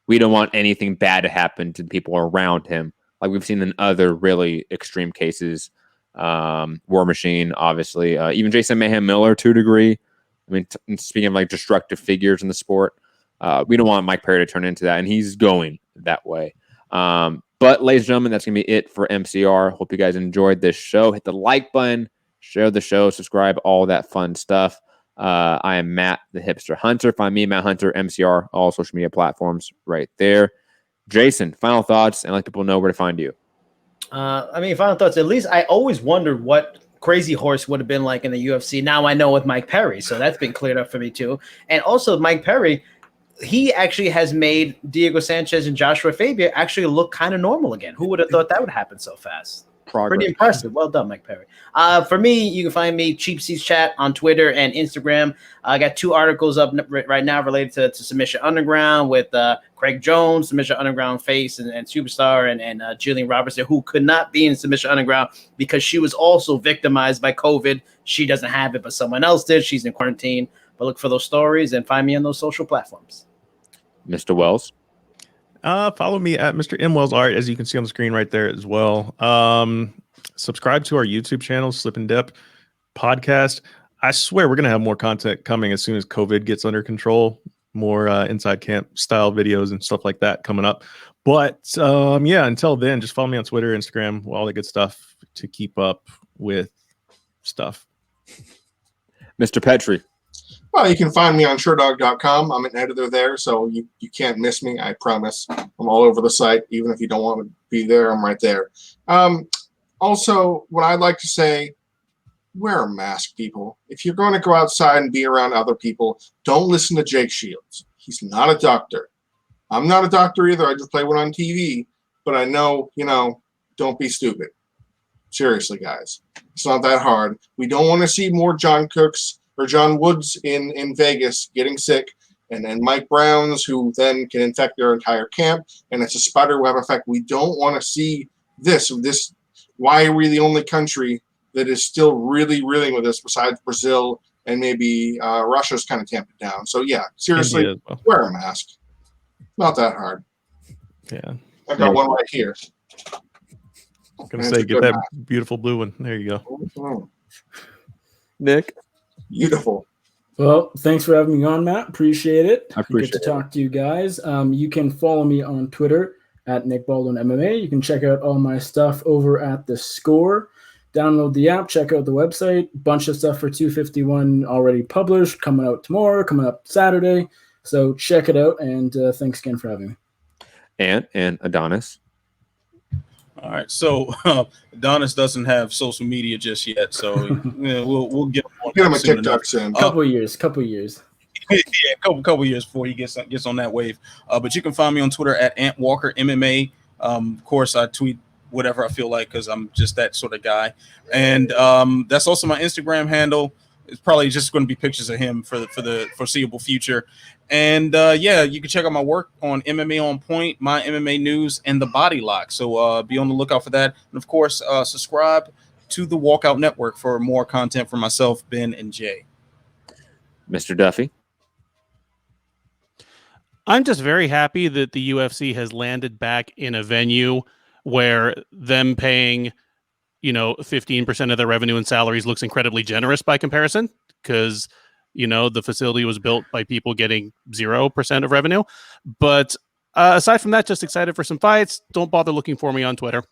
we don't want anything bad to happen to the people around him, like we've seen in other really extreme cases. War Machine, obviously, even Jason Mayhem Miller to a degree. I mean, speaking of like destructive figures in the sport, we don't want Mike Perry to turn into that, and he's going that way. But ladies and gentlemen, that's gonna be it for MCR. Hope you guys enjoyed this show. Hit the like button, share the show, subscribe, all that fun stuff. I am Matt, the Hipster Hunter. Find me, Matt Hunter, MCR, all social media platforms right there. Jason, final thoughts, and let people know where to find you. I mean, final thoughts. At least I always wondered what Crazy Horse would have been like in the UFC. Now I know with Mike Perry, so that's been cleared up for me too. And also Mike Perry, he actually has made Diego Sanchez and Joshua Fabia actually look kind of normal again. Who would have thought that would happen so fast? Progress. Pretty impressive. Well done, Mike Perry. For me, you can find me Cheap Seats Chat on Twitter and Instagram. I got 2 articles up right now related to Submission Underground with Craig Jones, Submission Underground face and superstar, and Jillian Robertson, who could not be in Submission Underground because she was also victimized by COVID. She doesn't have it, but someone else did. She's in quarantine. But look for those stories and find me on those social platforms. Mr. Wells. Follow me at Mr. M Wells Art, as you can see on the screen right there as well. Subscribe to our YouTube channel, Slip and Dip Podcast. I swear we're going to have more content coming as soon as COVID gets under control. More inside camp style videos and stuff like that coming up. But yeah, until then, just follow me on Twitter, Instagram, all the good stuff to keep up with stuff. Mr. Petrie. Well, you can find me on SureDog.com. I'm an editor there, so you can't miss me, I promise. I'm all over the site. Even if you don't want to be there, I'm right there. Also, what I'd like to say, wear a mask, people. If you're going to go outside and be around other people, don't listen to Jake Shields. He's not a doctor. I'm not a doctor either. I just play one on TV. But I know, don't be stupid. Seriously, guys. It's not that hard. We don't want to see more John Cooks or John Woods in Vegas getting sick, and then Mike Browns, who then can infect their entire camp, and it's a spider web effect. We don't want to see this. Why are we the only country that is still really reeling with this besides Brazil and maybe Russia's kind of tamped it down? So, yeah, seriously, wear a mask. Not that hard. Yeah. I got one right here. I'm going to say, get that beautiful blue one. There you go. Mm-hmm. Nick? Beautiful. Well, thanks for having me on, Matt. Appreciate it. I appreciate Good to talk to you guys. You can follow me on Twitter at Nick Baldwin MMA. You can check out all my stuff over at The Score. Download the app, check out the website. Bunch of stuff for 251 already published, coming out tomorrow, coming up Saturday. So check it out, and thanks again for having me. Ant and Adonis. All right, so Adonis doesn't have social media just yet, so we'll get him on Get him a soon TikTok enough. soon. Couple years. Yeah, couple years before he gets on that wave. But you can find me on Twitter at Ant Walker MMA. Of course, I tweet whatever I feel like because I'm just that sort of guy. And that's also my Instagram handle. It's probably just going to be pictures of him for the foreseeable future. And yeah, you can check out my work on MMAonPoint, my MMA news, and the Body Lock. So be on the lookout for that. And of course, subscribe to the Walkout Network for more content from myself, Ben, and Jay. Mr. Duffy. I'm just very happy that the UFC has landed back in a venue where them paying, 15% of their revenue and salaries looks incredibly generous by comparison because, the facility was built by people getting 0% of revenue. But aside from that, just excited for some fights. Don't bother looking for me on Twitter.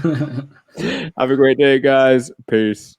Have a great day, guys. Peace.